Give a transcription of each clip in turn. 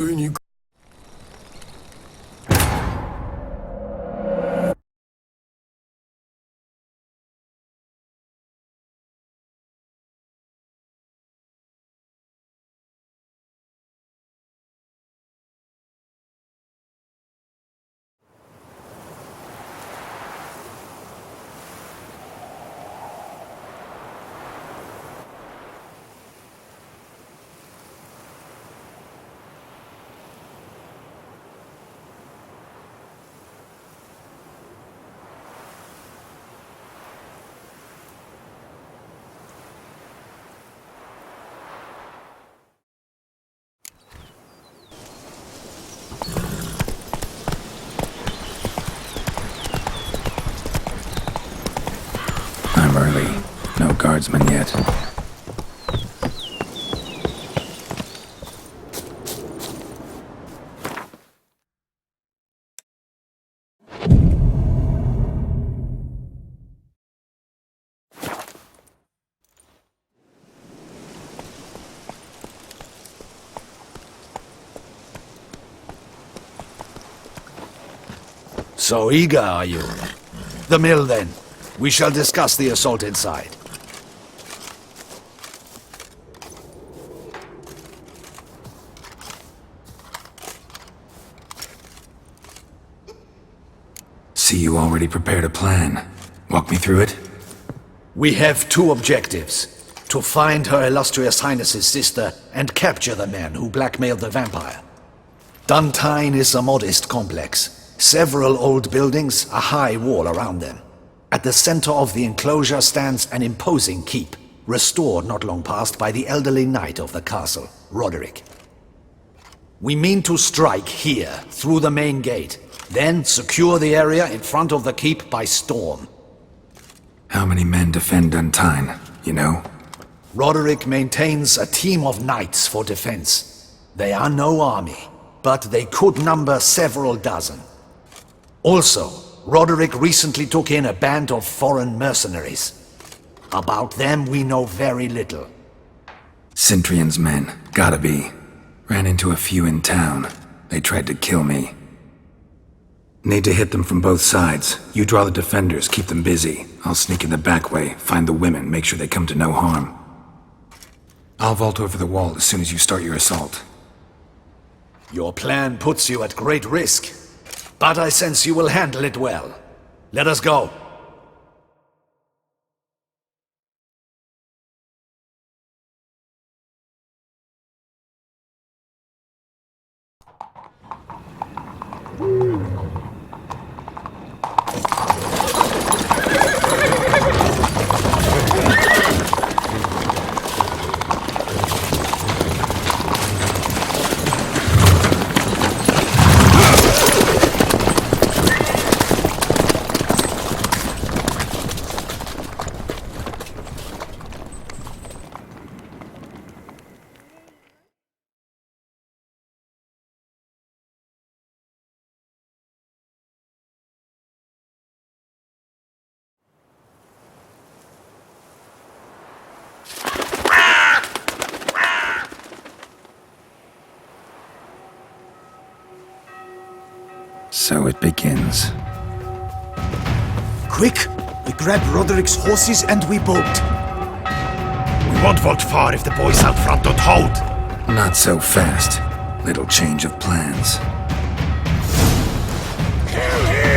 You I'm early. No guardsmen yet. So eager are you? The mill, then. We shall discuss the assault inside. See, you already prepared a plan. Walk me through it? We have two objectives. To find Her Illustrious Highness's sister and capture the man who blackmailed the vampire. Duntine is a modest complex. Several old buildings, a high wall around them. At the center of the enclosure stands an imposing keep, restored not long past by the elderly knight of the castle, Roderick. We mean to strike here, through the main gate, then secure the area in front of the keep by storm. How many men defend Duntine, you know? Roderick maintains a team of knights for defense. They are no army, but they could number several dozen. Also, Roderick recently took in a band of foreign mercenaries. About them we know very little. Cintrian's men, gotta be. Ran into a few in town. They tried to kill me. Need to hit them from both sides. You draw the defenders, keep them busy. I'll sneak in the back way, find the women, make sure they come to no harm. I'll vault over the wall as soon as you start your assault. Your plan puts you at great risk, but I sense you will handle it well. Let us go. So it begins. Quick! We grab Roderick's horses and we bolt. We won't vault far if the boys out front don't hold. Not so fast. Little change of plans. Kill him!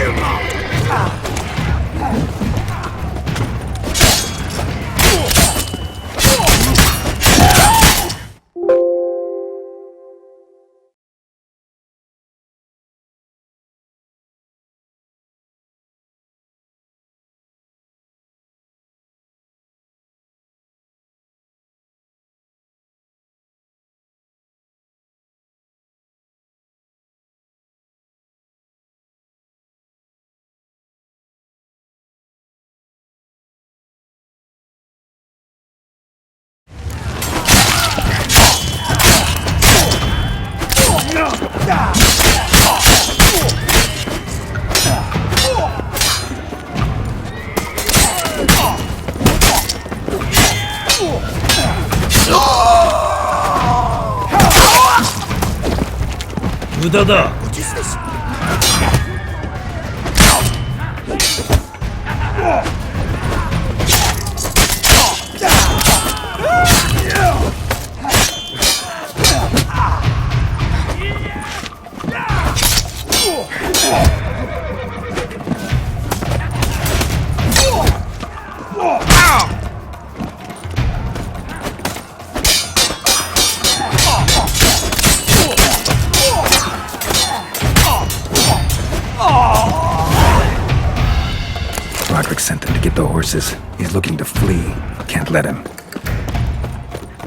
無駄だ。 What is this? Roderick sent them to get the horses. He's looking to flee. Can't let him.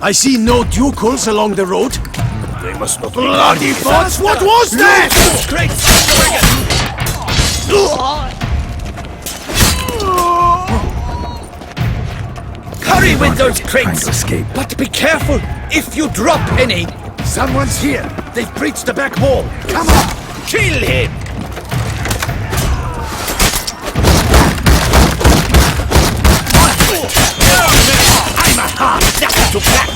I see no ducals along the road. They must not Bloody bots! What was that? Great! Hurry with those Trying crates! to escape. But be careful if you drop any! Someone's here. They've breached the back wall. Come on. Kill him! I'm a hard nut to crack!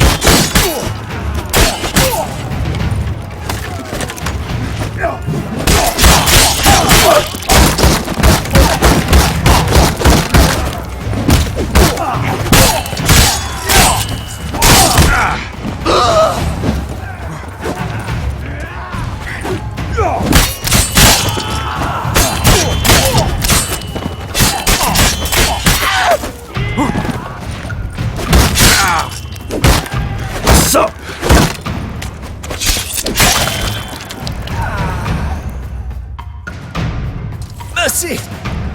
Mercy!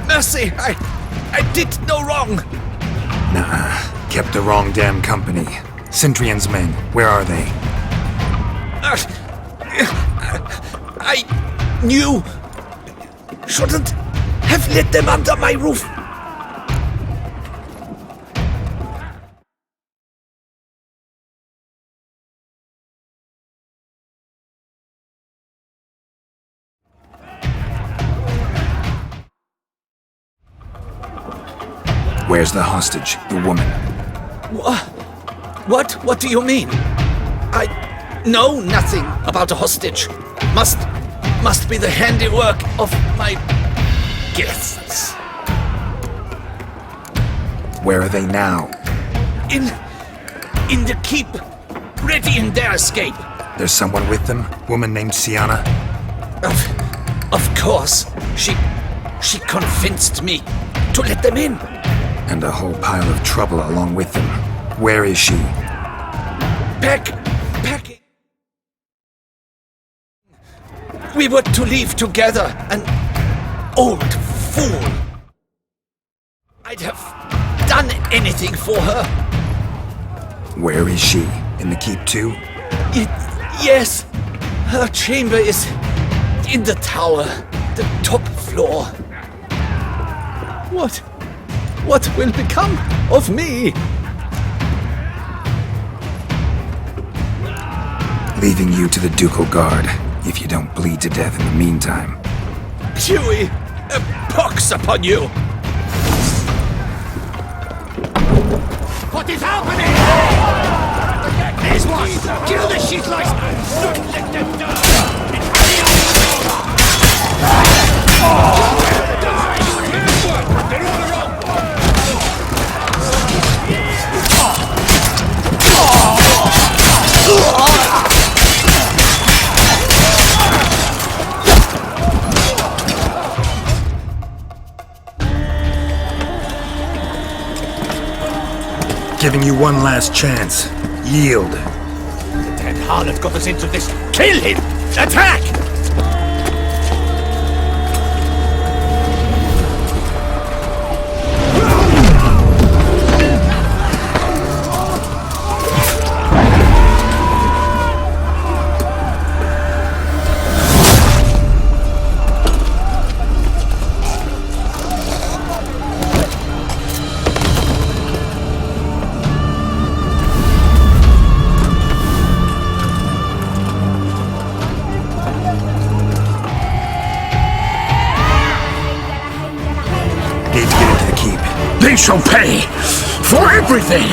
Mercy! I did no wrong! Nah, kept the wrong damn company. Centrion's men, where are they? I knew... shouldn't have let them under my roof. Where's the hostage, the woman? What do you mean? I know nothing about a hostage. Must be the handiwork of my guests. Where are they now? In the keep, ready in their escape. There's someone with them? Woman named Sienna? Of course, she convinced me to let them in. And a whole pile of trouble along with them. Where is she? Packing. We were to leave together, an old fool. I'd have done anything for her. Where is she? In the keep too? Yes, her chamber is in the tower, the top floor. What will become of me? Leaving you to the Ducal Guard, if you don't bleed to death in the meantime. Huey, a pox upon you! What is happening? There's one. Kill the shit lice. Don't let them die. Giving you one last chance. Yield. The damn harlot got us into this. Kill him! Attack! They shall pay for everything!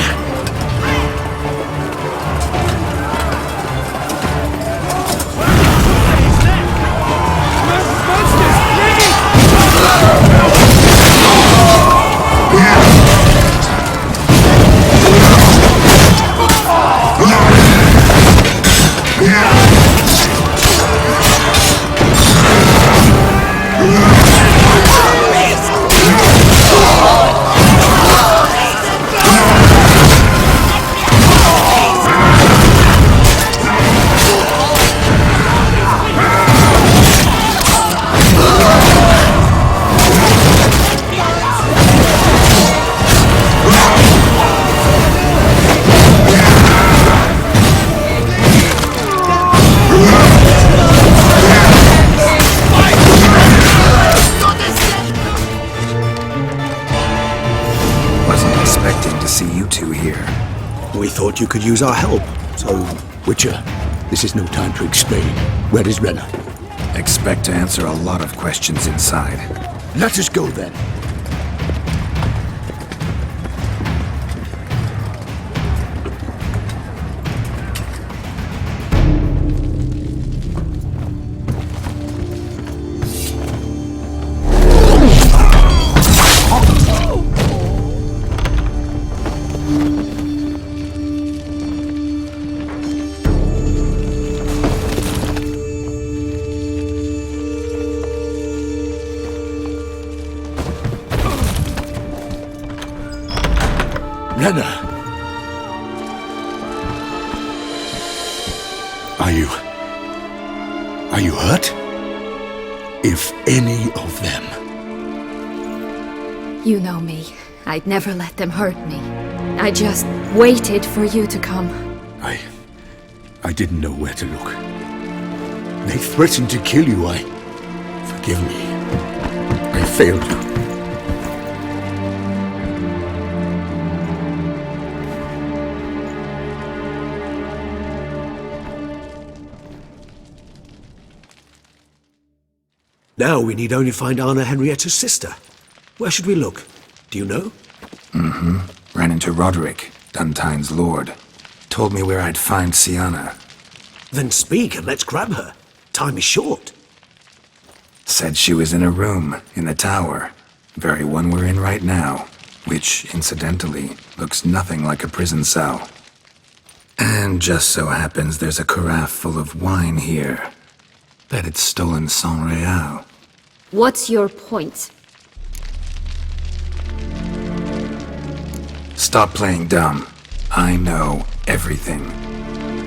could use our help, so... Witcher, this is no time to explain. Where is Renna? Expect to answer a lot of questions inside. Let us go then. Renna! Are you hurt? If any of them... You know me. I'd never let them hurt me. I just waited for you to come. I didn't know where to look. They threatened to kill you. Forgive me. I failed you. Now we need only find Anna Henrietta's sister. Where should we look? Do you know? Ran into Roderick, Duntine's lord. Told me where I'd find Siana. Then speak and let's grab her. Time is short. Said she was in a room in the tower. Very one we're in right now. Which, incidentally, looks nothing like a prison cell. And just so happens there's a carafe full of wine here. Bet it's stolen San Real. What's your point? Stop playing dumb. I know everything.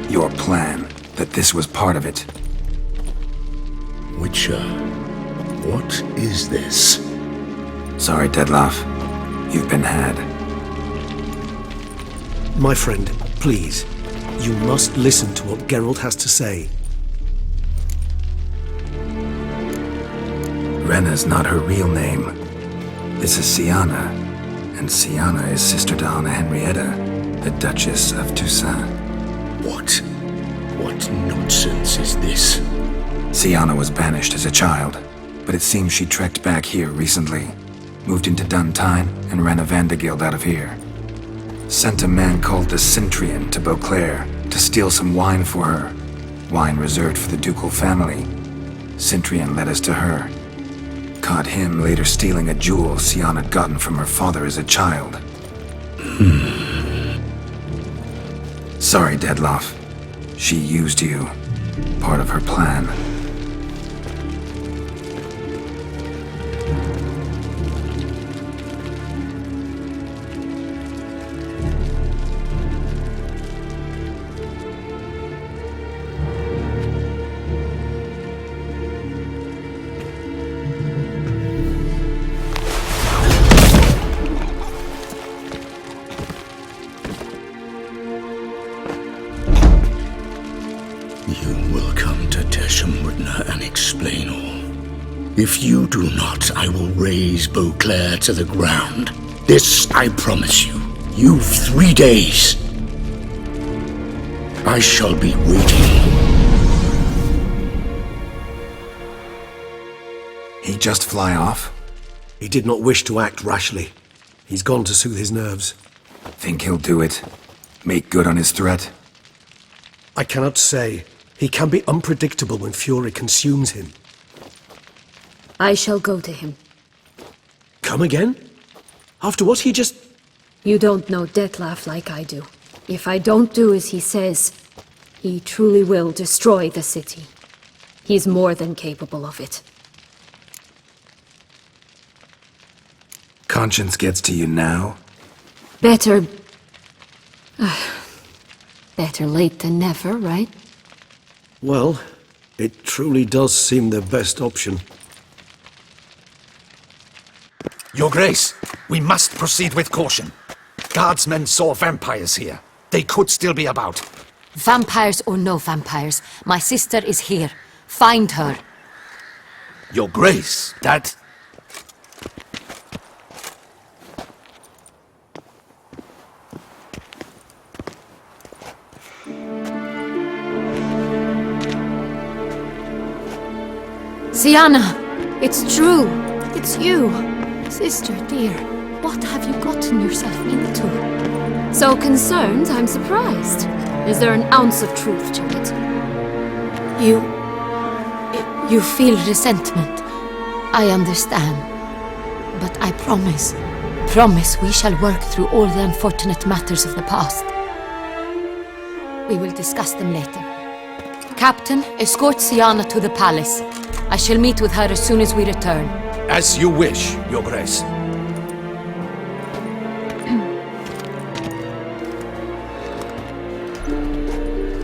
Your plan, that this was part of it. Witcher, what is this? Sorry, Dettlaff. You've been had. My friend, please. You must listen to what Geralt has to say. Renna's not her real name. This is Siana, and Siana is sister to Anna Henrietta, the Duchess of Toussaint. What nonsense is this? Siana was banished as a child, but it seems she trekked back here recently. Moved into Duntine and ran a Vandergild out of here. Sent a man called the Centrian to Beauclair to steal some wine for her. Wine reserved for the ducal family. Centrian led us to her. Caught him later stealing a jewel Siana had gotten from her father as a child. Sorry, Dettlaff. She used you. Part of her plan. You will come to Teshumwardna and explain all. If you do not, I will raze Beauclair to the ground. This I promise you. You've 3 days. I shall be waiting. He just fly off? He did not wish to act rashly. He's gone to soothe his nerves. Think he'll do it? Make good on his threat? I cannot say. He can be unpredictable when fury consumes him. I shall go to him. Come again? After what he just... You don't know Dettlaff like I do. If I don't do as he says, he truly will destroy the city. He's more than capable of it. Conscience gets to you now? Better... better late than never, right? Well, it truly does seem the best option. Your Grace, we must proceed with caution. Guardsmen saw vampires here. They could still be about. Vampires or no vampires, my sister is here. Find her. Your Grace, that... Sienna! It's true! It's you! Sister dear, what have you gotten yourself into? So concerned, I'm surprised. Is there an ounce of truth to it? You feel resentment. I understand. But I promise we shall work through all the unfortunate matters of the past. We will discuss them later. Captain, escort Sienna to the palace. I shall meet with her as soon as we return. As you wish, Your Grace.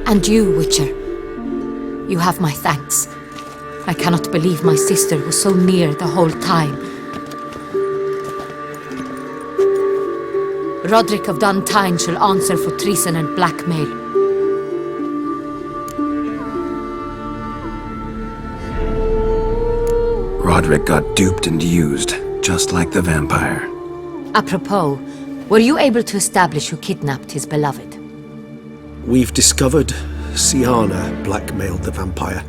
And you, Witcher. You have my thanks. I cannot believe my sister was so near the whole time. Roderick of Dun Tine shall answer for treason and blackmail. Roderick got duped and used, just like the vampire. Apropos, were you able to establish who kidnapped his beloved? We've discovered Sienna blackmailed the vampire.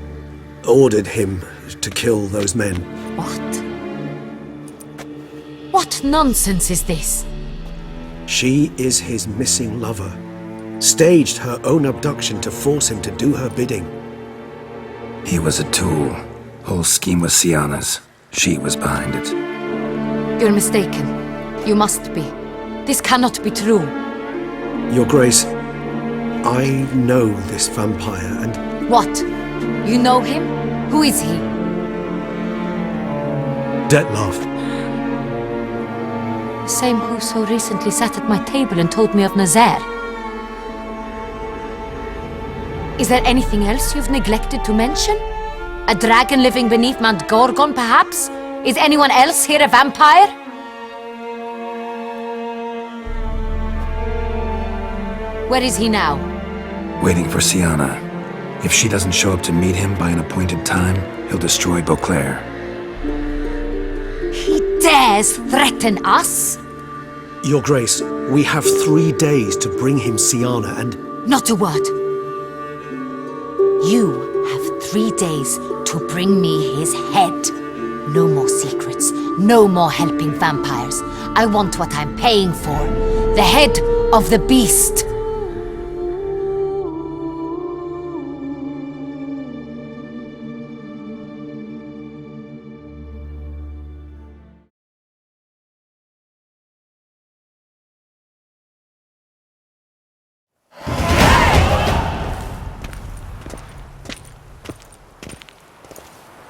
Ordered him to kill those men. What? What nonsense is this? She is his missing lover. Staged her own abduction to force him to do her bidding. He was a tool. Whole scheme was Sienna's. She was behind it. You're mistaken. You must be. This cannot be true. Your Grace, I know this vampire and... What? You know him? Who is he? Dettlaff. The same who so recently sat at my table and told me of Nazaire. Is there anything else you've neglected to mention? A dragon living beneath Mount Gorgon, perhaps? Is anyone else here a vampire? Where is he now? Waiting for Sienna. If she doesn't show up to meet him by an appointed time, he'll destroy Beauclair. He dares threaten us? Your Grace, we have 3 days to bring him Sienna and... Not a word. You have 3 days to bring me his head. No more secrets. No more helping vampires. I want what I'm paying for. The head of the beast.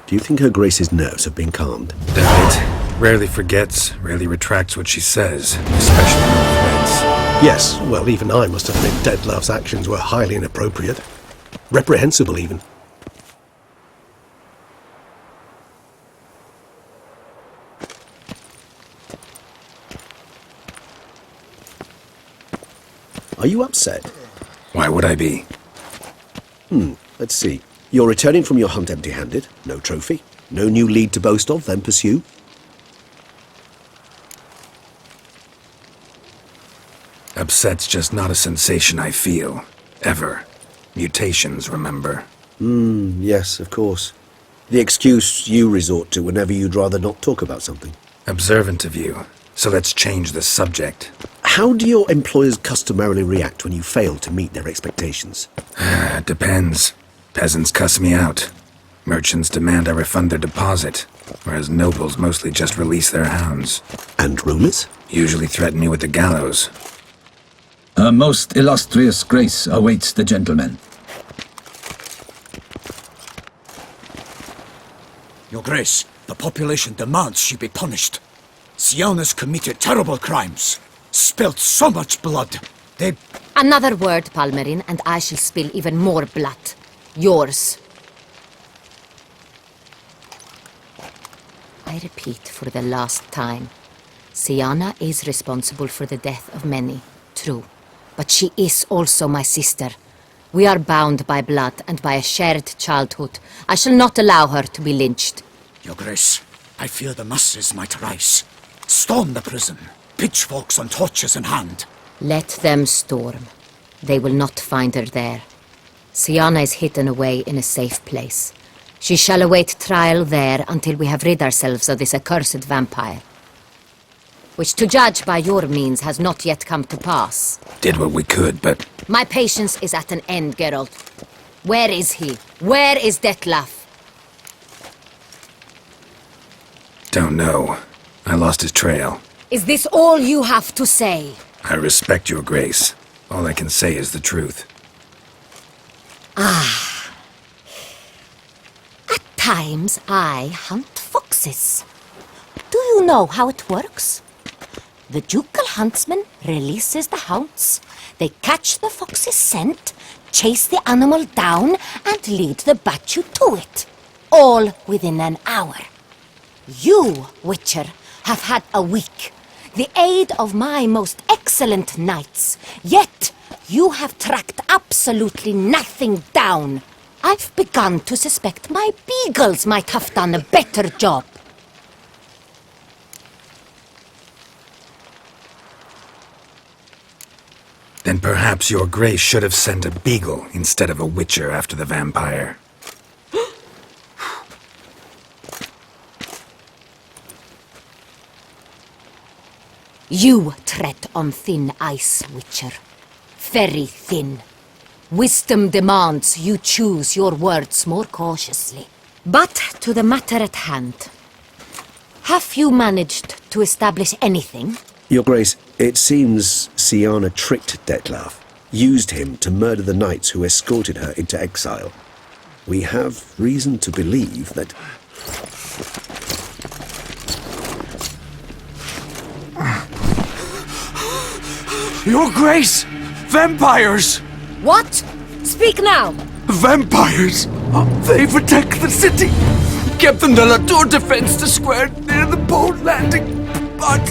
Do you think Her Grace's nerves have been calmed? Doubt it. Rarely forgets, rarely retracts what she says, especially no threats. Yes, well, even I must admit Dettlaff's actions were highly inappropriate. Reprehensible, even. Are you upset? Why would I be? Let's see. You're returning from your hunt empty-handed. No trophy. No new lead to boast of, then pursue. Upset's just not a sensation I feel. Ever. Mutations, remember? Yes, of course. The excuse you resort to whenever you'd rather not talk about something. Observant of you. So let's change the subject. How do your employers customarily react when you fail to meet their expectations? It depends. Peasants cuss me out. Merchants demand I refund their deposit, whereas nobles mostly just release their hounds. And rulers? Usually threaten me with the gallows. Her most illustrious grace awaits the gentleman. Your Grace, the population demands she be punished. Sienna's committed terrible crimes. Spilt so much blood. They... Another word, Palmerin, and I shall spill even more blood. Yours. I repeat for the last time. Sienna is responsible for the death of many, true. But she is also my sister. We are bound by blood and by a shared childhood. I shall not allow her to be lynched. Your Grace, I fear the masses might rise. Storm the prison, pitchforks and torches in hand. Let them storm. They will not find her there. Sienna is hidden away in a safe place. She shall await trial there until we have rid ourselves of this accursed vampire. Which, to judge by your means, has not yet come to pass. Did what we could, but My patience is at an end, Geralt. Where is he? Where is Detlef? don't know. I lost his trail. Is this all you have to say? I respect your grace. All I can say is the truth. At times, I hunt foxes. Do you know how it works? The ducal huntsman releases the hounds. They catch the fox's scent, chase the animal down, and lead the Bachu to it. All within an hour. You, Witcher, have had a week. The aid of my most excellent knights. Yet, you have tracked absolutely nothing down. I've begun to suspect my beagles might have done a better job. Then perhaps your grace should have sent a beagle instead of a witcher after the vampire. You tread on thin ice, Witcher. Very thin. Wisdom demands you choose your words more cautiously. But to the matter at hand. Have you managed to establish anything? Your Grace, it seems Syanna tricked Detlef, used him to murder the knights who escorted her into exile. We have reason to believe that... Your Grace! Vampires! What? Speak now! Vampires! They've attacked the city! Captain de la Tour defends the square near the boat landing, but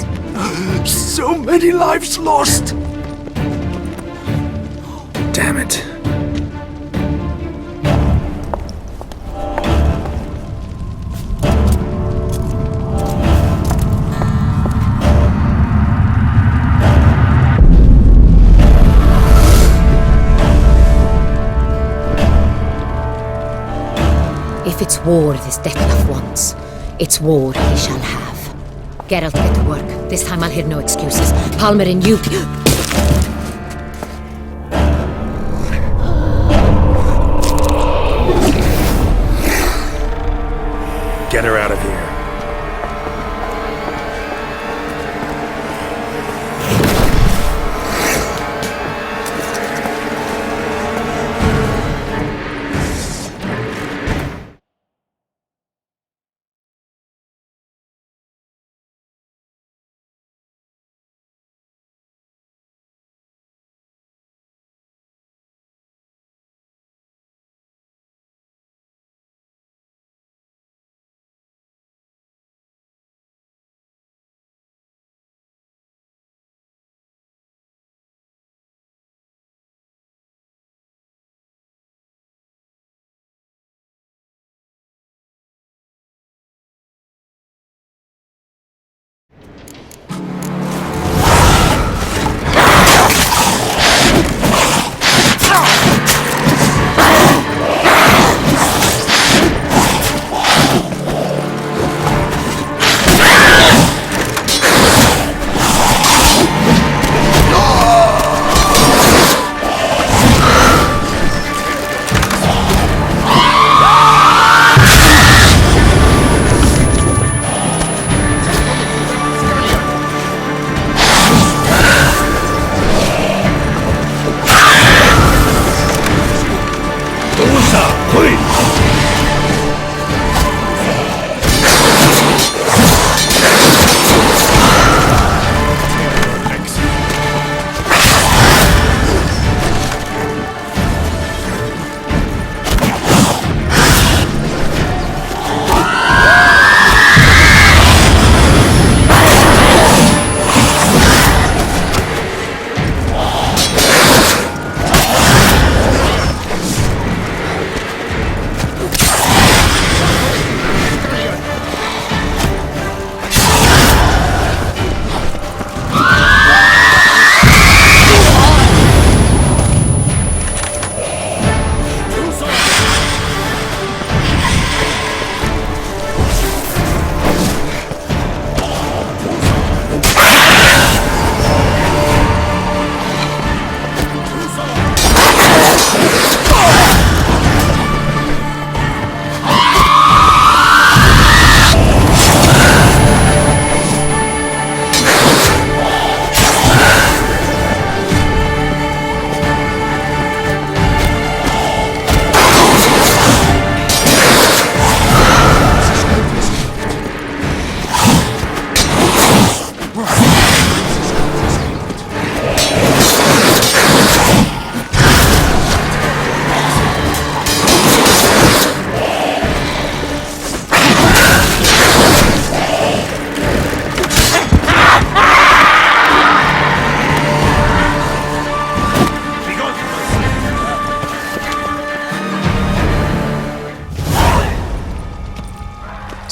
so many lives lost! Damn it. If it's war this Detlef wants, it's war he shall have. Geralt, get to work. This time I'll hear no excuses. Palmer and you... Get her out of here.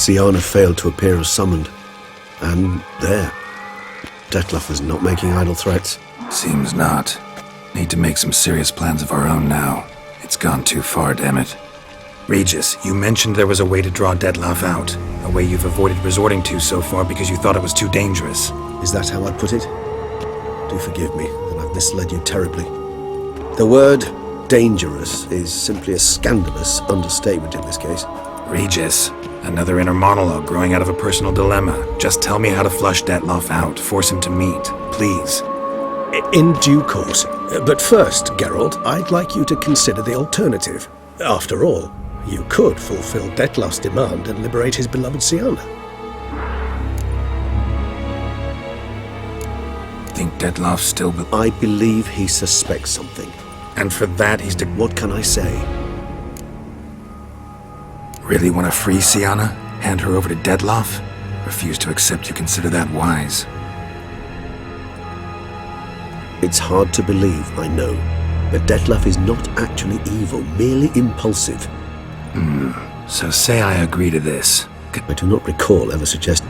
Siana failed to appear as summoned. And there. Dettlaff is not making idle threats. Seems not. Need to make some serious plans of our own now. It's gone too far, damn it. Regis, you mentioned there was a way to draw Dettlaff out. A way you've avoided resorting to so far because you thought it was too dangerous. Is that how I'd put it? Do forgive me that I've misled you terribly. The word dangerous is simply a scandalous understatement in this case. Regis, another inner monologue growing out of a personal dilemma. Just tell me how to flush Dettlaff out, force him to meet, please. In due course. But first, Geralt, I'd like you to consider the alternative. After all, you could fulfill Dettlaff's demand and liberate his beloved Siana. Think Dettlaff still I believe he suspects something. And for that, he's What can I say? Really want to free Siana? Hand her over to Dettlaff? Refuse to accept you consider that wise. It's hard to believe, I know. But Dettlaff is not actually evil, merely impulsive. So say I agree to this. I do not recall ever suggesting.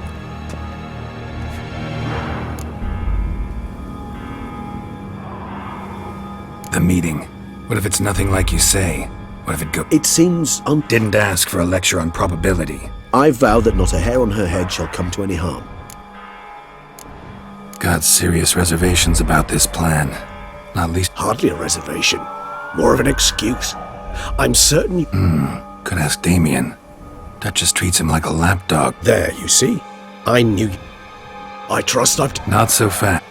The meeting. What if it's nothing like you say? What if it It seems Didn't ask for a lecture on probability. I vow that not a hair on her head shall come to any harm. Got serious reservations about this plan. Not least Hardly a reservation. More of an excuse. I'm certain could ask Damien. Duchess treats him like a lapdog. There, you see? I knew. I trust I've... Not so fast.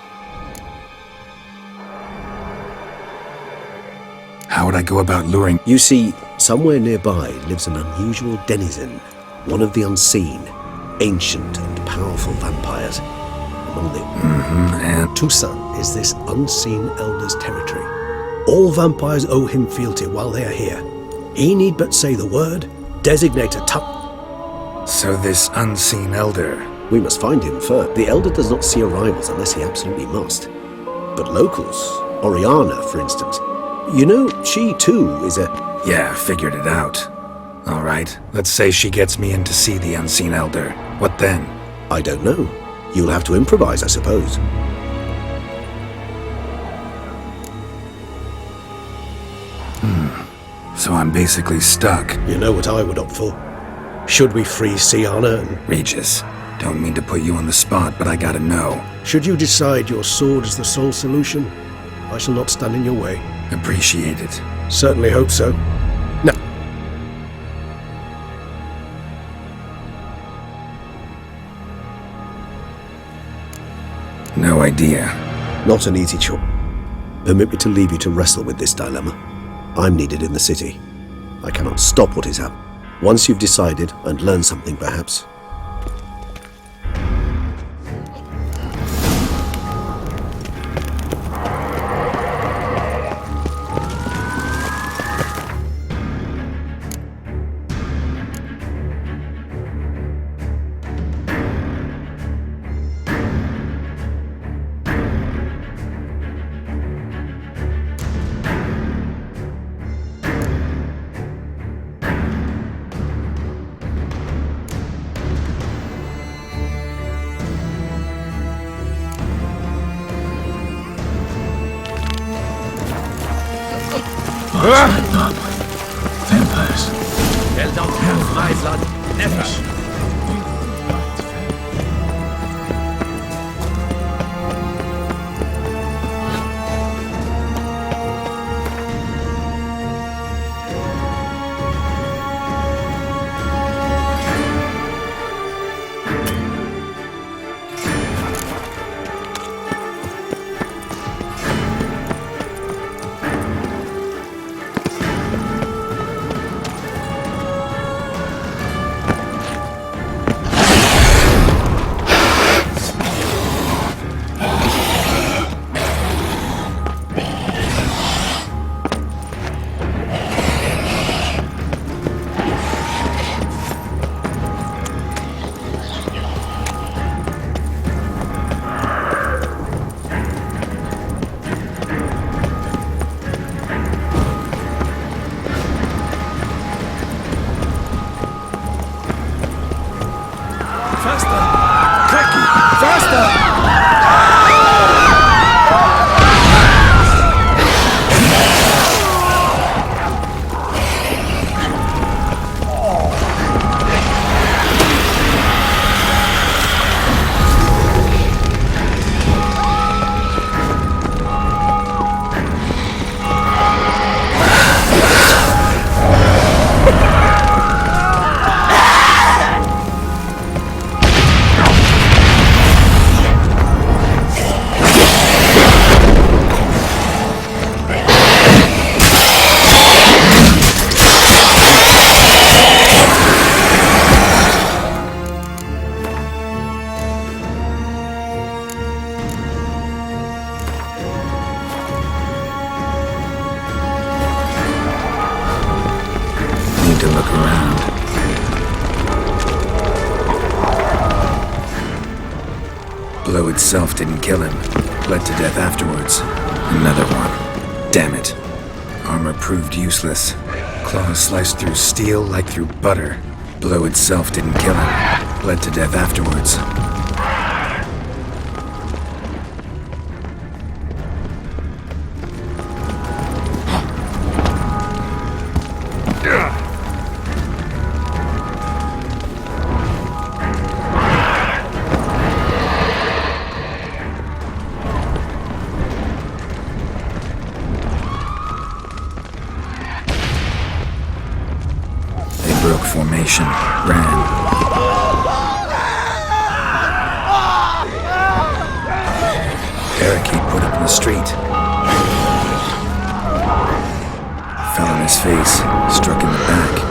How would I go about luring? You see, somewhere nearby lives an unusual denizen, one of the unseen, ancient and powerful vampires. Among the... And Toussaint is this unseen elder's territory. All vampires owe him fealty while they are here. He need but say the word, designate a so this unseen elder. We must find him first. The Elder does not see arrivals unless he absolutely must. But locals, Oriana, for instance, you know, she too is a... Yeah, figured it out. All right, let's say she gets me in to see the unseen elder. What then? I don't know. You'll have to improvise, I suppose. So I'm basically stuck. You know what I would opt for? Should we free Siana and... Regis, don't mean to put you on the spot, but I gotta know. Should you decide your sword is the sole solution, I shall not stand in your way. Appreciate it. Certainly hope so. Now, No idea. Not an easy choice. Permit me to leave you to wrestle with this dilemma. I'm needed in the city. I cannot stop what is happening. Once you've decided and learned something, perhaps. Vampires. They'll not have my blood. Never. Faster! Cracky! Faster! Need to look around. Blow itself didn't kill him. Bled to death afterwards. Another one. Damn it. Armor proved useless. Claws sliced through steel like through butter. Blow itself didn't kill him. Bled to death afterwards. They broke formation, ran. Barricade put up in the street. Fell on his face, struck in the back.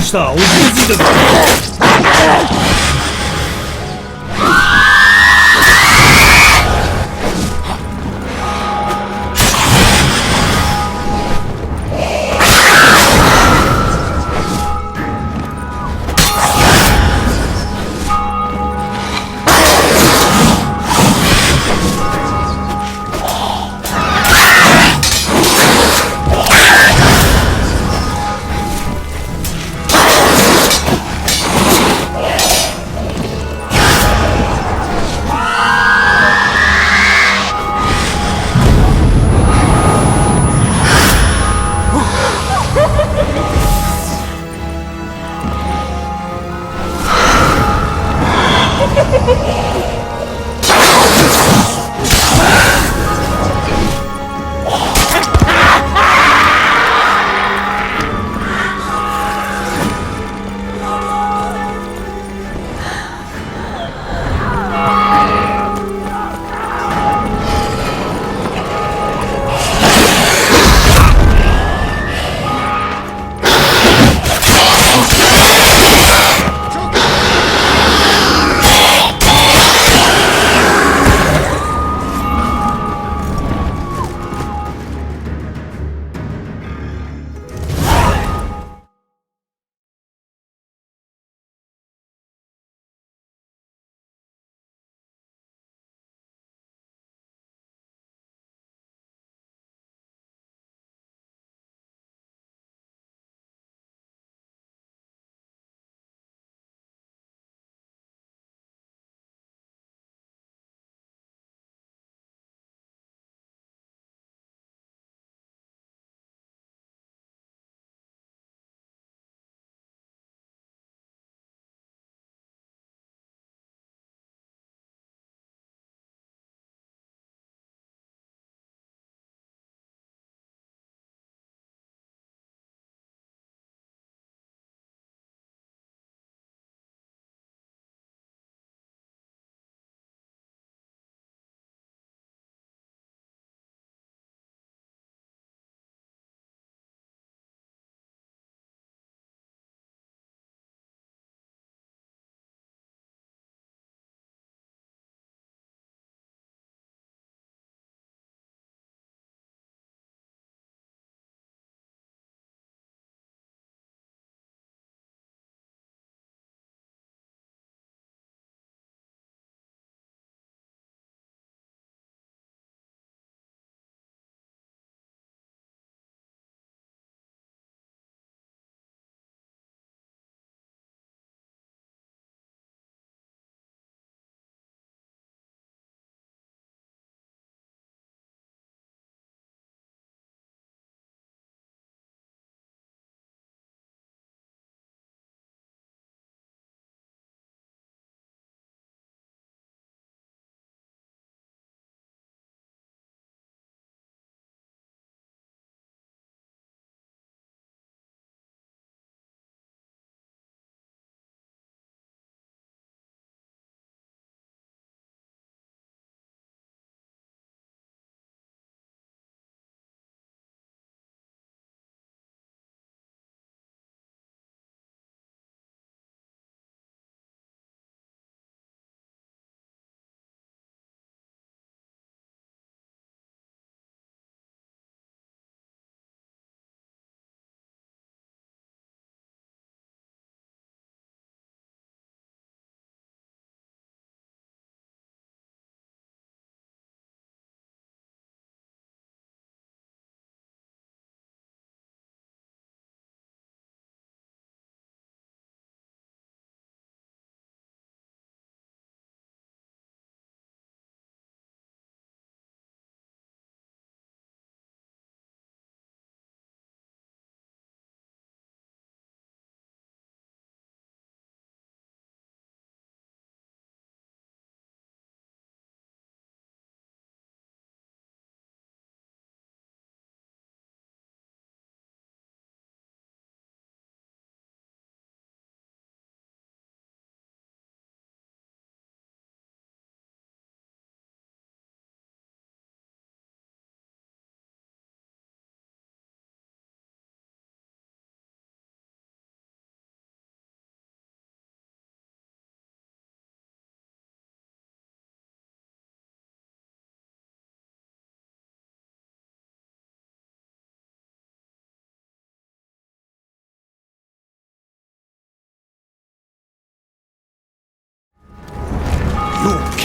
したおじいじだ。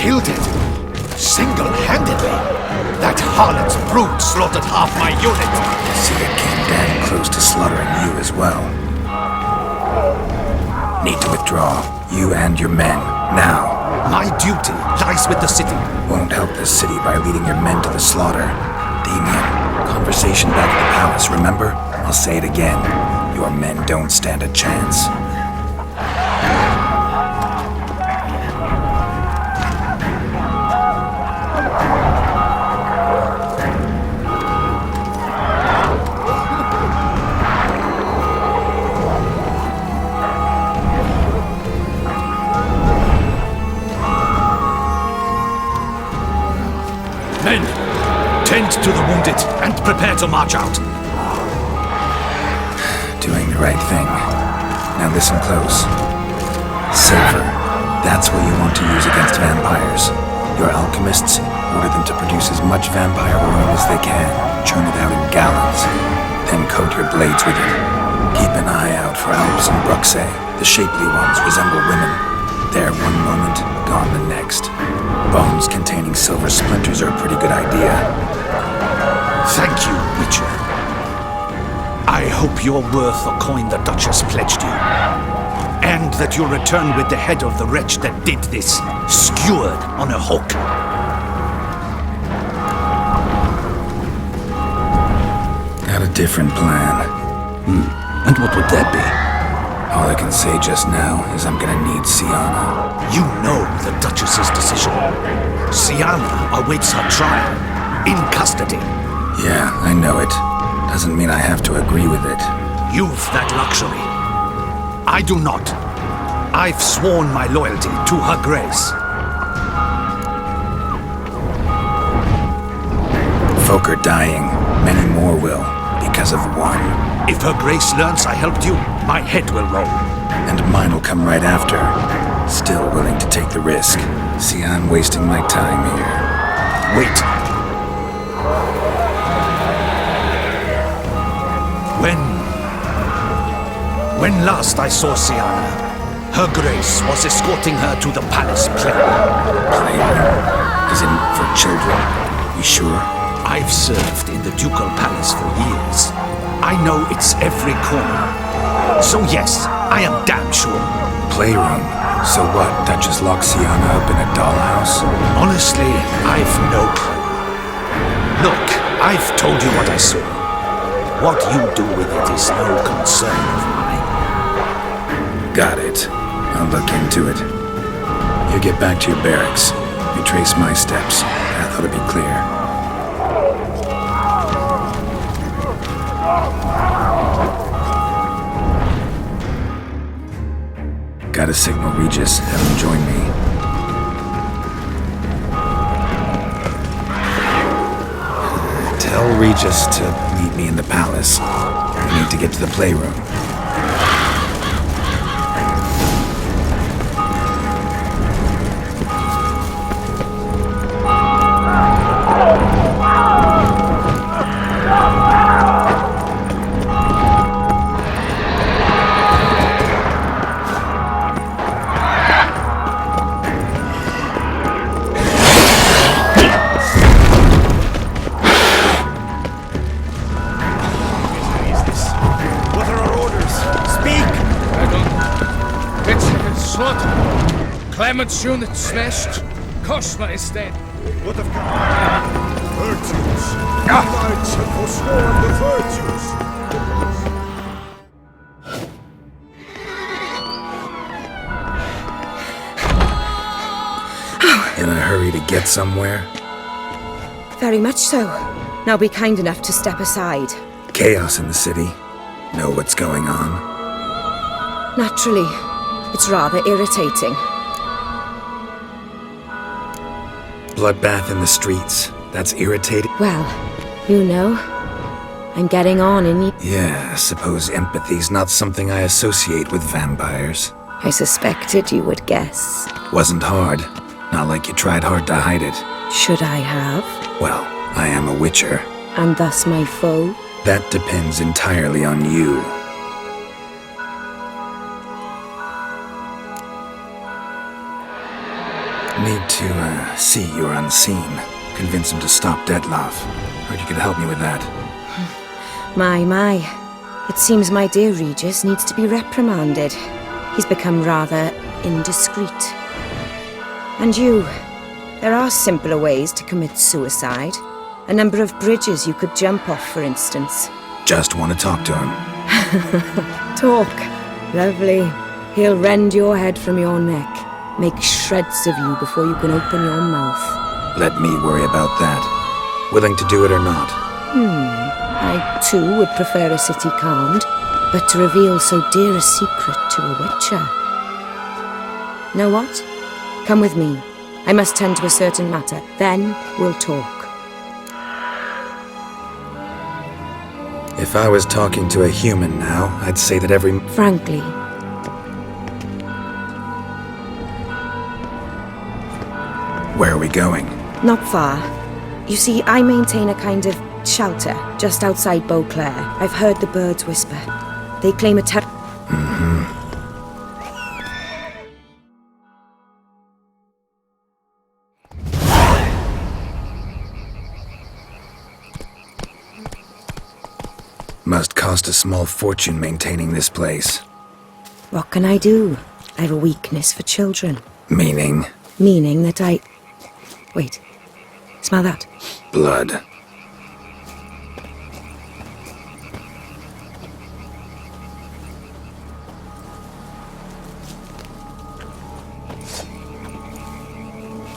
killed it. Single-handedly. That harlot's brood slaughtered half my unit. See, it came damn close to slaughtering you as well. Need to withdraw. You and your men. Now. My duty lies with the city. Won't help the city by leading your men to the slaughter. Damien, conversation back at the palace, remember? I'll say it again. Your men don't stand a chance. Men, tend to the wounded and prepare to march out. Doing the right thing. Now listen close. Silver. That's what you want to use against vampires. Your alchemists order them to produce as much vampire oil as they can. Churn it out in gallons. Then coat your blades with it. Keep an eye out for Alps and Bruxae. The shapely ones resemble women. There one moment, gone the next. Bones containing silver splinters are a pretty good idea. Thank you, Witcher. I hope you're worth the coin the Duchess pledged you. And that you'll return with the head of the wretch that did this, skewered on a hook. Got a different plan. And what would that be? All I can say just now is I'm gonna need Siana. You know the Duchess's decision. Siana awaits her trial, in custody. Yeah, I know it. Doesn't mean I have to agree with it. You've that luxury. I do not. I've sworn my loyalty to Her Grace. Folk are dying. Many more will, because of one. If Her Grace learns I helped you, my head will roll. And mine will come right after. Still willing to take the risk. See, I'm wasting my time here. Wait. When last I saw Siana, Her Grace was escorting her to the palace playroom. Playroom? As in for children? You sure? I've served in the ducal palace for years. I know its every corner. So yes, I am damn sure. Playroom? So what, Duchess locks Siana up in a dollhouse? Honestly, I've no clue. Look, I've told you what I saw. What you do with it is no concern of mine. Got it. I'll look into it. You get back to your barracks. Retrace my steps. Path ought to be clear. Gotta signal Regis, have him join me. Tell Regis to meet me in the palace. We need to get to the playroom. Clement's unit smashed. Kostler is dead. What of virtues? The knights have forsworn the virtues. In a hurry to get somewhere? Very much so. Now be kind enough to step aside. Chaos in the city. Know what's going on? Naturally. It's rather irritating. Bloodbath in the streets. That's irritating. Well, you know, I'm getting on in... Yeah, I suppose empathy's not something I associate with vampires. I suspected you would guess. Wasn't hard. Not like you tried hard to hide it. Should I have? Well, I am a witcher. And thus my foe? That depends entirely on you. Need to see you're unseen. Convince him to stop Dettlaff. Heard you could help me with that. My. It seems my dear Regis needs to be reprimanded. He's become rather indiscreet. And you, there are simpler ways to commit suicide. A number of bridges you could jump off, for instance. Just want to talk to him. Talk. Lovely. He'll rend your head from your neck. Make shreds of you before you can open your mouth. Let me worry about that. Willing to do it or not? I too would prefer a city calmed, but to reveal so dear a secret to a witcher. Know what? Come with me. I must tend to a certain matter. Then we'll talk. If I was talking to a human now, I'd say that every... Frankly. Where are we going? Not far. You see, I maintain a kind of shelter just outside Beauclair. I've heard the birds whisper. They claim a Must cost a small fortune maintaining this place. What can I do? I have a weakness for children. Meaning? Meaning that I... Wait. Smell that? Blood.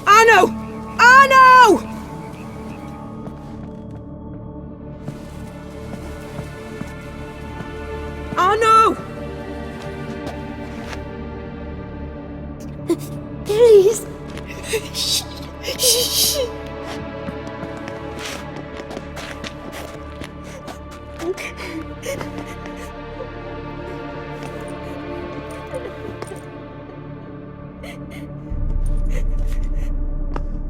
Arno! Arno! Arno! Please. Shh.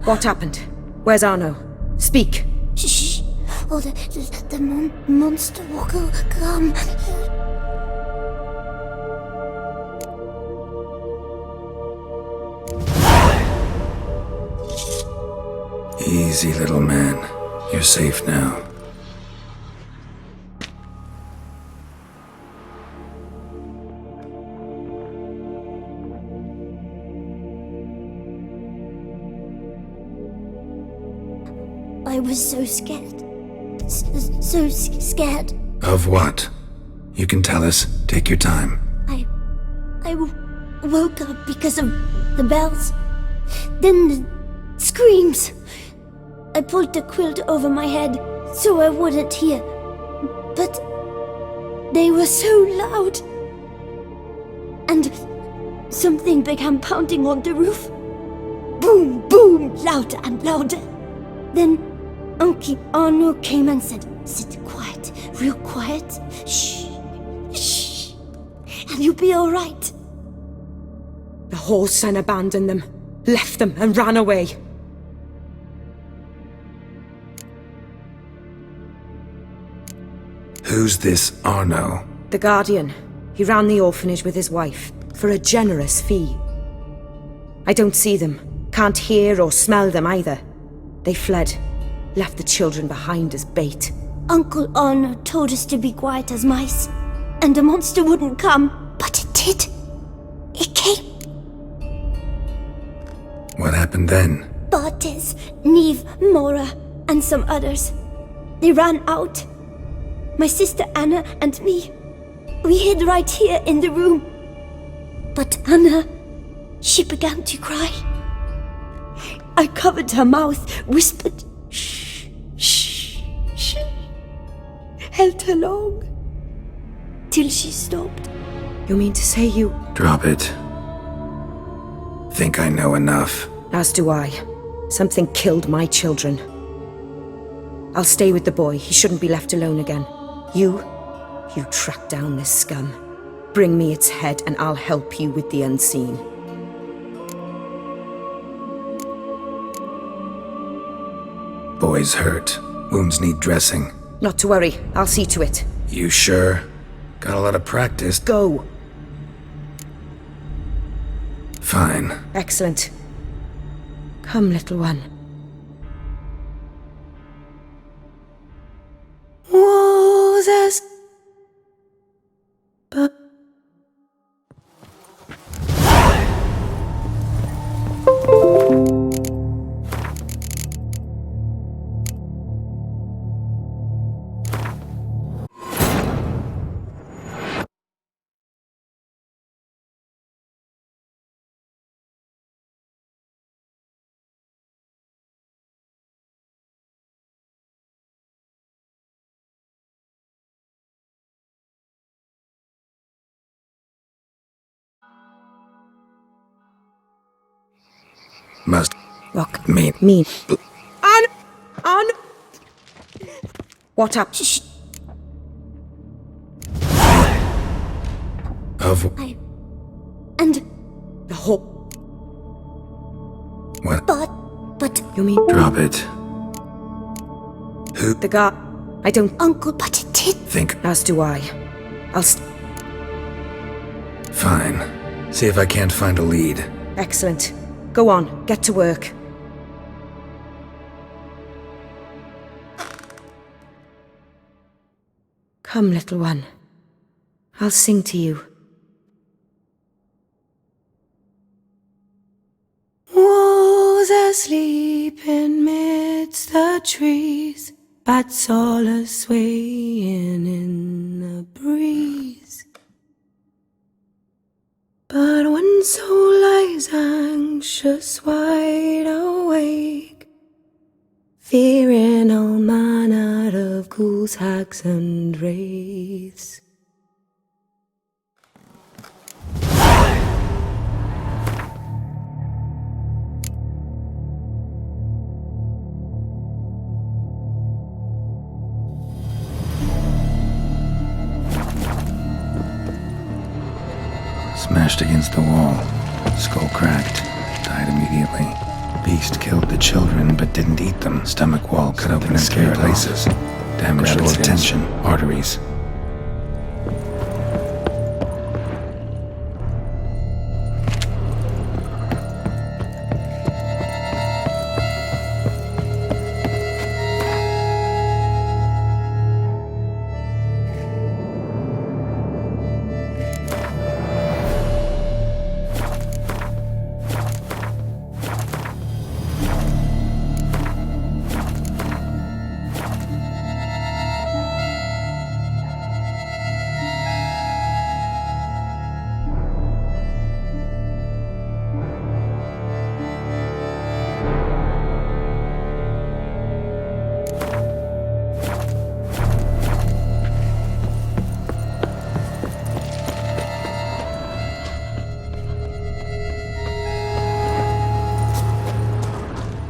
What happened? Where's Arno? Speak. Shh. Oh, the monster will come. Easy, little man. You're safe now. I was so scared. So scared. Of what? You can tell us. Take your time. I woke up because of the bells. Then the screams. I pulled the quilt over my head so I wouldn't hear. But they were so loud. And something began pounding on the roof. Boom, boom, louder and louder. Then Uncle Arno came and said, "Sit quiet, real quiet. Shh, shh, and you'll be all right." The whole son abandoned them, left them and ran away. Who's this Arno? The Guardian. He ran the orphanage with his wife, for a generous fee. I don't see them, can't hear or smell them either. They fled, left the children behind as bait. Uncle Arno told us to be quiet as mice, and the monster wouldn't come, but it did. It came. What happened then? Bartes, Neve, Mora, and some others. They ran out. My sister Anna and me. We hid right here in the room. But Anna, she began to cry. I covered her mouth, whispered, "Shh, shh, shh." Held her long, till she stopped. You mean to say you... Drop it. Think I know enough. As do I. Something killed my children. I'll stay with the boy. He shouldn't be left alone again. You track down this scum. Bring me its head and I'll help you with the unseen. Boy's hurt. Wounds need dressing. Not to worry. I'll see to it. You sure? Got a lot of practice. Go. Fine. Excellent. Come, little one. Was as but Must rock mean me. On. What up? of And The whole. what? but You mean Drop it. Who the guy? I don't. Uncle, but it did. think? As do I. Fine. See if I can't find a lead. Excellent. Go on. Get to work. Come, little one. I'll sing to you. Was asleep in midst the trees, bats all a-swaying in the breeze. But one soul lies anxious, wide awake, fearing all manner of ghouls, hags, and wraiths. Smashed against the wall. Skull cracked. Died immediately. Beast killed the children but didn't eat them. Stomach wall cut open in 3 places. Damaged organs, tension, arteries.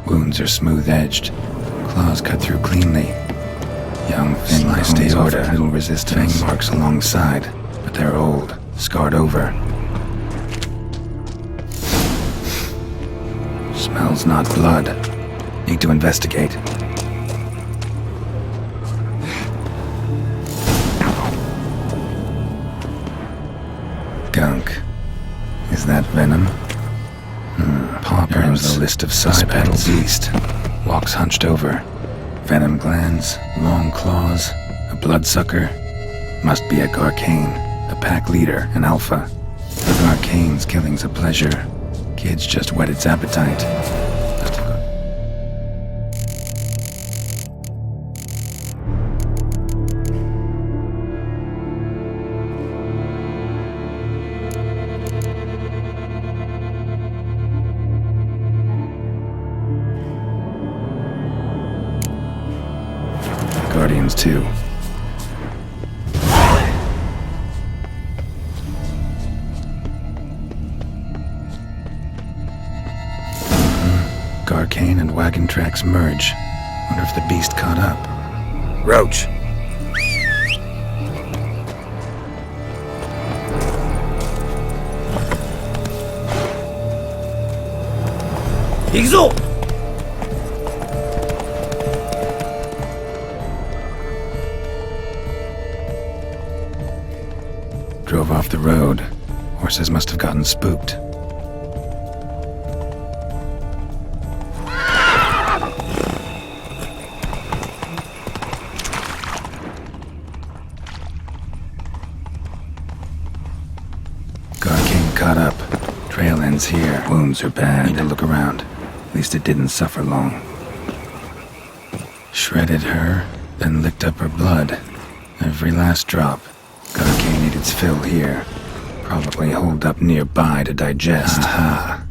Wounds are smooth-edged. Claws cut through cleanly. Young, thin bones offer little resistance. Fang marks alongside, but they're old, scarred over. Smells not blood. Need to investigate. Gunk. Is that venom? Paw prints, the list of suspects. Beast. Walks hunched over. Venom glands, long claws, a bloodsucker. Must be a Garcane, a pack leader, an alpha. For Garcane's killing's a pleasure. Kids just whet its appetite. Guardians too. Garcane and wagon tracks merge. Wonder if the beast caught up. Roach! Ixo! Drove off the road. Horses must have gotten spooked. cut up. Trail ends here. Wounds are bad. Need to look around. At least it didn't suffer long. Shredded her, then licked up her blood. Every last drop. Garcane ate its fill here. Probably holed up nearby to digest. Aha.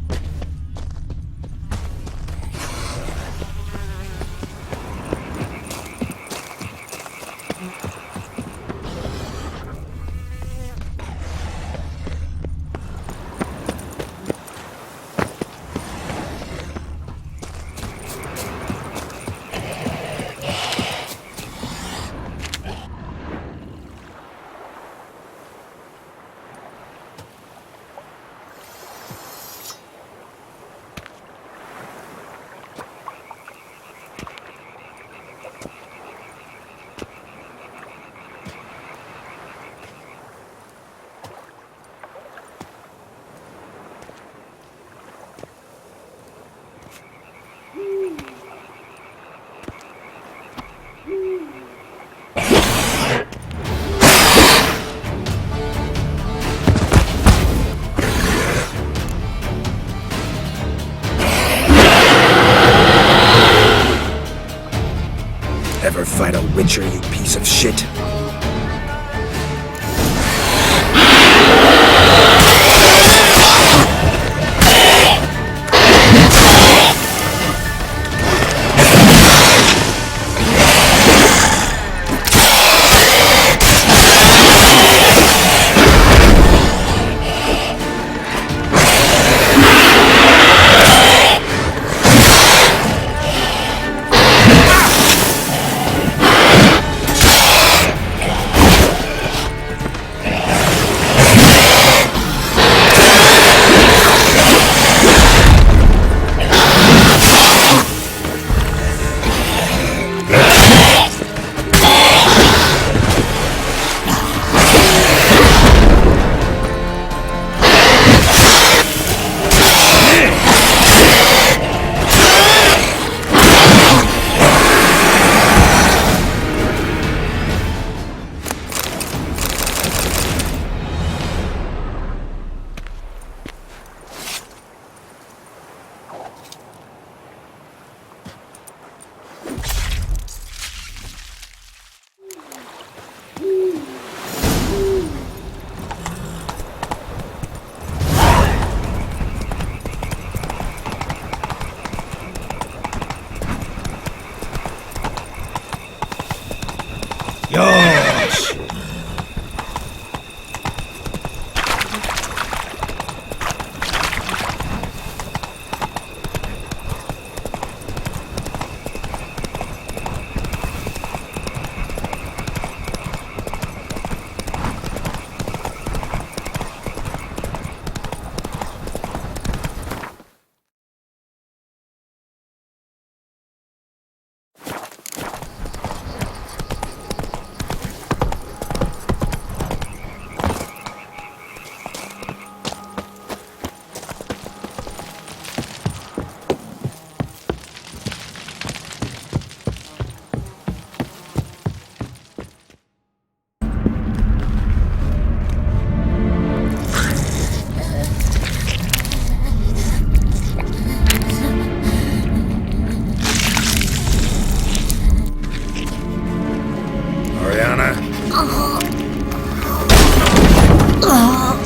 Ever fight a Witcher, you piece of shit?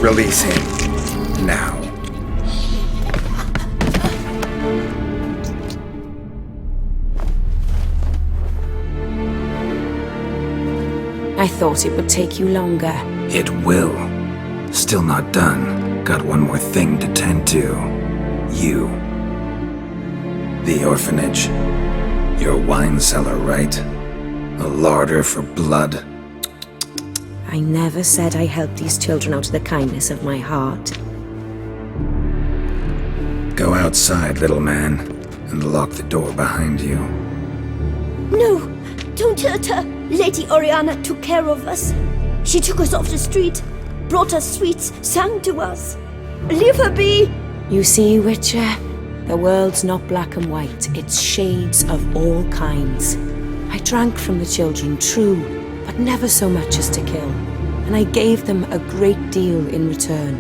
Release him. Now. I thought it would take you longer. It will. Still not done. Got one more thing to tend to. You. The orphanage. Your wine cellar, right? A larder for blood. I never said I helped these children out of the kindness of my heart. Go outside, little man, and lock the door behind you. No! Don't hurt her! Lady Oriana took care of us. She took us off the street, brought us sweets, sang to us. Leave her be! You see, Witcher? The world's not black and white. It's shades of all kinds. I drank from the children, true, but never so much as to kill. And I gave them a great deal in return.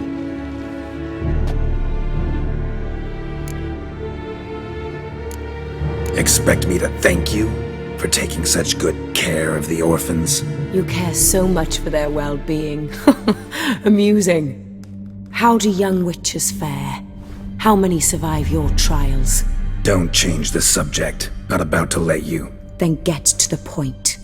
Expect me to thank you for taking such good care of the orphans? You care so much for their well-being. Amusing. How do young witches fare? How many survive your trials? Don't change the subject. Not about to let you. Then get to the point.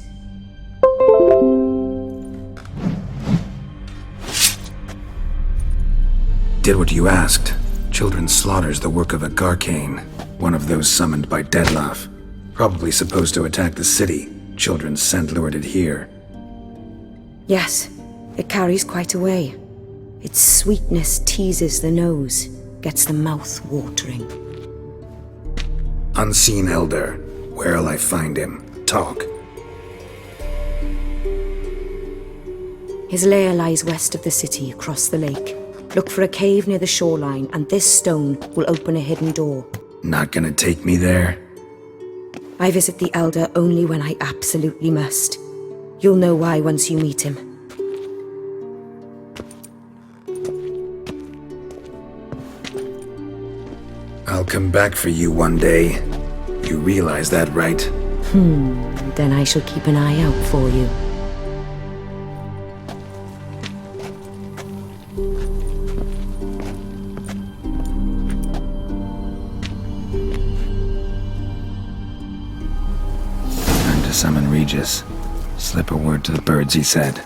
Did what you asked. Children's slaughter's the work of a Garcane, one of those summoned by Dettlaff. Probably supposed to attack the city. Children's scent lured it here. Yes, it carries quite a way. Its sweetness teases the nose, gets the mouth watering. Unseen Elder. Where'll I find him? Talk. His lair lies west of the city, across the lake. Look for a cave near the shoreline, and this stone will open a hidden door. Not gonna take me there? I visit the Elder only when I absolutely must. You'll know why once you meet him. I'll come back for you one day. You realize that, right? Then I shall keep an eye out for you. Time to summon Regis. Slip a word to the birds, he said.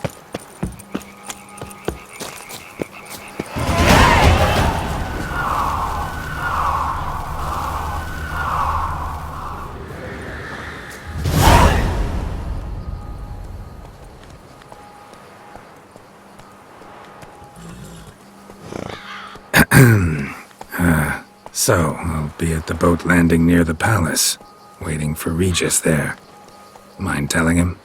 So, I'll be at the boat landing near the palace, waiting for Regis there. Mind telling him?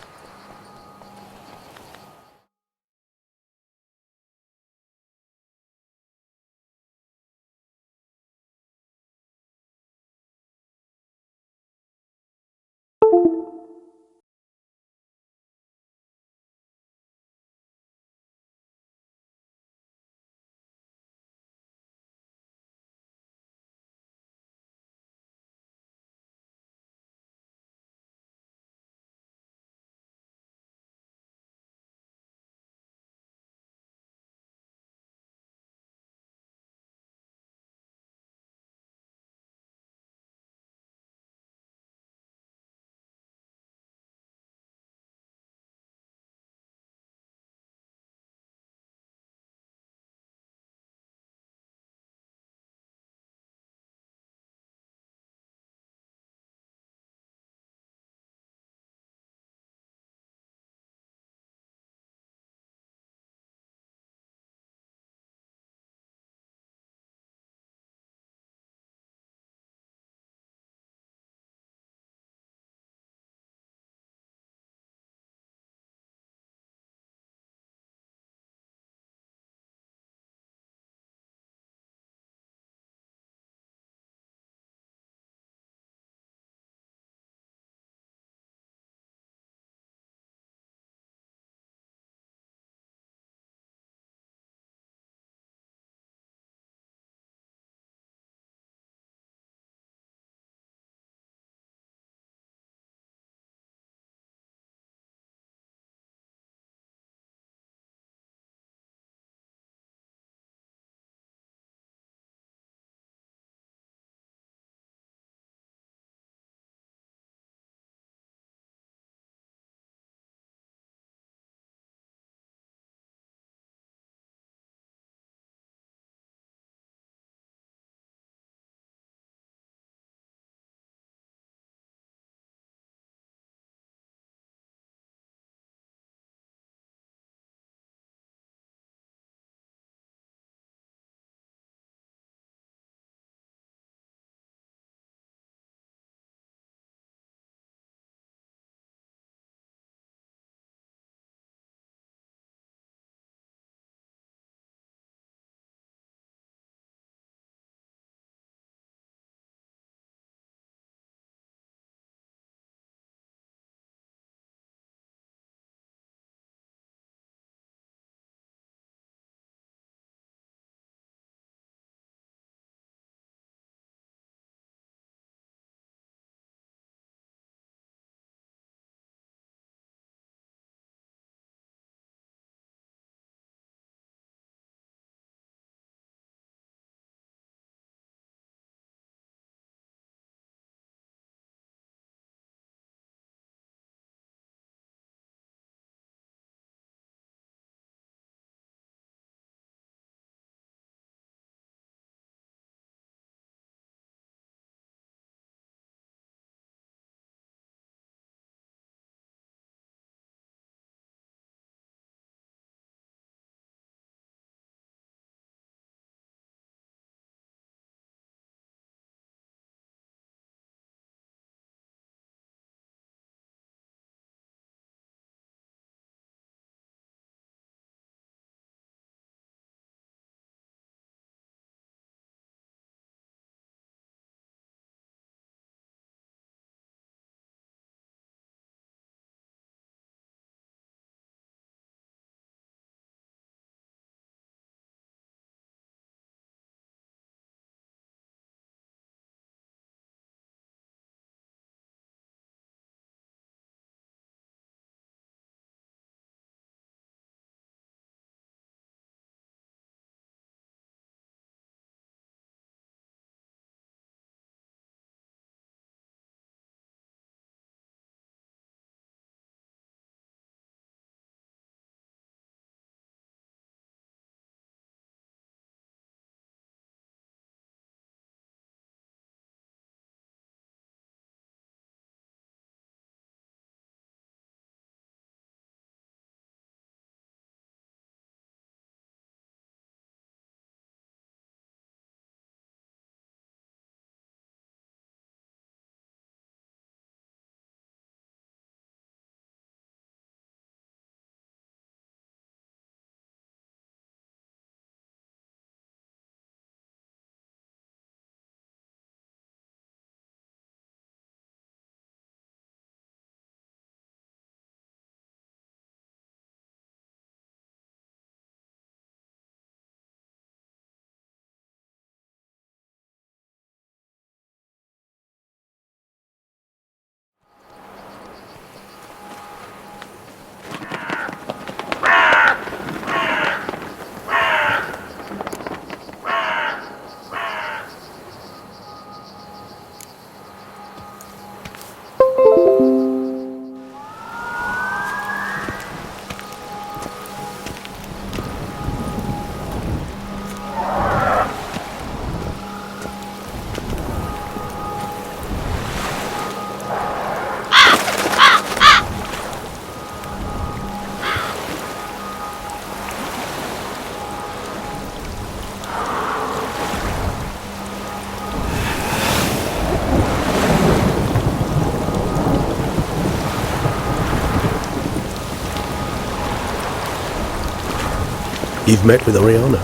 You've met with Oriana.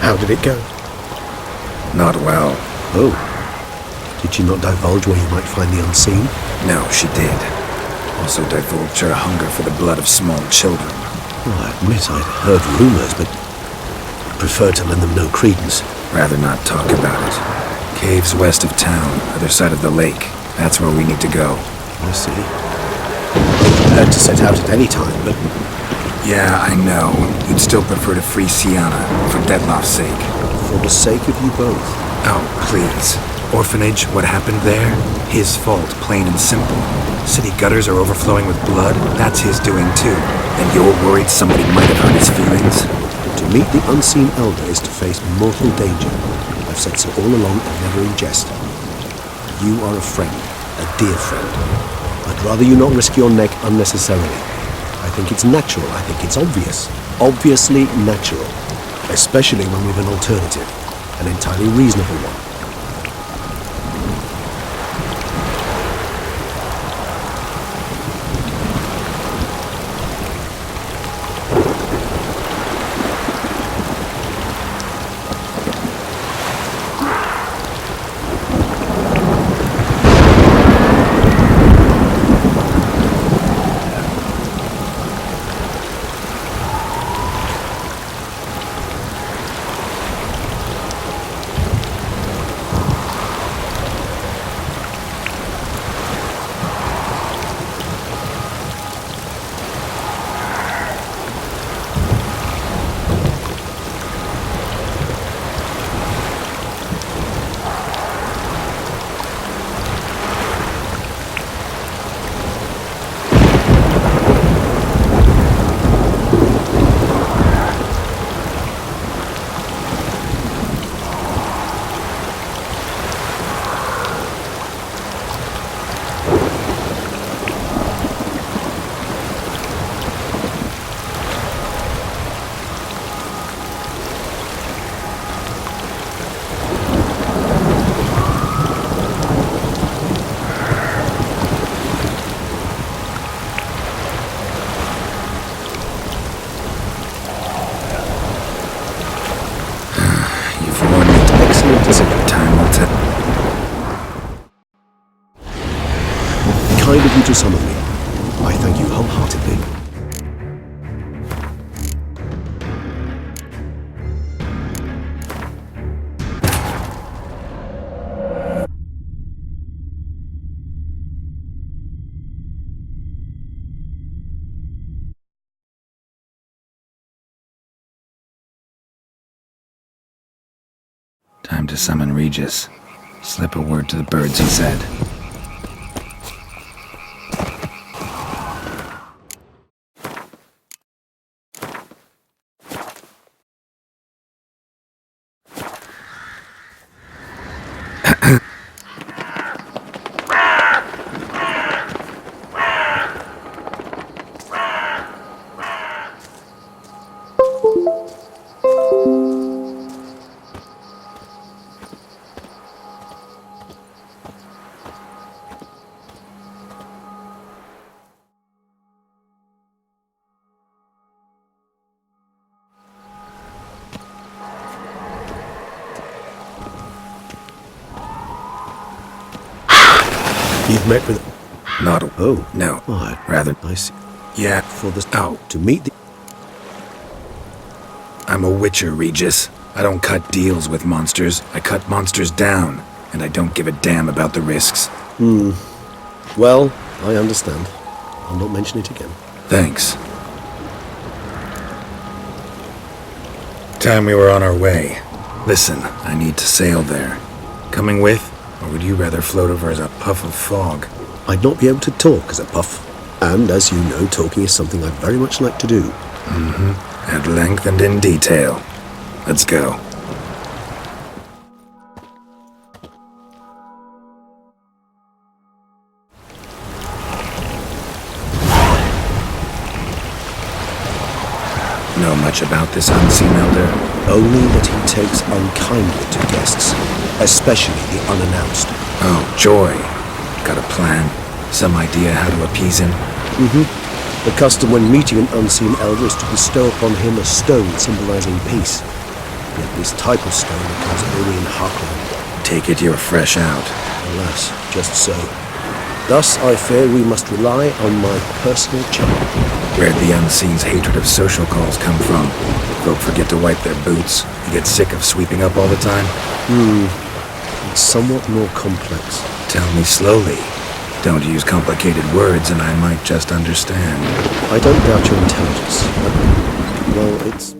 How did it go? Not well. Oh. Did she not divulge where you might find the unseen? No, she did. Also divulged her hunger for the blood of small children. Well, I admit I'd heard rumors, but preferred to lend them no credence. Rather not talk about it. Caves west of town, other side of the lake. That's where we need to go. I see. Prepared to set out at any time, but... Yeah, I know. You'd still prefer to free Sienna, for Dettlaff's sake. For the sake of you both. Oh, please. Orphanage, what happened there? His fault, plain and simple. City gutters are overflowing with blood. That's his doing too. And you're worried somebody might have hurt his feelings? To meet the unseen elder is to face mortal danger. I've said so all along and never in jest. You are a friend, a dear friend. I'd rather you not risk your neck unnecessarily. I think it's natural, I think it's obvious. Obviously natural. Especially when we've an alternative. An entirely reasonable one. Time will tell. Kind of you to summon me. I thank you wholeheartedly. Time to summon Regis. Slip a word to the birds, he said. You've met with... Not... Oh. No. What? Rather... I see. Yeah. For the... Oh. To meet the... I'm a witcher, Regis. I don't cut deals with monsters. I cut monsters down. And I don't give a damn about the risks. Well, I understand. I'll not mention it again. Thanks. Time we were on our way. Listen, I need to sail there. Coming with? Or would you rather float over as a puff of fog? I'd not be able to talk as a puff. And, as you know, talking is something I very much like to do. Mm-hmm. At length and in detail. Let's go. Know much about this unseen elder? Only that he takes unkindly to guests, especially the unannounced. Oh, joy. Got a plan? Some idea how to appease him? The custom when meeting an unseen elder is to bestow upon him a stone symbolizing peace. Yet this type of stone occurs only in Harkland. Take it you're fresh out. Alas, just so. Thus, I fear we must rely on my personal charm. Where'd the Unseen's hatred of social calls come from? Folk forget to wipe their boots. You get sick of sweeping up all the time? It's somewhat more complex. Tell me slowly. Don't use complicated words and I might just understand. I don't doubt your intelligence, but, well, it's...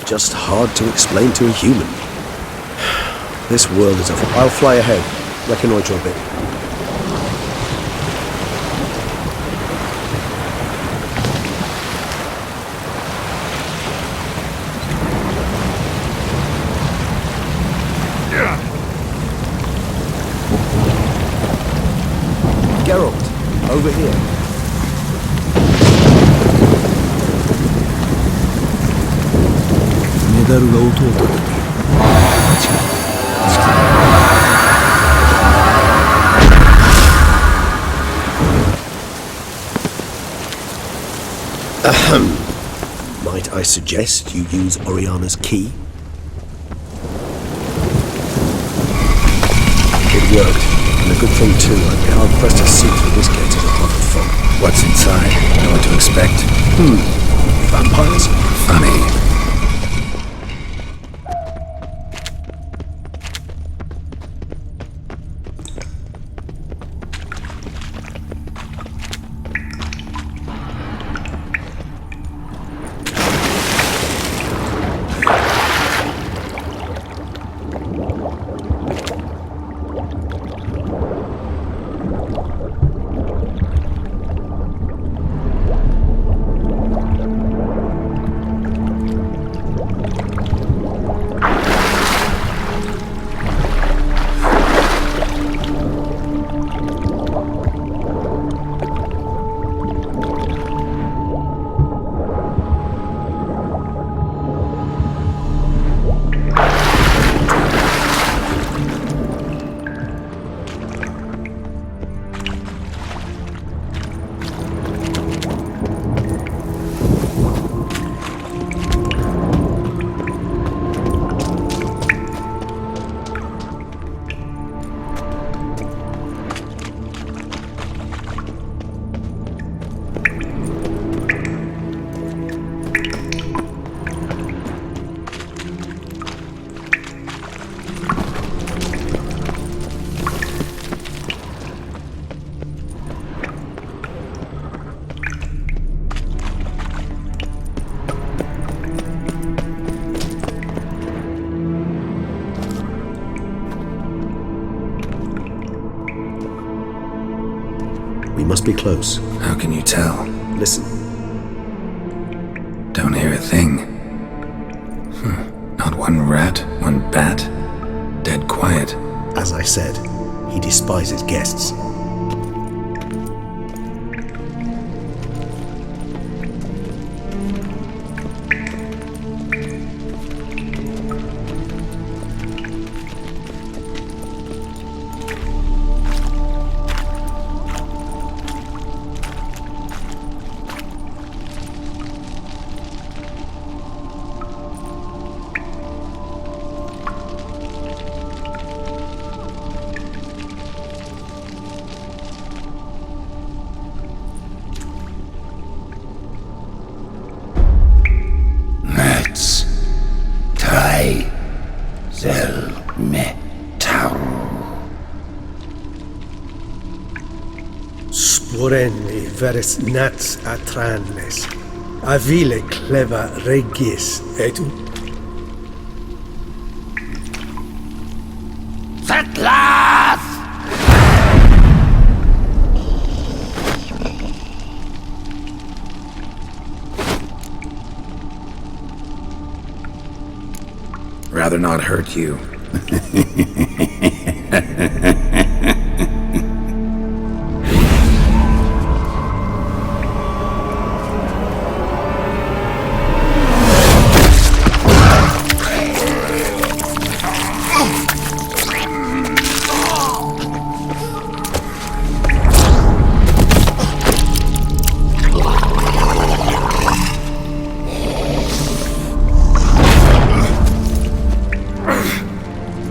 just hard to explain to a human. This world is awful. I'll fly ahead, reconnoitre a bit. Geralt, over here. Might I suggest you use Oriana's key? It worked, and a good thing too. I'd be hard-pressed to see through this gate of a pot of fog. What's inside? Know what to expect? Vampires? Funny. We must be close. How can you tell? Listen. Don't hear a thing. Not one rat, one bat. Dead quiet. As I said, he despises guests. voreni veres nats atrannes, avile cleva regis, etu? Settlers! Rather not hurt you.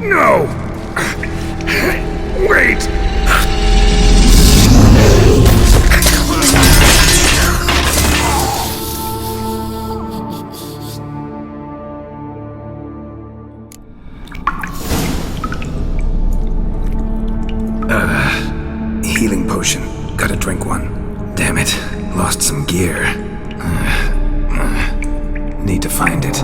No! Wait! Healing potion. Gotta drink one. Damn it. Lost some gear. Need to find it.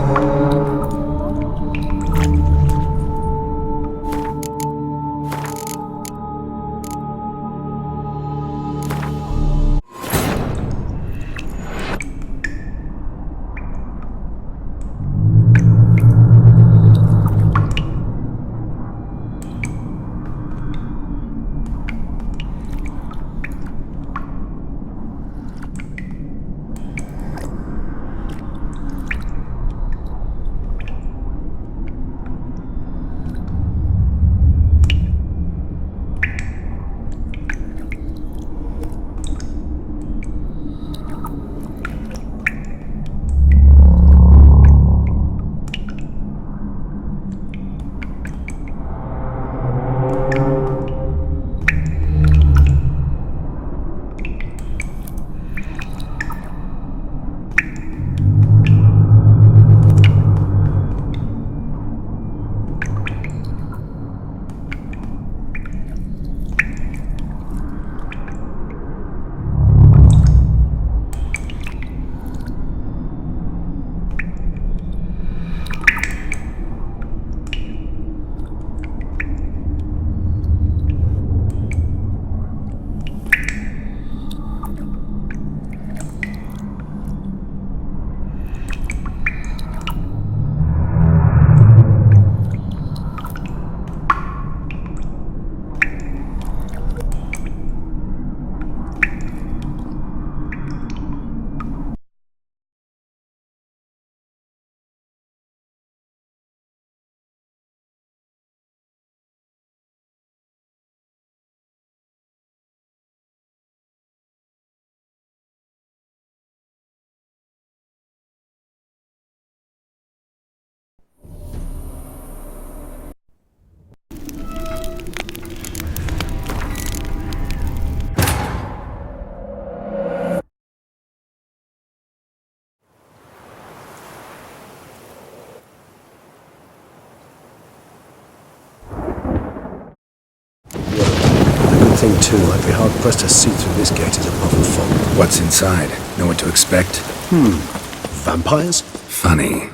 Thing too, I'd be hard-pressed to see through this gate as a puff of fog. What's inside? Know what to expect? Vampires? Funny.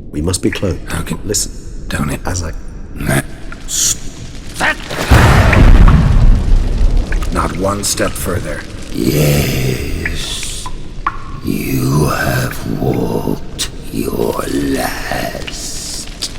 We must be close. Okay. Listen. Down it. As I... Not one step further. Yes, you have walked your last.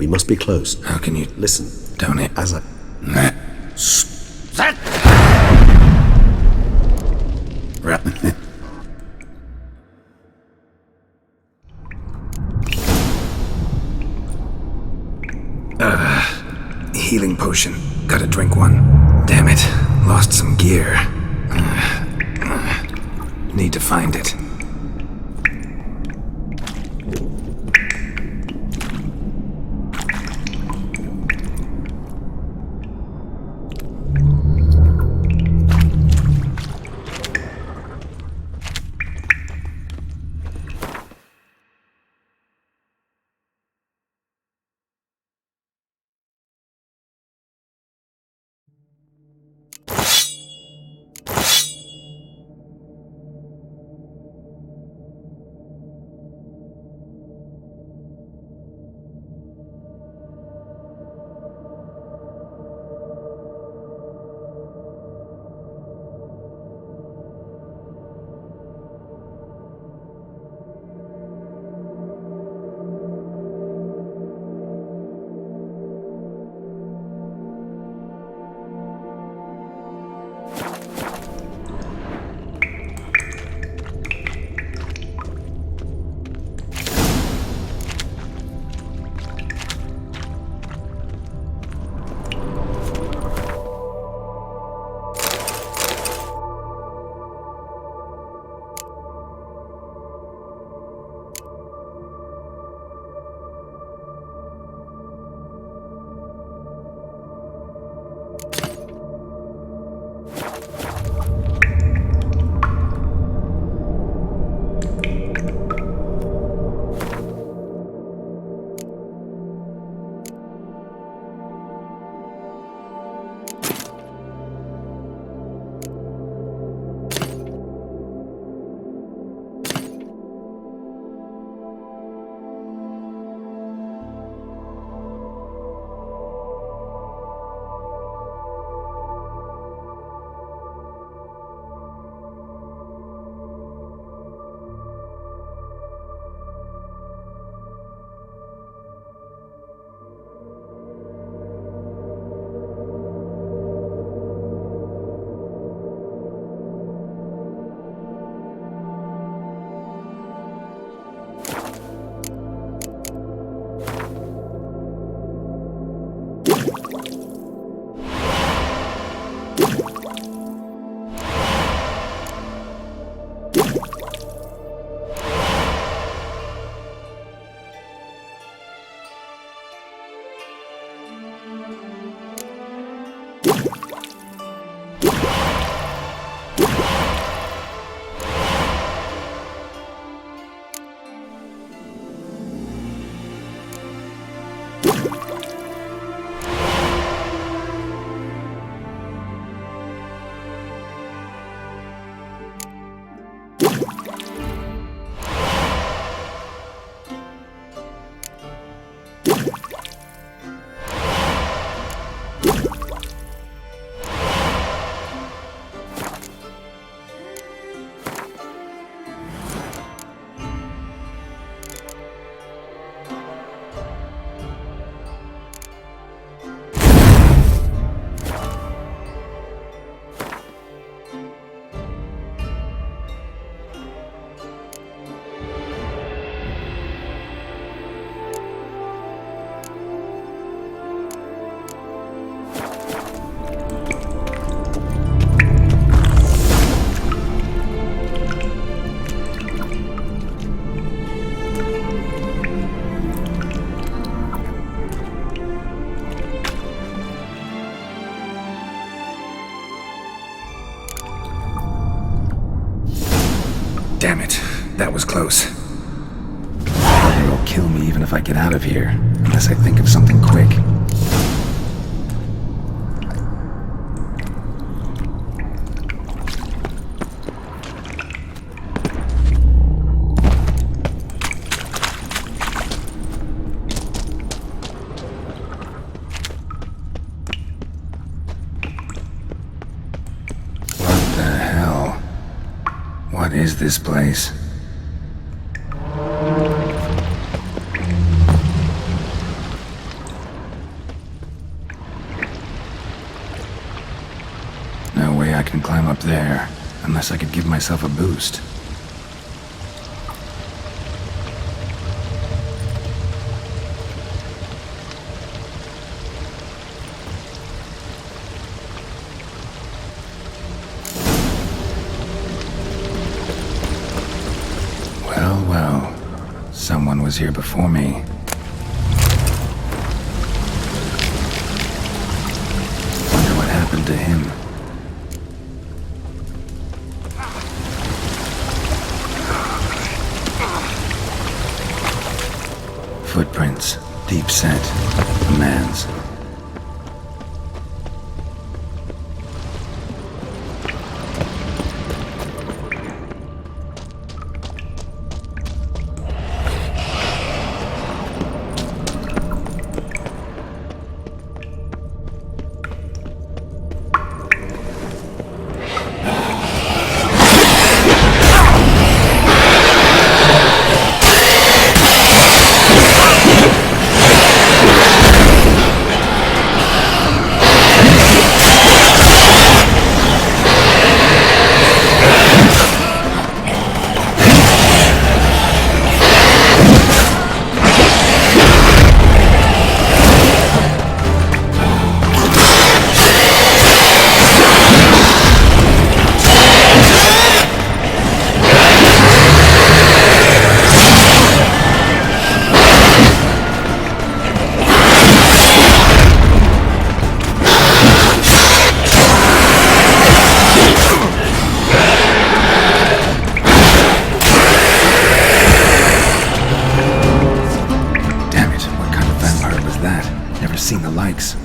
We must be close. How can you... Listen. Don't it? As I... That... Healing potion. Gotta drink one. Damn it. Lost some gear. Need to find it. Damn it. That was close. They'll kill me even if I get out of here, unless I think of something quick. What the hell? What is this place? I can climb up there, unless I could give myself a boost. Well, well. Someone was here before me. Wonder what happened to him. Footprints, deep set, a man's. Seen the likes.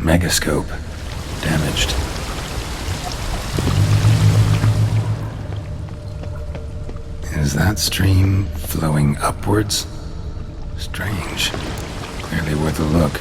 Megascope. Damaged. Is that stream flowing upwards? Strange. Clearly worth a look.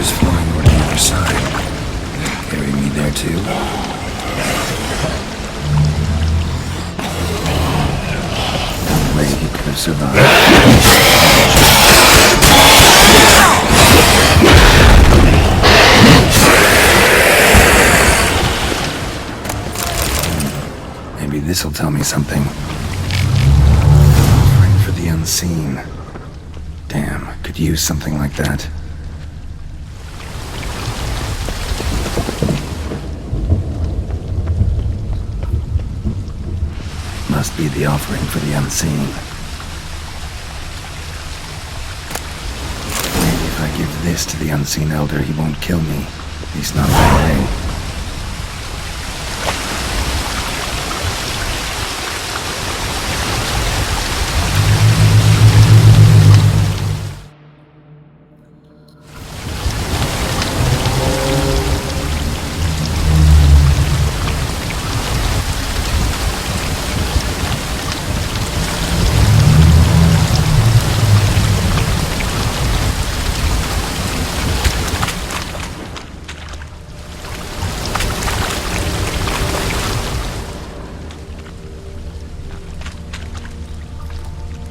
Water's flowing over to the other side. Carry me there too? No way he could have survived. Maybe this'll tell me something. Offering for the unseen. Damn, could use something like that. Must be the offering for the unseen. Maybe if I give this to the unseen elder, he won't kill me. At least not right away.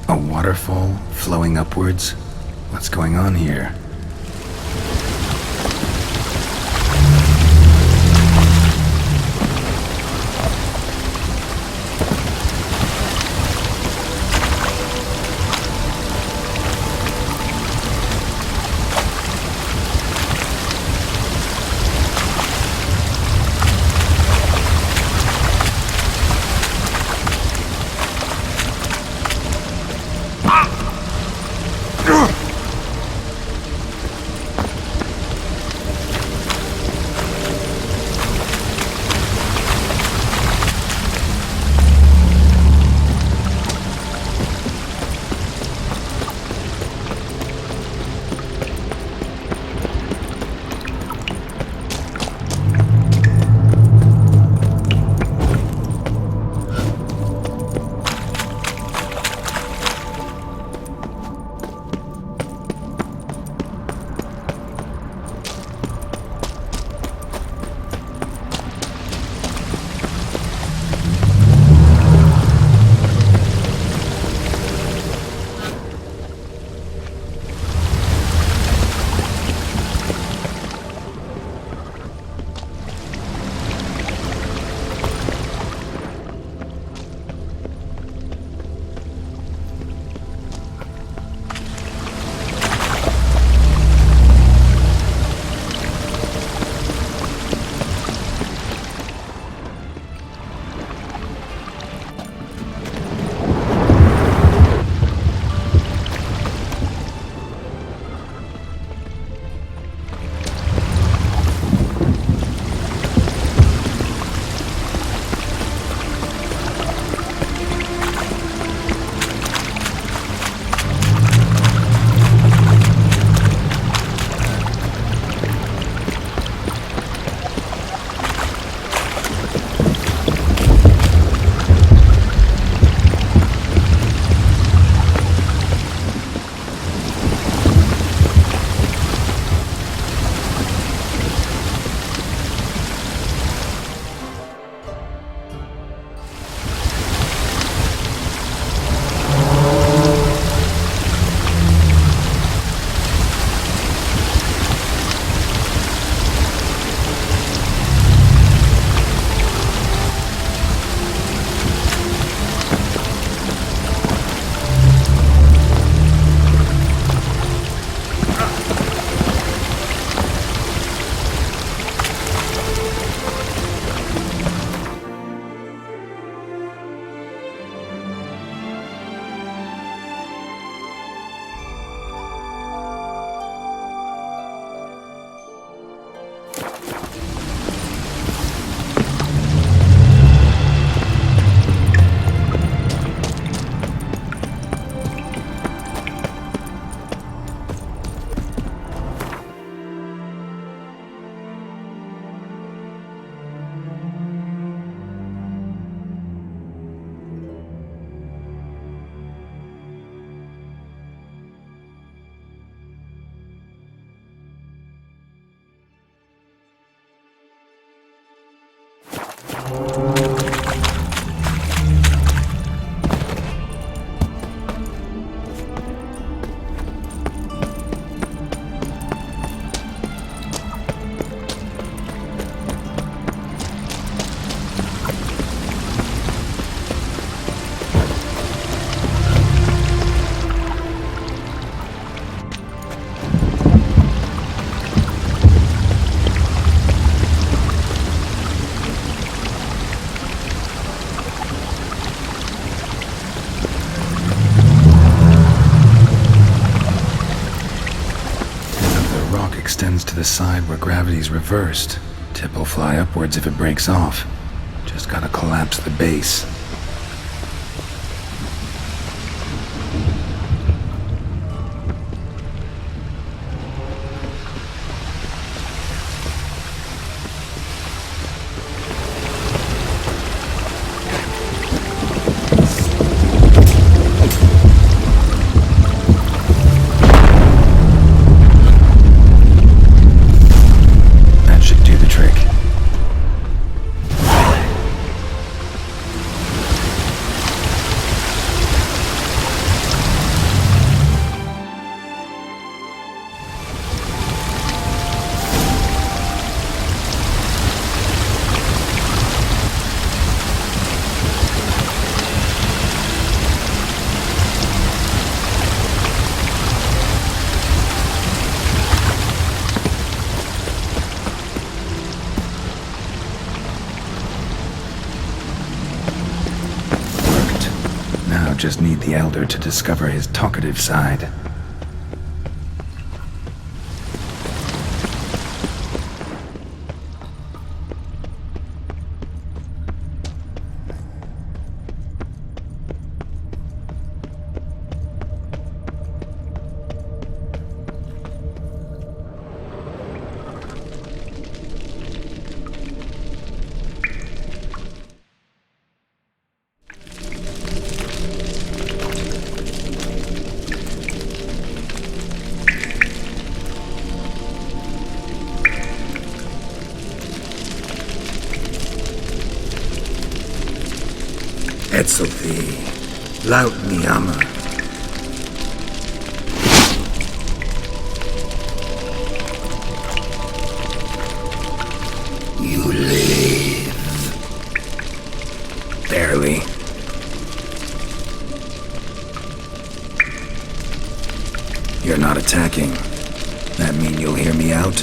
A waterfall flowing upwards? What's going on here? Extends to the side where gravity's reversed. Tip will fly upwards if it breaks off. Just gotta collapse the base. Just need the Elder to discover his talkative side. Etzelfi, laut Niama. You live. Barely. You're not attacking. That mean you'll hear me out?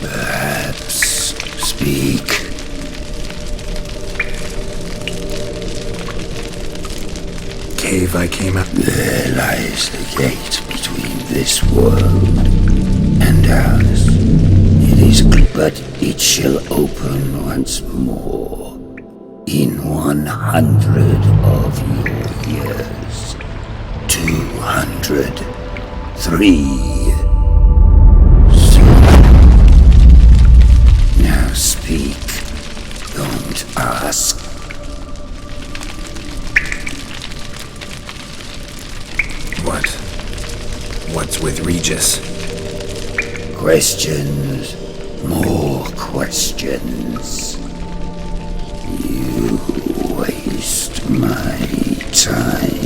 Perhaps. Speak. Cave I came out. There lies the gate between this world and ours. It is but it shall open once more in 100 of your years. 200. 3. Now speak. Don't ask. What's with Regis? Questions. More questions. You waste my time.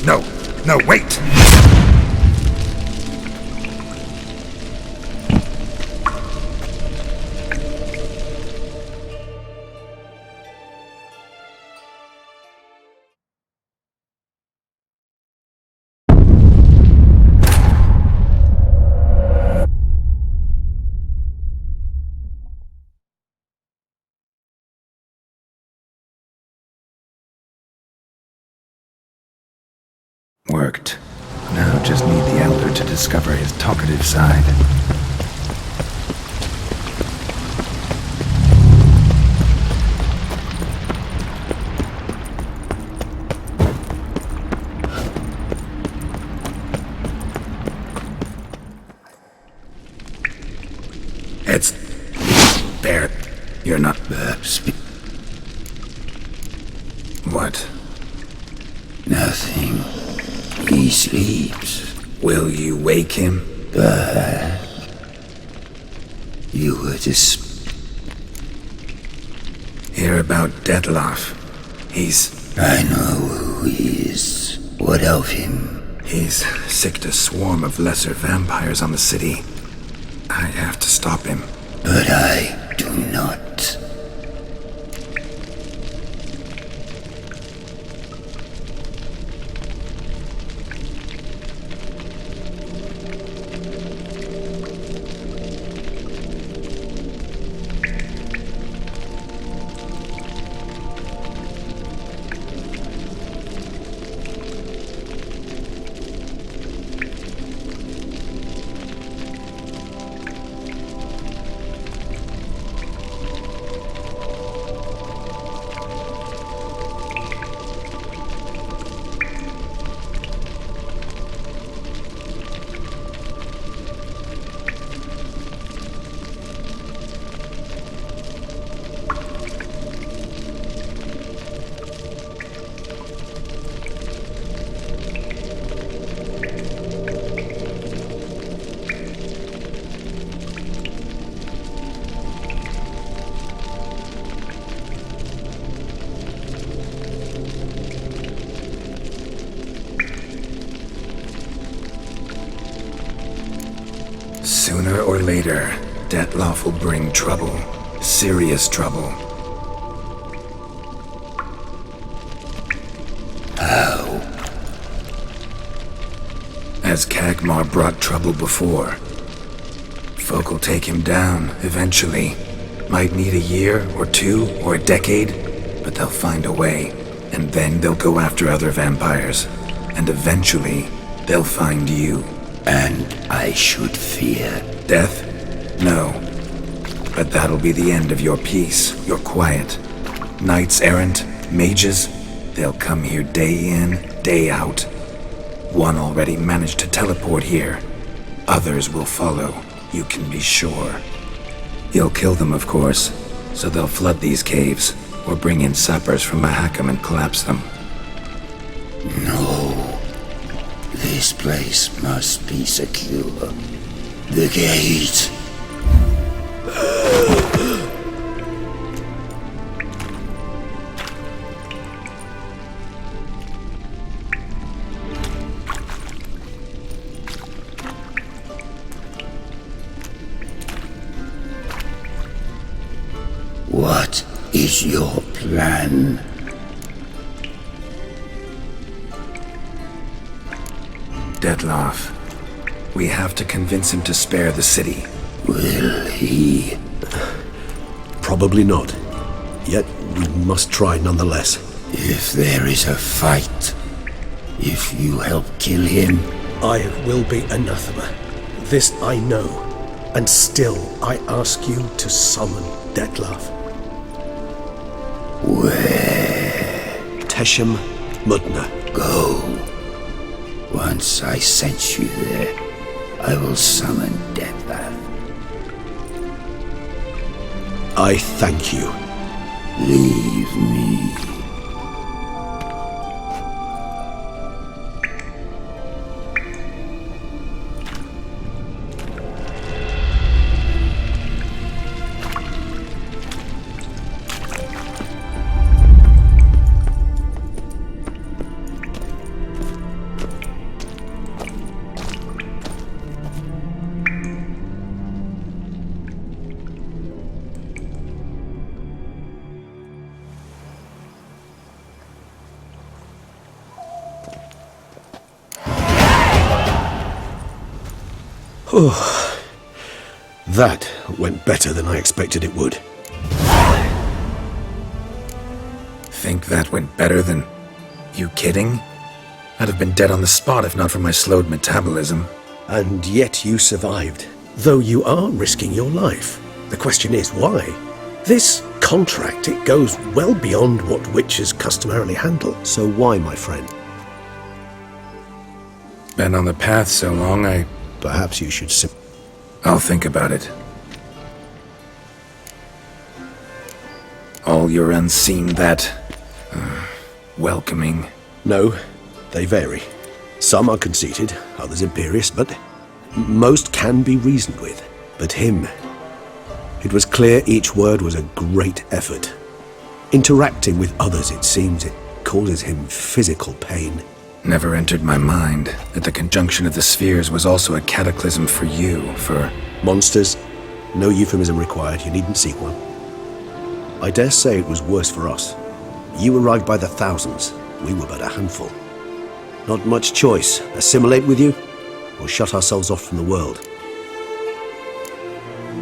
No, wait! Worked. Now just need the Elder to discover his talkative side. It's... there. You're not... What? Nothing. He sleeps. Will you wake him? You were Hear about Dettlaff. I know who he is. What of him? He's sicked a swarm of lesser vampires on the city. I have to stop him. But I do not. Sooner or later, Dettlaff will bring trouble. Serious trouble. How? As Kagmar brought trouble before. Folk will take him down, eventually. Might need a year, or two, or a decade, but they'll find a way. And then they'll go after other vampires. And eventually, they'll find you. And I should fear death? No. But that'll be the end of your peace, your quiet. Knights errant, mages, they'll come here day in, day out. One already managed to teleport here. Others will follow, you can be sure. You'll kill them, of course, so they'll flood these caves, or bring in sappers from Mahakam and collapse them. No. This place must be secure. The gate. What is your plan? Dettlaff. We have to convince him to spare the city. Will he? Probably not. Yet we must try nonetheless. If there is a fight, if you help kill him, I will be anathema. This I know. And still I ask you to summon Dettlaff. Where? Teshem Mudna. Go. Once I sense you there, I will summon Dettlaff. I thank you. Leave me. Oh, that went better than I expected it would. Think that went better than... You kidding? I'd have been dead on the spot if not for my slowed metabolism. And yet you survived, though you are risking your life. The question is, why? This contract, it goes well beyond what witches customarily handle. So why, my friend? Been on the path so long, Perhaps you should I'll think about it. All your unseen that... welcoming. No, they vary. Some are conceited, others imperious, but most can be reasoned with. But him, It was clear each word was a great effort. Interacting with others, it seems, it causes him physical pain. Never entered my mind that the conjunction of the spheres was also a cataclysm for you, for... Monsters? No euphemism required, you needn't seek one. I dare say it was worse for us. You arrived by the thousands, we were but a handful. Not much choice, assimilate with you, or shut ourselves off from the world.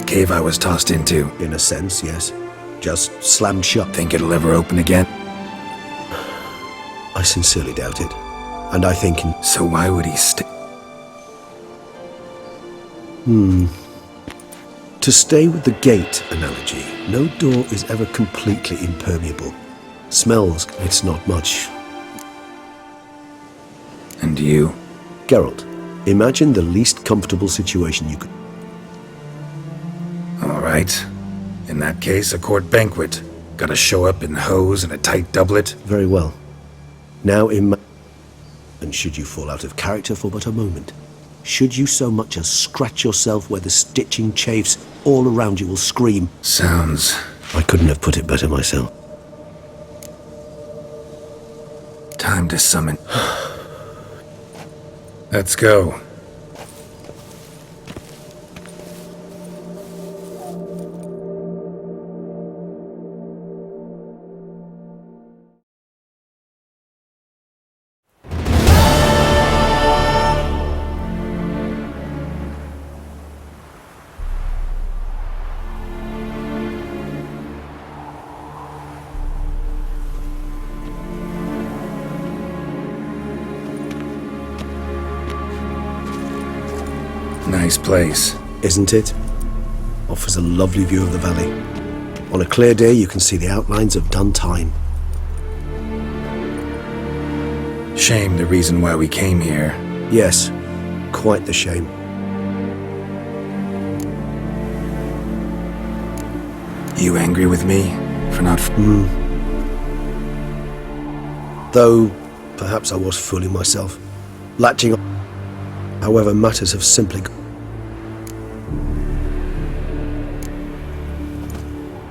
Cave I was tossed into. In a sense, yes. Just slammed shut. Think it'll ever open again? I sincerely doubt it. And I think... So why would he To stay with the gate analogy, no door is ever completely impermeable. Smells, it's not much. And you? Geralt, imagine the least comfortable situation you could... All right. In that case, a court banquet. Gotta show up in hose and a tight doublet. Very well. Now and should you fall out of character for but a moment, should you so much as scratch yourself where the stitching chafes, all around you will scream. Sounds... I couldn't have put it better myself. Time to summon. Let's go. Nice place. Isn't it? Offers a lovely view of the valley. On a clear day, you can see the outlines of Dun Tine. Shame the reason why we came here. Yes, quite the shame. You angry with me for not... Though, perhaps I was fooling myself. Latching on. However, matters have simply...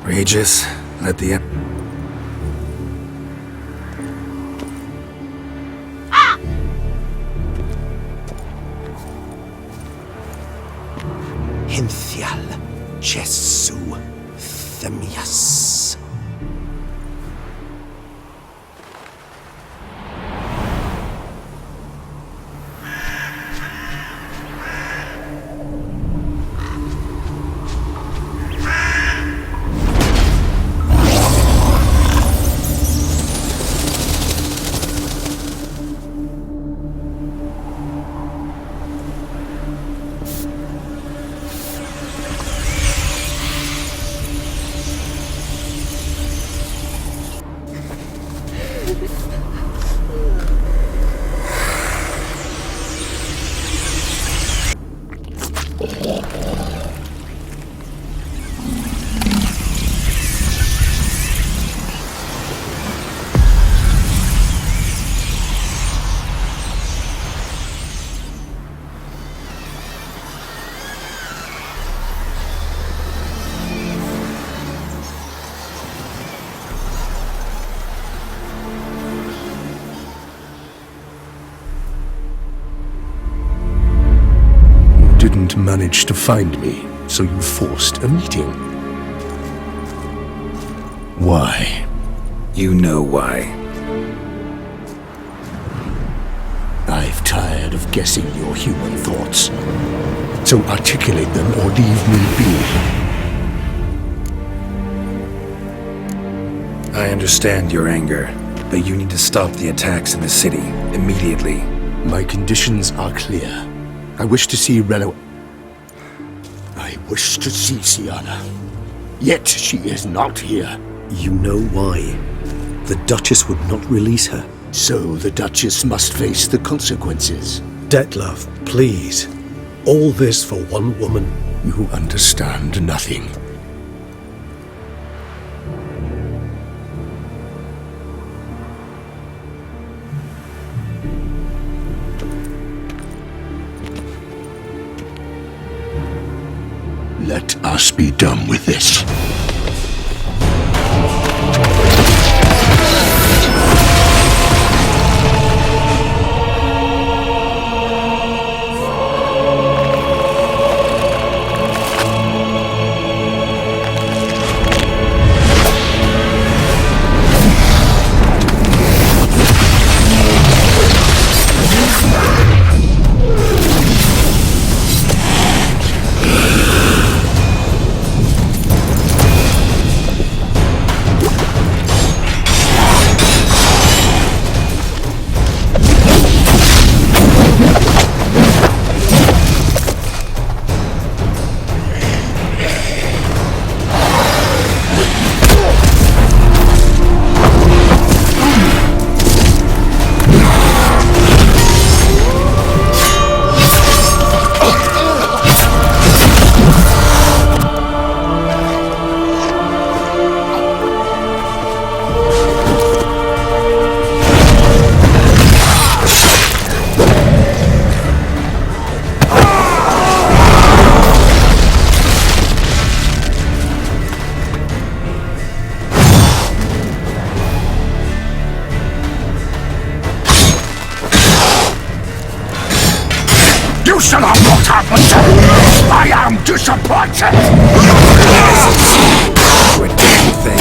Regis, let the... Hinthial Jesu Themias. Didn't manage to find me, so you forced a meeting. Why? You know why. I've tired of guessing your human thoughts. So articulate them or leave me be. I understand your anger, but you need to stop the attacks in the city immediately. My conditions are clear. I wish to see Reno. I wish to see Syanna. Yet she is not here. You know why. The Duchess would not release her. So the Duchess must face the consequences. Dettlaff, please. All this for one woman. You understand nothing. Let us be done with this. You shall have what happened to me! I am disappointed! Do a damn thing.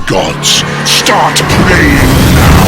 Gods, start praying now!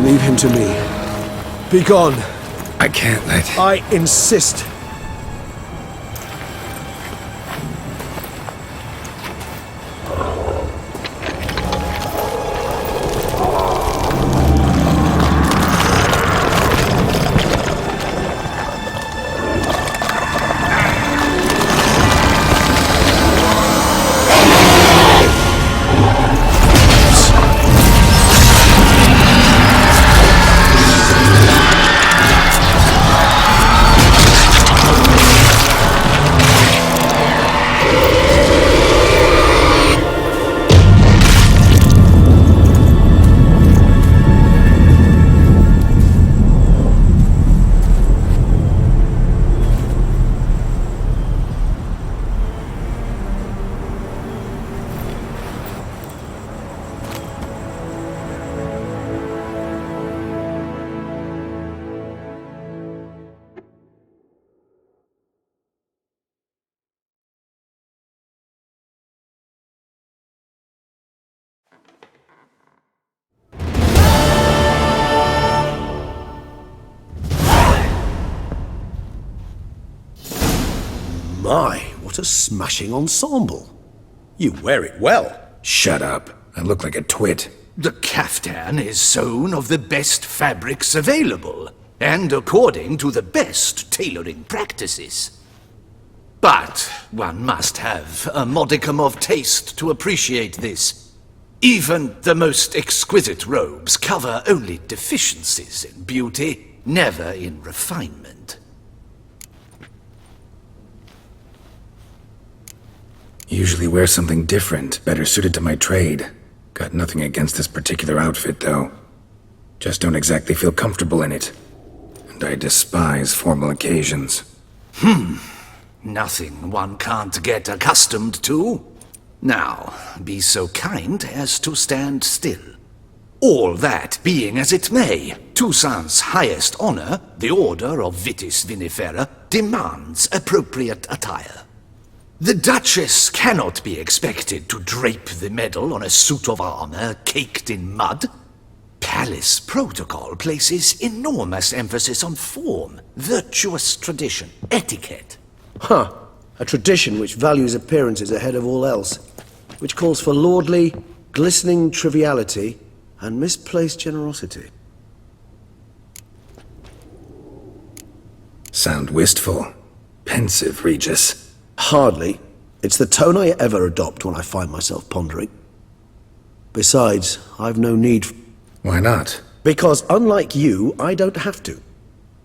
Leave him to me. Be gone. I can't let... I insist. My, what a smashing ensemble. You wear it well. Shut up. I look like a twit. The caftan is sewn of the best fabrics available, and according to the best tailoring practices. But one must have a modicum of taste to appreciate this. Even the most exquisite robes cover only deficiencies in beauty, never in refinement. Usually wear something different, better suited to my trade. Got nothing against this particular outfit, though. Just don't exactly feel comfortable in it. And I despise formal occasions. Nothing one can't get accustomed to. Now, be so kind as to stand still. All that being as it may, Toussaint's highest honor, the Order of Vitis Vinifera, demands appropriate attire. The Duchess cannot be expected to drape the medal on a suit of armor caked in mud. Palace protocol places enormous emphasis on form, virtuous tradition, etiquette. Huh. A tradition which values appearances ahead of all else. Which calls for lordly, glistening triviality and misplaced generosity. Sound wistful. Pensive, Regis. Hardly. It's the tone I ever adopt when I find myself pondering. Besides, I've no need... Why not? Because unlike you, I don't have to.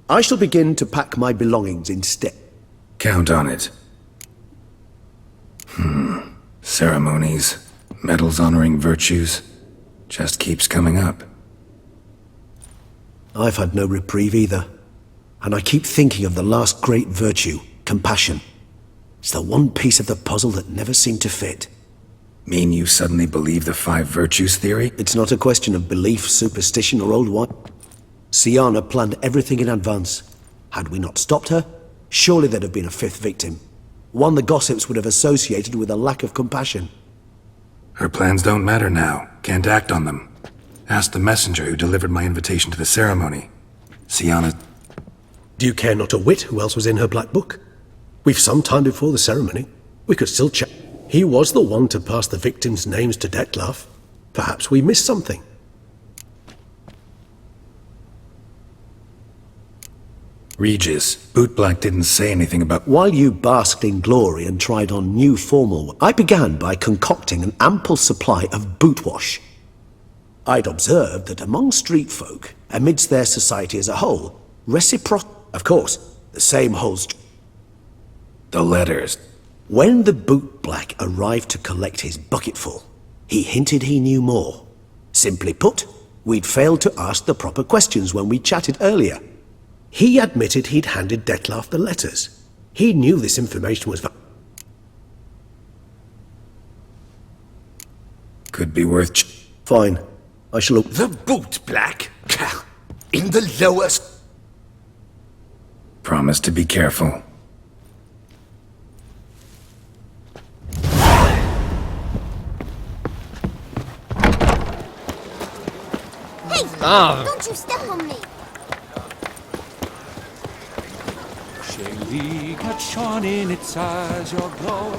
I shall begin to pack my belongings instead. Count on it. Ceremonies, medals honoring virtues, just keeps coming up. I've had no reprieve either. And I keep thinking of the last great virtue, compassion. It's the one piece of the puzzle that never seemed to fit. Mean you suddenly believe the 5 virtues theory? It's not a question of belief, superstition, or old wine. Syanna planned everything in advance. Had we not stopped her, surely there'd have been a 5th victim. One the gossips would have associated with a lack of compassion. Her plans don't matter now. Can't act on them. Ask the messenger who delivered my invitation to the ceremony. Syanna... Do you care not a whit who else was in her black book? We've some time before the ceremony. We could still check. He was the one to pass the victims' names to Dettlaff. Perhaps we missed something. Regis, Bootblack didn't say anything about... While you basked in glory and tried on new formal... I began by concocting an ample supply of bootwash. I'd observed that among street folk, amidst their society as a whole, Of course, the same holds true. The letters. When the bootblack arrived to collect his bucketful, he hinted he knew more. Simply put, we'd failed to ask the proper questions when we chatted earlier. He admitted he'd handed Dettlaff the letters. He knew this information was... Could be worth... Fine. I shall... The boot black? In the lowest... Promise to be careful. Hey! Don't you step on me! Shelly got shone in its eyes, your glow.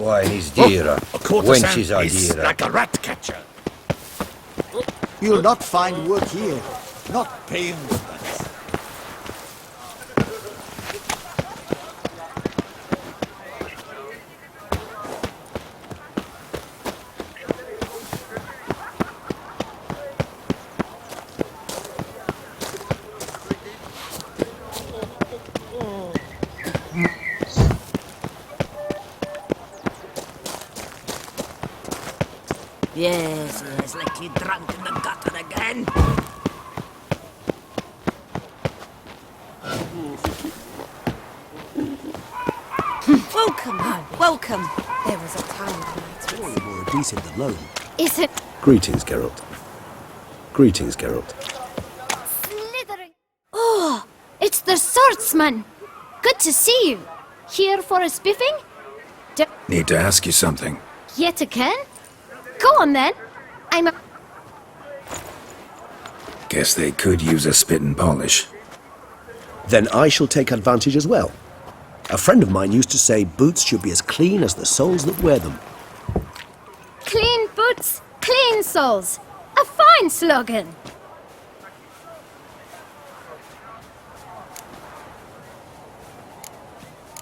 Why, he's dearer. Wench is our is dearer. like a rat catcher. You'll not find work here. Not paying woodlands. Yes, like you drunk in the gutter again. Welcome, welcome. There was a time when I More decent than loan. Is it? Greetings, Geralt. Greetings, Geralt. Slithering. Oh, it's the swordsman. Good to see you. Here for a spiffing? Need to ask you something. Yet again? Go on then. I'm a... Guess they could use a spit and polish. Then I shall take advantage as well. A friend of mine used to say boots should be as clean as the soles that wear them. Clean boots, clean soles. A fine slogan.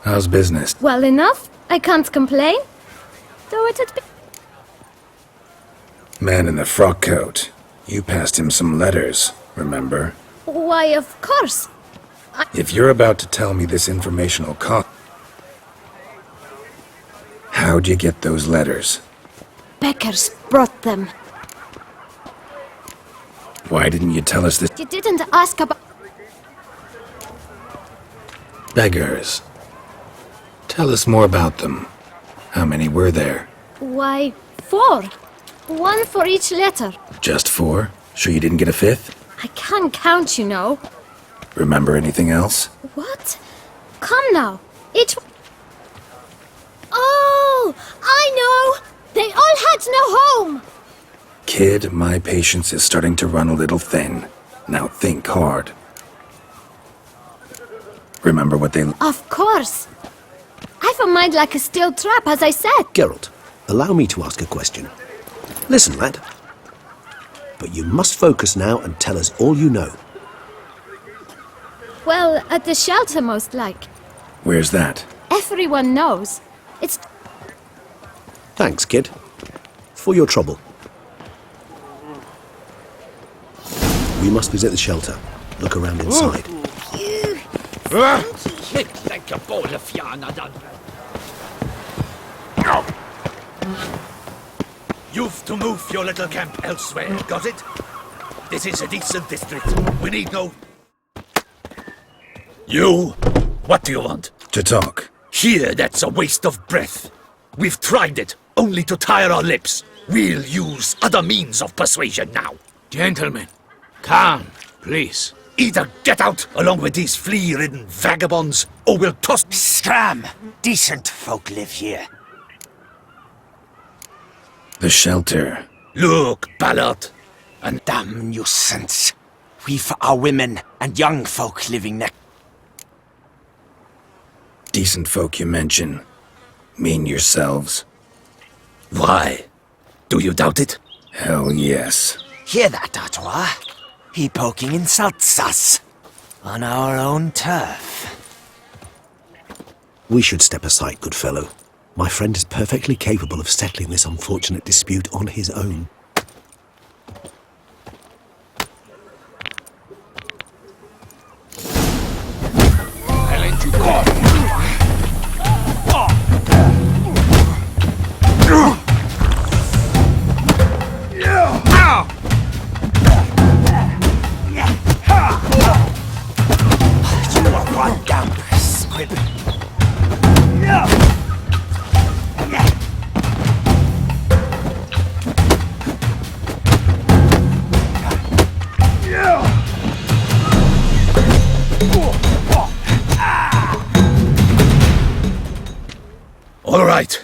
How's business? Well enough. I can't complain. Though it'd be... Man in the frock coat. You passed him some letters, remember? Why, of course. If you're about to tell me this informational how'd you get those letters? Beckers brought them. Why didn't you tell us this? You didn't ask about... Beggars. Tell us more about them. How many were there? Why, 4. 1 for each letter. Just 4? Sure you didn't get a 5th? I can't count, you know. Remember anything else? What? Come now. Each... Oh, I know. They all had no home. Kid, my patience is starting to run a little thin. Now think hard. Remember what they... Of course. I've a mind like a steel trap, as I said. Geralt, allow me to ask a question. Listen, lad. But you must focus now and tell us all you know. Well, at the shelter, most like. Where's that? Everyone knows. It's... Thanks, kid. For your trouble. We must visit the shelter. Look around inside. Hit like a bowl of yarn, done. You've to move your little camp elsewhere, got it? This is a decent district. We need no... You? What do you want? To talk. Here, that's a waste of breath. We've tried it, only to tire our lips. We'll use other means of persuasion now. Gentlemen, calm, please. Either get out along with these flea-ridden vagabonds, or we'll toss... Scram! Decent folk live here. The shelter. Look, Ballard. And damn nuisance. We've our women and young folk living next. Decent folk you mention. Mean yourselves. Why? Do you doubt it? Hell yes. Hear that, Artois? He poking insults us. On our own turf. We should step aside, good fellow. My friend is perfectly capable of settling this unfortunate dispute on his own. I'll let you go. All right.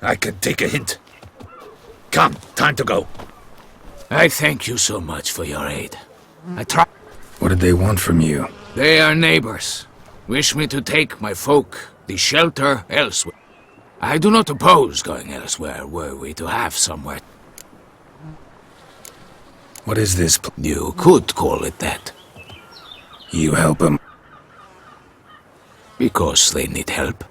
I can take a hint. Come, time to go. I thank you so much for your aid. I try. What did they want from you? They are neighbors. Wish me to take my folk, the shelter, elsewhere. I do not oppose going elsewhere, were we to have somewhere. What is this? You could call it that. You help them? Because they need help.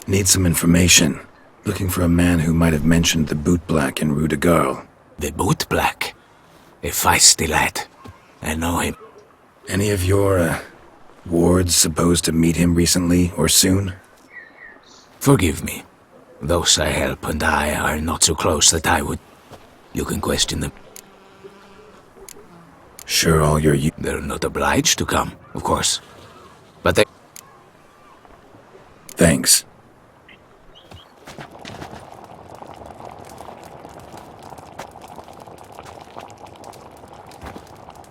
Need some information. Looking for a man who might have mentioned the Boot Black in Rue de Garl. The Boot Black? A feisty lad. I know him. Any of your, wards supposed to meet him recently or soon? Forgive me. Those I help and I are not so close that I would... You can question them. Sure all your... They're not obliged to come, of course. But they... Thanks.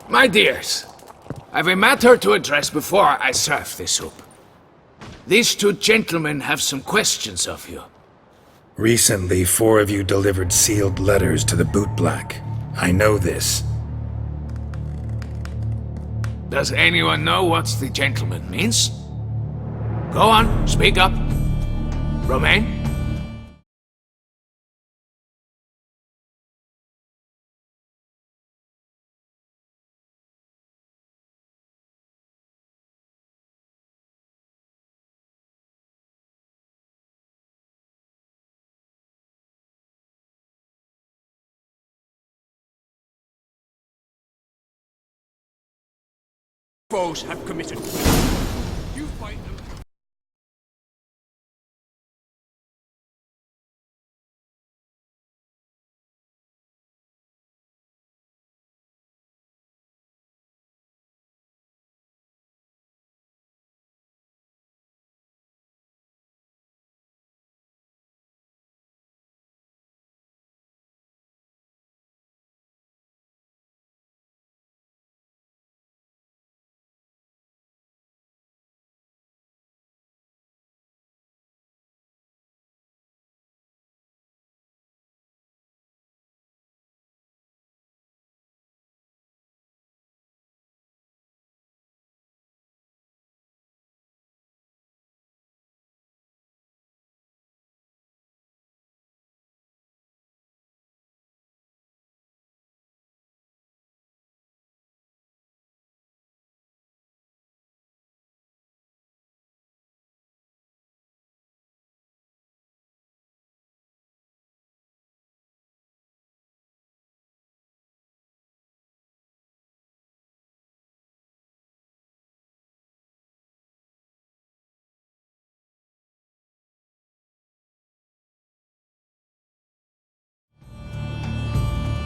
My dears, I've a matter to address before I serve this soup. These two gentlemen have some questions of you. Recently, 4 of you delivered sealed letters to the Boot Black. I know this. Does anyone know what the gentleman means? Go on, speak up. Romain? Foes have committed. You fight them.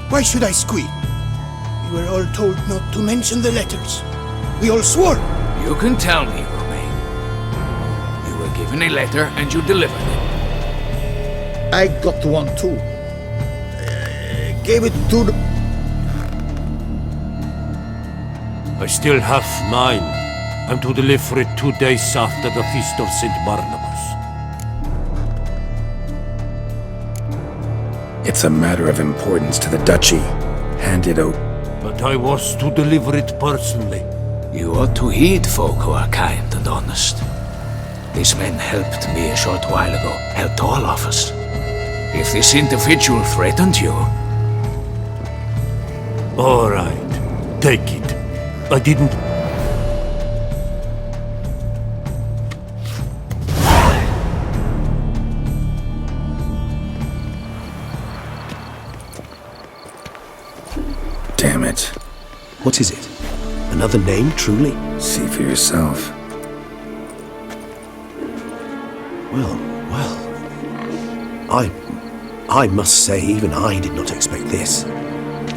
Why should I squeal? We were all told not to mention the letters. We all swore. You can tell me, Romain. You were given a letter and you delivered it. I got one too. Gave it to the... I still have mine. I'm to deliver it 2 days after the Feast of St. Barnabas. It's a matter of importance to the Duchy. Hand it over. But I was to deliver it personally. You ought to heed folk who are kind and honest. These men helped me a short while ago, helped all of us. If this individual threatened you... All right, take it. I didn't... Damn it. What is it? Another name, truly? See for yourself. Well. I must say, even I did not expect this.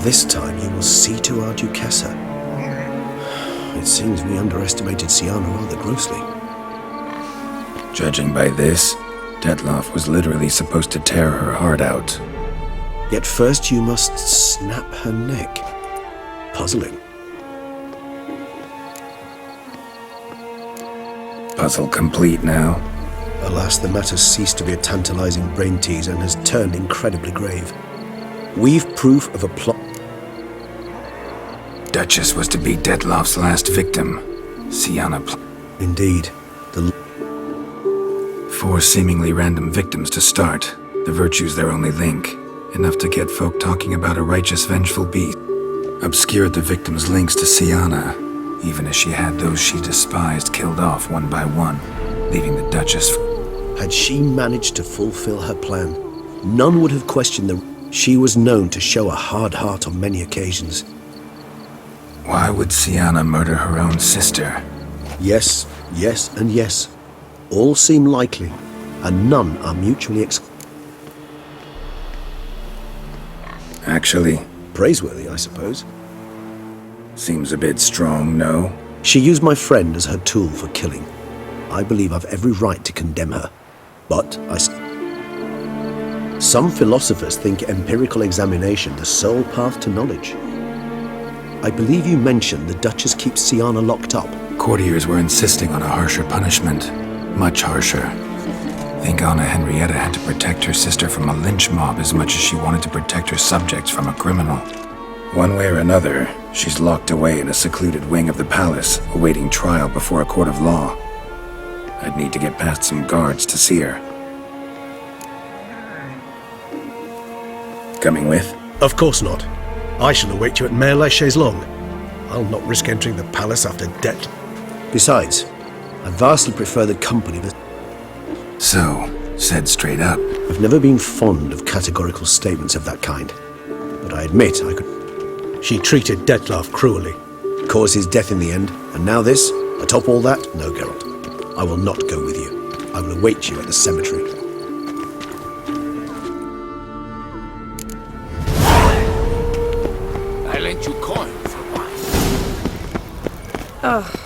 This time you will see to our Duchessa. It seems we underestimated Syanna rather grossly. Judging by this, Detloff was literally supposed to tear her heart out. Yet first you must snap her neck. Puzzling. Puzzle complete now. Alas, the matter ceased to be a tantalizing brain tease and has turned incredibly grave. We've proof of a plot. Duchess was to be Dettlaff's last victim. Syanna Indeed. The 4 seemingly random victims to start. The virtue's their only link. Enough to get folk talking about a righteous, vengeful beast. Obscured the victims' links to Syanna, even as she had those she despised killed off one by one, leaving the Duchess. Had she managed to fulfill her plan, none would have questioned the... She was known to show a hard heart on many occasions. Why would Syanna murder her own sister? Yes, yes, and yes. All seem likely, and none are mutually Actually... praiseworthy, I suppose. Seems a bit strong, no? She used my friend as her tool for killing. I believe I've every right to condemn her. But some philosophers think empirical examination the sole path to knowledge. I believe you mentioned the Duchess keeps Syanna locked up. Courtiers were insisting on a harsher punishment. Much harsher. Think Anna Henrietta had to protect her sister from a lynch mob as much as she wanted to protect her subjects from a criminal. One way or another, she's locked away in a secluded wing of the palace, awaiting trial before a court of law. I'd need to get past some guards to see her. Coming with? Of course not. I shall await you at Mare la Chaise-Longue. I'll not risk entering the palace after debt. Besides, I vastly prefer the company of... So, said straight up. I've never been fond of categorical statements of that kind, but I admit I could... She treated Dettlaff cruelly. Caused his death in the end, and now this? Atop all that? No, Geralt. I will not go with you. I will await you at the cemetery. I lent you coin for wine. Oh.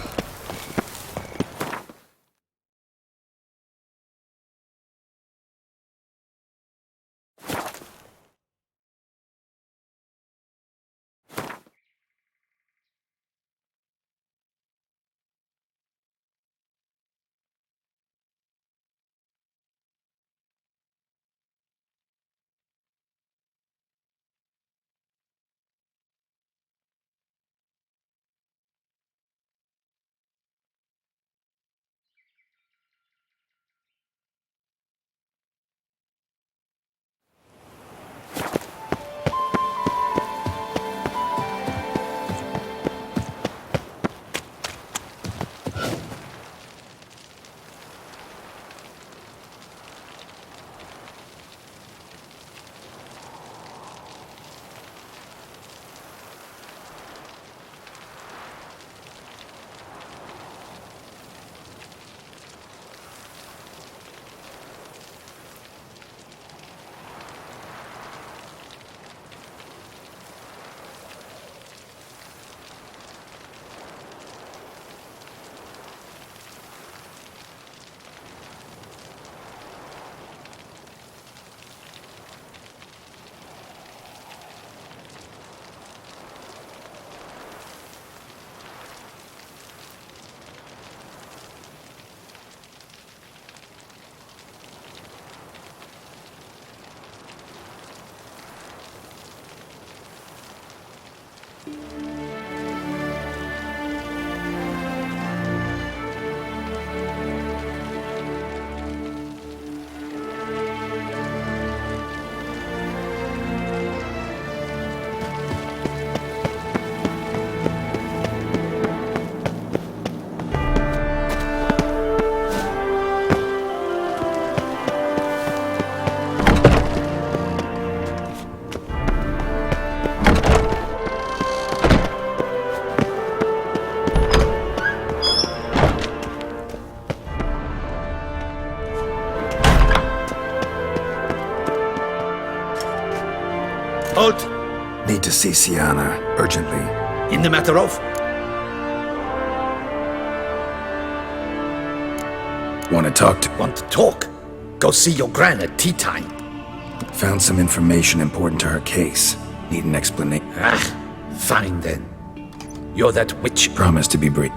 Halt! Need to see Syanna, urgently. In the matter of? Want to talk to... Want to talk? Go see your gran at tea time. Found some information important to her case. Need an explanation. Ah, fine then. You're that witch. Promise to be brief.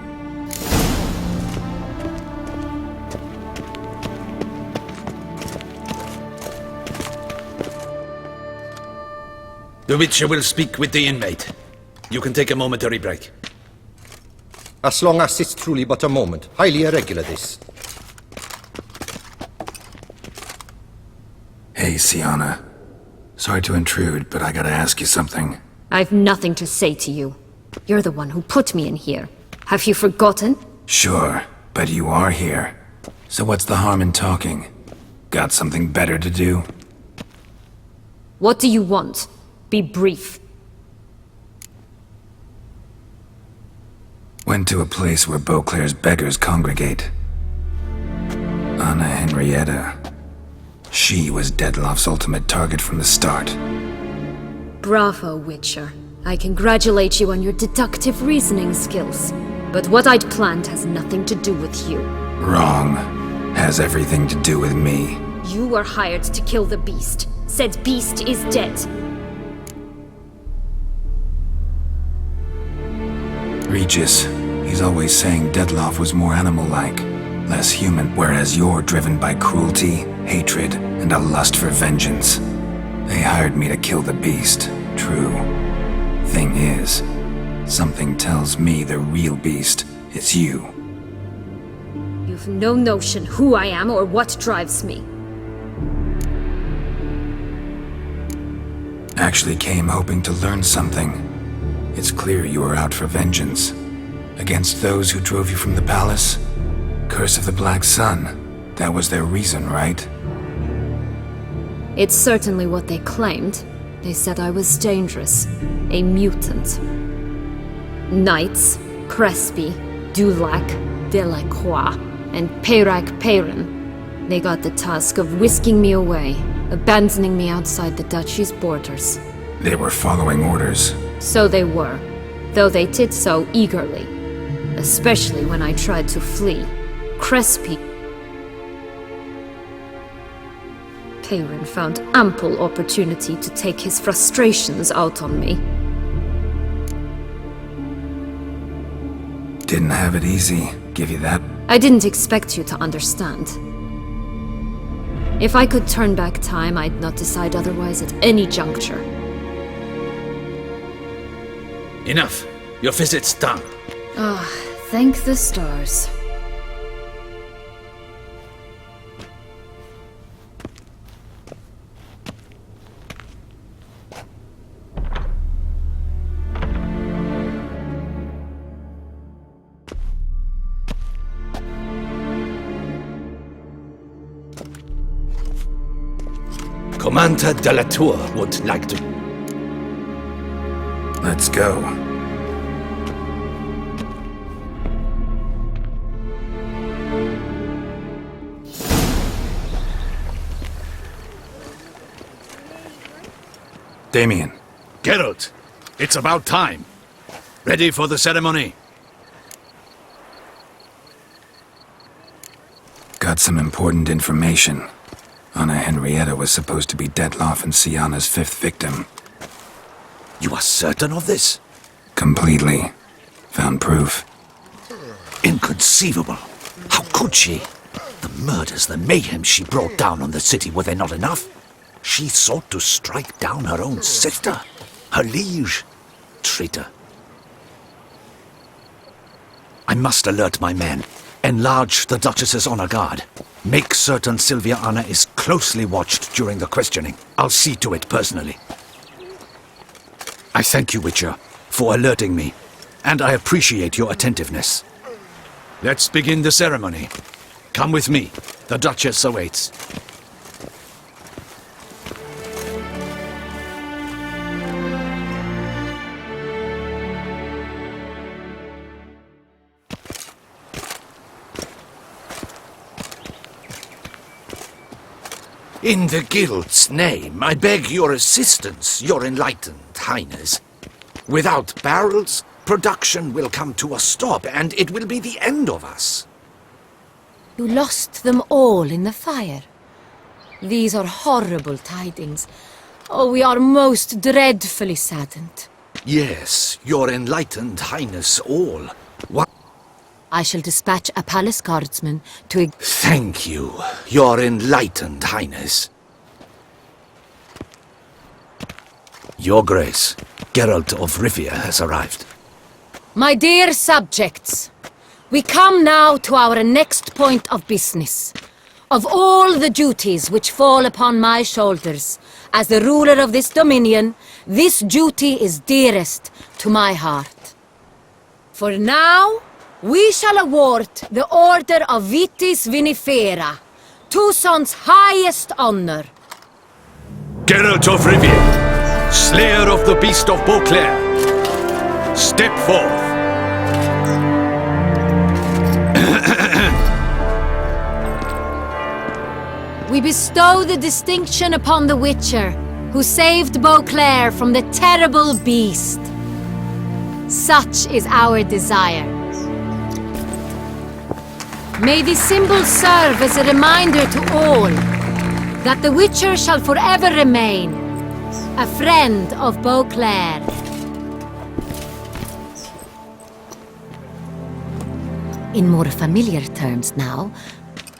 The Witcher will speak with the inmate. You can take a momentary break. As long as it's truly but a moment. Highly irregular, this. Hey, Sienna. Sorry to intrude, but I gotta ask you something. I've nothing to say to you. You're the one who put me in here. Have you forgotten? Sure, but you are here. So what's the harm in talking? Got something better to do? What do you want? Be brief. Went to a place where Beauclair's beggars congregate. Anna Henrietta. She was Dettlaff's ultimate target from the start. Bravo, Witcher. I congratulate you on your deductive reasoning skills. But what I'd planned has nothing to do with you. Wrong. Has everything to do with me. You were hired to kill the beast. Said beast is dead. Regis, he's always saying Dettlaff was more animal-like, less human, whereas you're driven by cruelty, hatred, and a lust for vengeance. They hired me to kill the beast, true. Thing is, something tells me the real beast is you. You've no notion who I am or what drives me. Actually came hoping to learn something. It's clear you were out for vengeance. Against those who drove you from the palace? Curse of the Black Sun. That was their reason, right? It's certainly what they claimed. They said I was dangerous. A mutant. Knights, Crespi, Dulac, Delacroix, and Peyrac Peyran. They got the task of whisking me away, abandoning me outside the duchy's borders. They were following orders. So they were, though they did so eagerly. Especially when I tried to flee. Crespi... Peyran found ample opportunity to take his frustrations out on me. Didn't have it easy, give you that. I didn't expect you to understand. If I could turn back time, I'd not decide otherwise at any juncture. Enough. Your visit's done. Ah, thank the stars. Commander de la Tour would like to... Let's go. Damien. Geralt, it's about time. Ready for the ceremony? Got some important information. Anna Henrietta was supposed to be Dettlaff and Sienna's 5th victim. You are certain of this? Completely. Found proof. Inconceivable. How could she? The murders, the mayhem she brought down on the city, were they not enough? She sought to strike down her own sister, her liege. Traitor. I must alert my men. Enlarge the Duchess's honor guard. Make certain Sylvia Anna is closely watched during the questioning. I'll see to it personally. I thank you, Witcher, for alerting me, and I appreciate your attentiveness. Let's begin the ceremony. Come with me. The Duchess awaits. In the Guild's name, I beg your assistance, your enlightened highness. Without barrels, production will come to a stop, and it will be the end of us. You lost them all in the fire. These are horrible tidings. Oh, we are most dreadfully saddened. Yes, your enlightened highness all. What? I shall dispatch a palace guardsman to... Thank you, your enlightened highness. Your Grace, Geralt of Rivia has arrived. My dear subjects, we come now to our next point of business. Of all the duties which fall upon my shoulders, as the ruler of this dominion, this duty is dearest to my heart. For now, we shall award the Order of Vitis Vinifera, Toussaint's highest honor. Geralt of Rivia, Slayer of the Beast of Beauclair, step forth. We bestow the distinction upon the Witcher, who saved Beauclair from the terrible beast. Such is our desire. May this symbol serve as a reminder to all that the Witcher shall forever remain a friend of Beauclair. In more familiar terms now,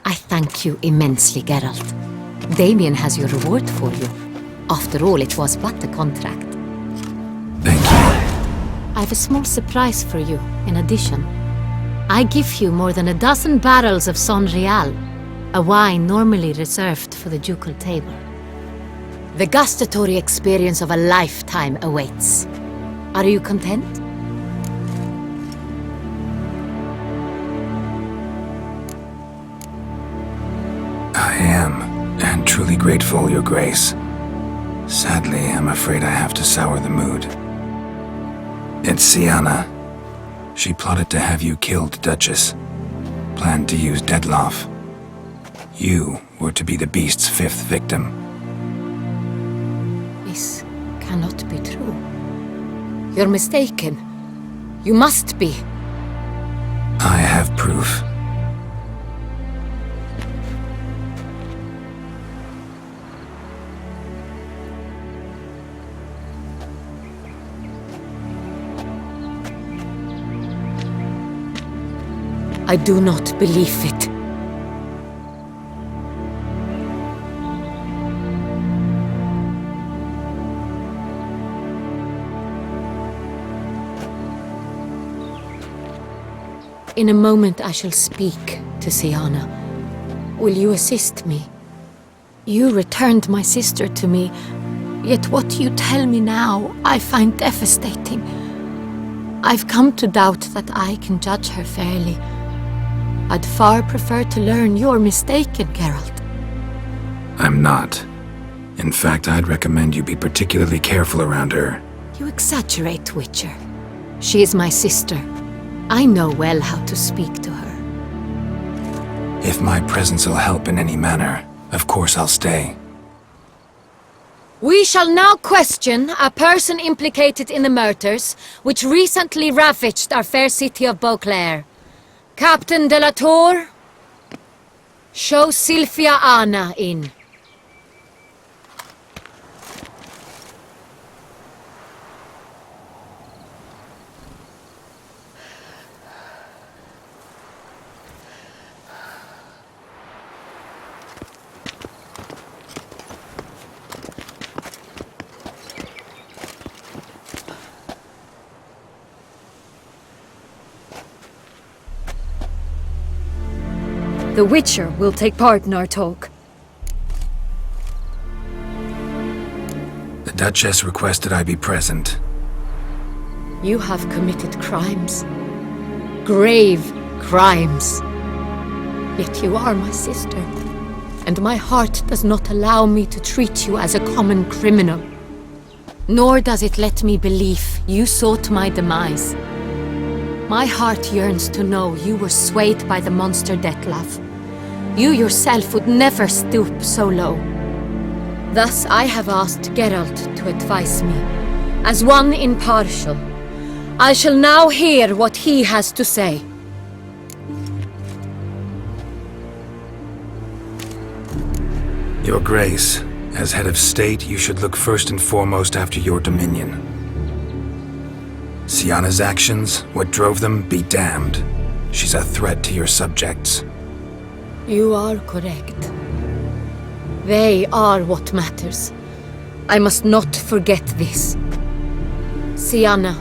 I thank you immensely, Geralt. Damien has your reward for you. After all, it was but a contract. Thank you. I have a small surprise for you, in addition. I give you more than a dozen barrels of Sonreal, a wine normally reserved for the ducal table. The gustatory experience of a lifetime awaits. Are you content? I am, and truly grateful, Your Grace. Sadly, I'm afraid I have to sour the mood. It's Syanna. She plotted to have you killed, Duchess. Planned to use Detloff. You were to be the beast's 5th victim. This cannot be true. You're mistaken. You must be. I have proof. I do not believe it. In a moment I shall speak to Syanna. Will you assist me? You returned my sister to me, yet what you tell me now I find devastating. I've come to doubt that I can judge her fairly. I'd far prefer to learn you're mistaken, Geralt. I'm not. In fact, I'd recommend you be particularly careful around her. You exaggerate, Witcher. She is my sister. I know well how to speak to her. If my presence will help in any manner, of course I'll stay. We shall now question a person implicated in the murders which recently ravaged our fair city of Beauclair. Captain de la Tour, show Sylvia Anna in. The Witcher will take part in our talk. The Duchess requested I be present. You have committed crimes. Grave crimes. Yet you are my sister, and my heart does not allow me to treat you as a common criminal. Nor does it let me believe you sought my demise. My heart yearns to know you were swayed by the monster Detlaff. You yourself would never stoop so low. Thus I have asked Geralt to advise me, as one impartial. I shall now hear what he has to say. Your Grace, as head of state, you should look first and foremost after your dominion. Syanna's actions, what drove them, be damned. She's a threat to your subjects. You are correct. They are what matters. I must not forget this. Sienna,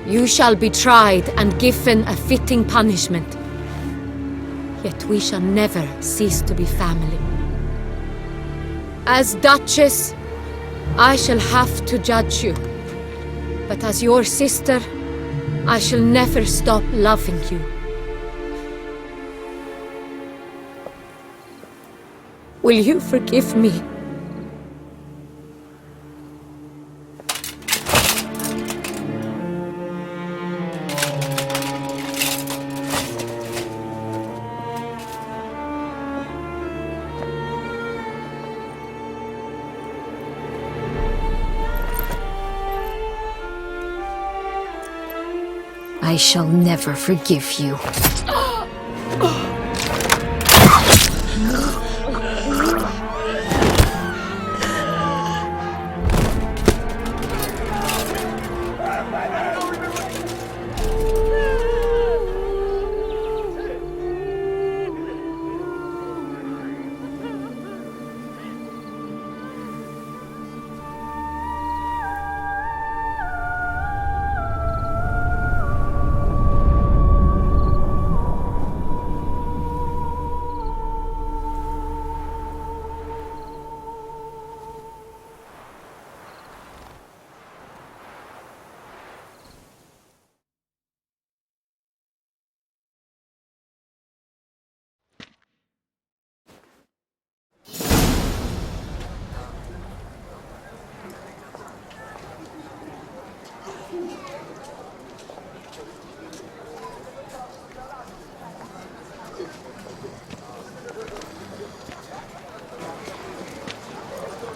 you shall be tried and given a fitting punishment. Yet we shall never cease to be family. As Duchess, I shall have to judge you. But as your sister, I shall never stop loving you. Will you forgive me? I shall never forgive you.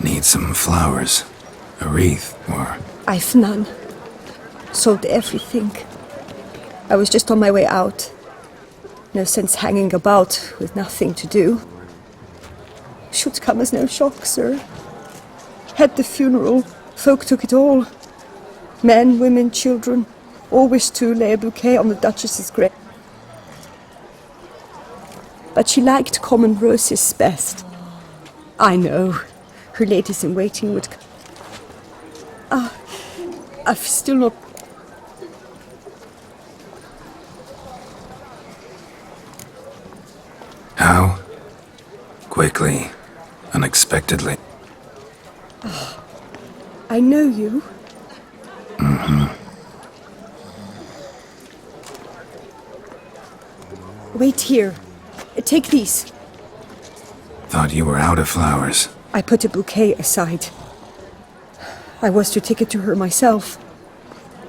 Need some flowers, a wreath, or... I've none. Sold everything. I was just on my way out. No sense hanging about with nothing to do. Should come as no shock, sir. At the funeral, folk took it all. Men, women, children, all wished to lay a bouquet on the Duchess's grave. But she liked common roses best. I know. Her ladies-in-waiting would... I've still not... How? Quickly. Unexpectedly. I know you. Mm-hmm. Wait here. Take these. Thought you were out of flowers. I put a bouquet aside. I was to take it to her myself.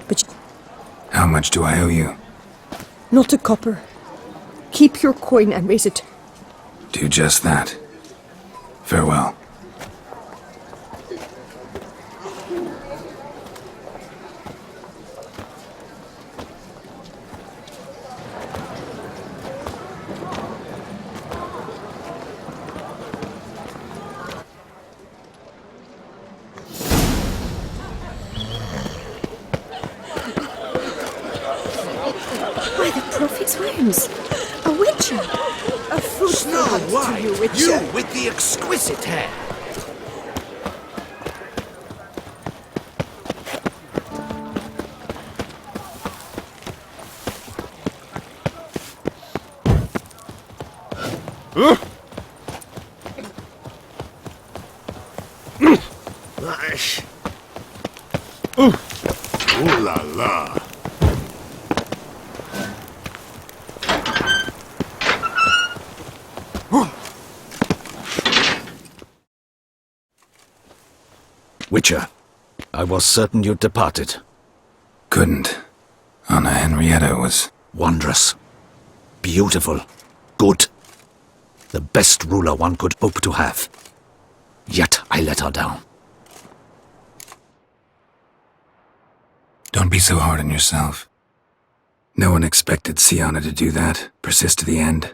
But How much do I owe you? not a copper. Keep your coin and raise it. Do just that. Farewell. By the prophet's wounds. A witcher. A fruit Snow White, you, witcher. you with the exquisite hair. Ooh la la. Witcher, I was certain you'd departed. Couldn't. Anna Henrietta was... Wondrous. Beautiful. Good. The best ruler one could hope to have. Yet I let her down. Don't be so hard on yourself. No one expected Sienna to do that, persist to the end.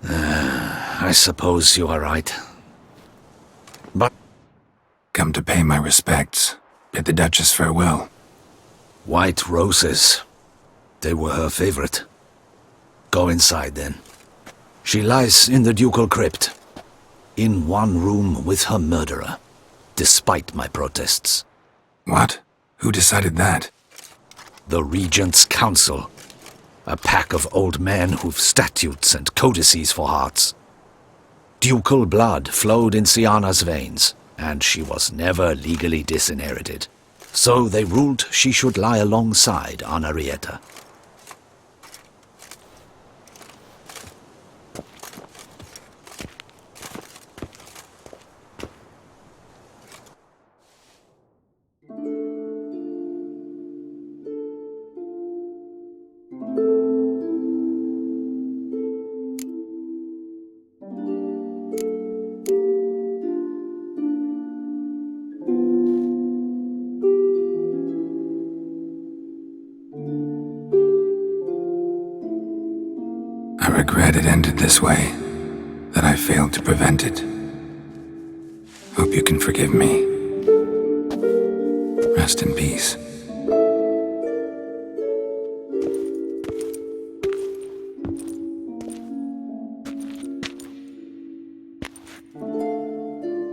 I suppose you are right. But... Come to pay my respects. Bid the Duchess farewell. White roses. They were her favorite. Go inside, then. She lies in the ducal crypt. In one room with her murderer. despite my protests. What? Who decided that? The Regent's Council. A pack of old men who've statutes and codices for hearts. Ducal blood flowed in Syanna's veins, and she was never legally disinherited. So they ruled she should lie alongside Anarietta. I regret it ended this way, that I failed to prevent it. Hope you can forgive me. Rest in peace.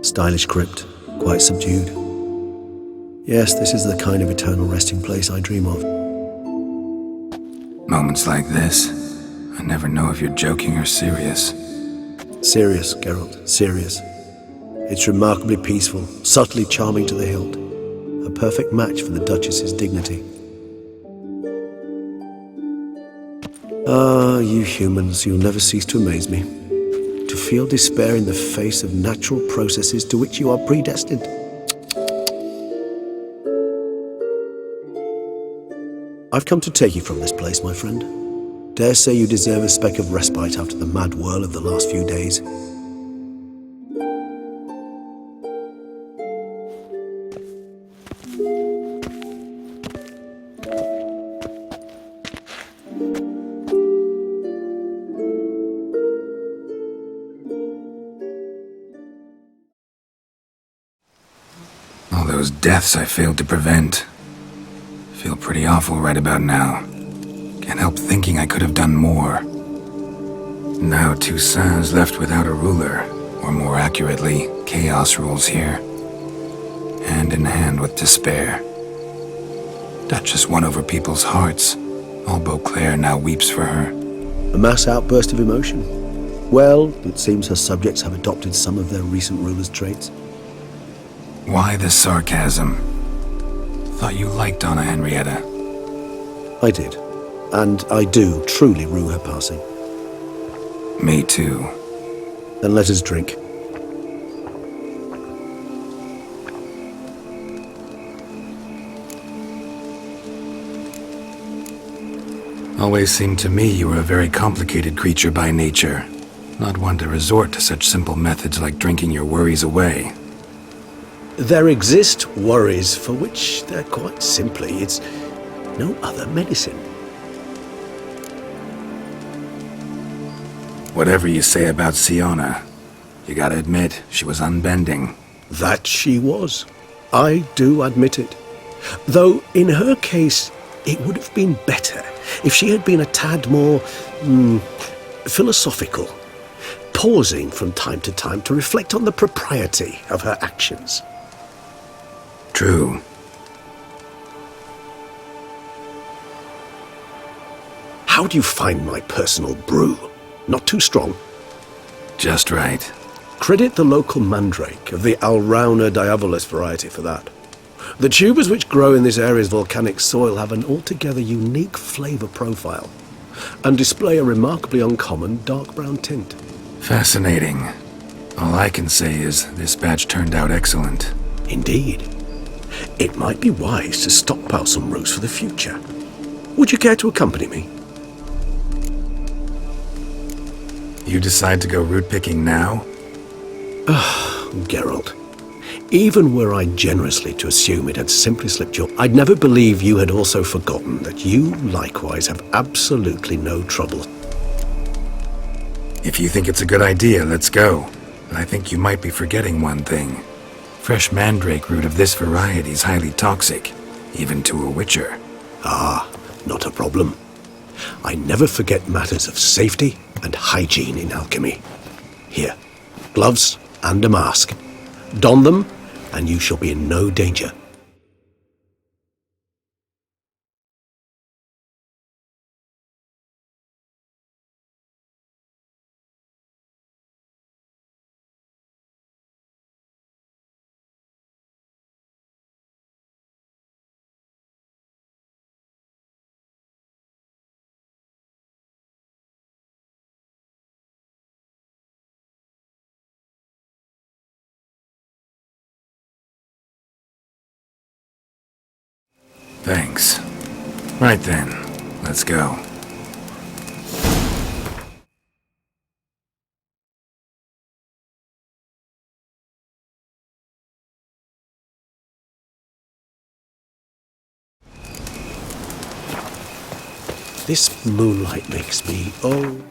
Stylish crypt, quite subdued. Yes, this is the kind of eternal resting place I dream of. Moments like this, I never know if you're joking or serious. Serious, Geralt, serious. It's remarkably peaceful, subtly charming to the hilt. A perfect match for the Duchess's dignity. Ah, you humans, you'll never cease to amaze me. To feel despair in the face of natural processes to which you are predestined. I've come to take you from this place, my friend. Dare say you deserve a speck of respite after the mad whirl of the last few days. All those deaths I failed to prevent. Feel pretty awful right about now. Can't help thinking I could have done more. Now Toussaint's left without a ruler, or more accurately, chaos rules here. Hand in hand with despair. Duchess won over people's hearts. All Beauclair now weeps for her. A mass outburst of emotion. Well, it seems her subjects have adopted some of their recent ruler's traits. Why the sarcasm? Thought you liked Donna Henrietta. I did. And I do truly rue her passing. Me too. Then let us drink. Always seemed to me you were a very complicated creature by nature. Not one to resort to such simple methods like drinking your worries away. There exist worries for which they're quite simply, it's no other medicine. Whatever you say about Syanna, you gotta admit, she was unbending. That she was. I do admit it. Though, in her case, it would have been better if she had been a tad more, philosophical, pausing from time to time to reflect on the propriety of her actions. True. How do you find my personal brew? Not too strong? Just right. Credit the local mandrake of the Alrauna diabolus variety for that. The tubers which grow in this area's volcanic soil have an altogether unique flavour profile and display a remarkably uncommon dark brown tint. Fascinating. All I can say is this batch turned out excellent. Indeed. It might be wise to stockpile some roots for the future. Would you care to accompany me? You decide to go root picking now? Geralt. Even were I generously to assume it had simply slipped your... I'd never believe you had also forgotten that you likewise have absolutely no trouble. If you think it's a good idea, let's go. But I think you might be forgetting one thing. Fresh mandrake root of this variety is highly toxic, even to a witcher. Ah, not a problem. I never forget matters of safety and hygiene in alchemy. Here, gloves and a mask. Don them, and you shall be in no danger. Thanks. Right then, let's go. This moonlight makes me, oh...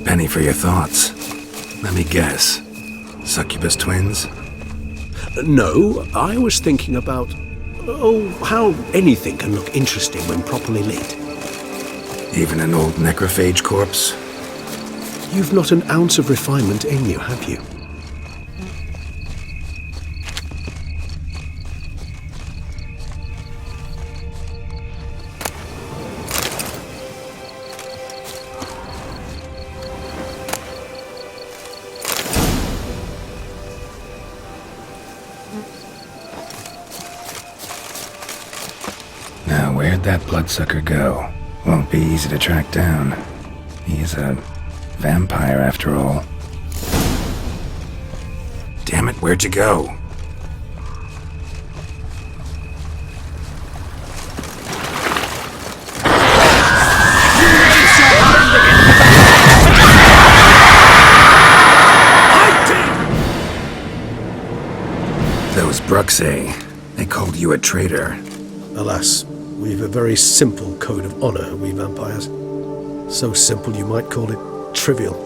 Penny for your thoughts. Let me guess. Succubus twins? No, I was thinking about... oh, how anything can look interesting when properly lit. Even an old necrophage corpse? You've not an ounce of refinement in you, have you? Now, where'd that bloodsucker go? Won't be easy to track down. He's a vampire after all. Damn it, where'd you go? Those Bruxae, they called you a traitor. Alas, we've a very simple code of honor, we vampires. So simple you might call it trivial.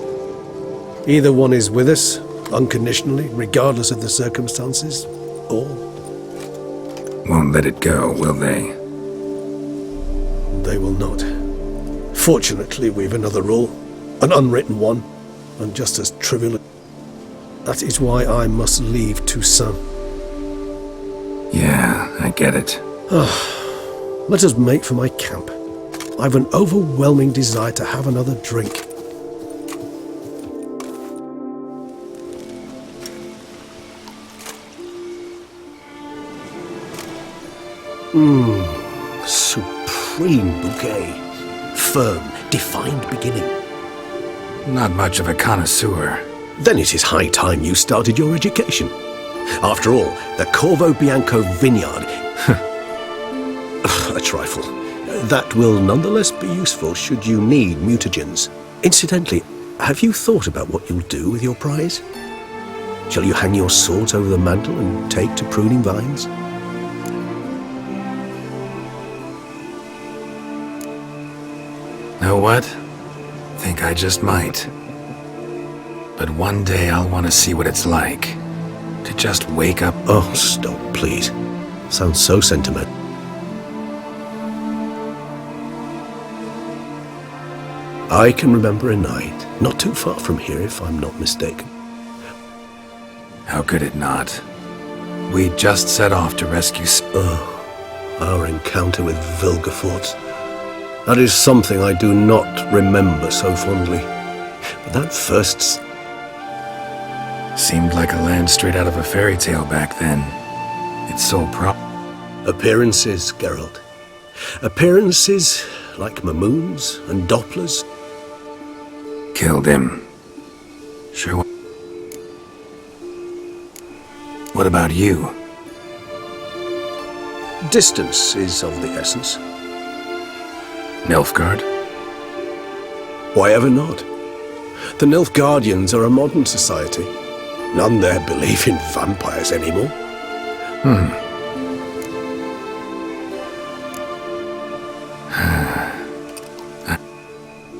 Either one is with us, unconditionally, regardless of the circumstances, or... Won't let it go, will they? They will not. Fortunately, we've another rule, an unwritten one, and just as trivial. That is why I must leave Toussaint. Yeah, I get it. Let us make for my camp. I've an overwhelming desire to have another drink. Supreme bouquet. Firm, defined beginning. Not much of a connoisseur. Then it is high time you started your education. After all, the Corvo Bianco vineyard... a trifle. That will nonetheless be useful should you need mutagens. Incidentally, have you thought about what you'll do with your prize? Shall you hang your swords over the mantle and take to pruning vines? Know what? Think I just might. But one day I'll want to see what it's like. To just wake up... Oh, stop, please. Sounds so sentimental. I can remember a night, not too far from here if I'm not mistaken. How could it not? We just set off to rescue... Oh, our encounter with Vilgefortz. That is something I do not remember so fondly. That first... Seemed like a land straight out of a fairy tale back then. Its sole Appearances, Geralt. Appearances like Mamoons and Dopplers. Killed him. Sure. What about you? Distance is of the essence. Nilfgaard? Why ever not? The Nilfgaardians are a modern society. None there believe in vampires anymore.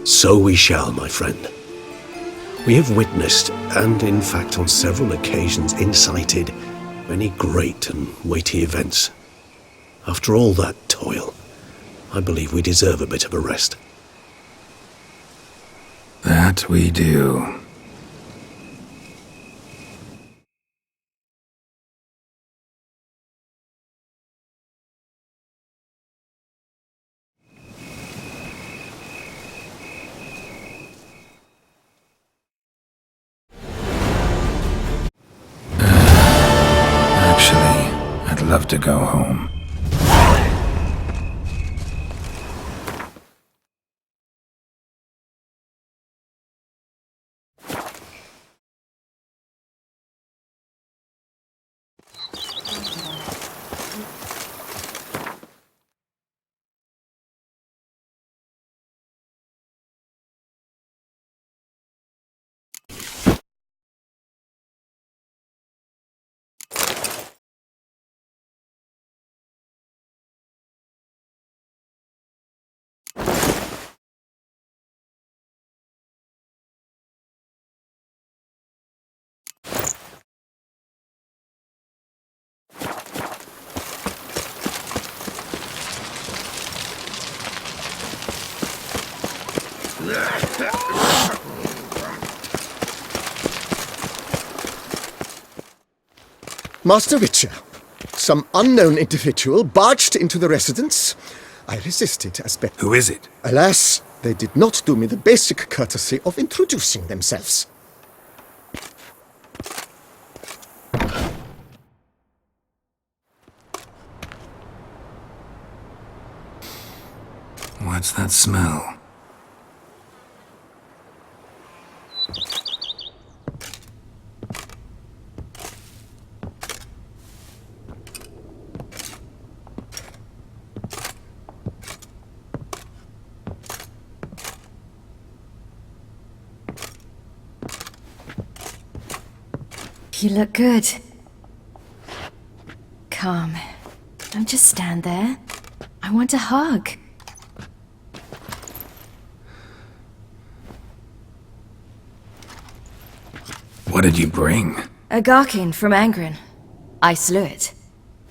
So we shall, my friend. We have witnessed, and in fact on several occasions incited, many great and weighty events. After all that toil, I believe we deserve a bit of a rest. That we do. Actually, I'd love to go home. Master Witcher, some unknown individual barged into the residence. I resisted as best. Who is it? Alas, they did not do me the basic courtesy of introducing themselves. What's that smell? You look good. Come. Don't just stand there. I want a hug. What did you bring? A Garkin from Angren. I slew it.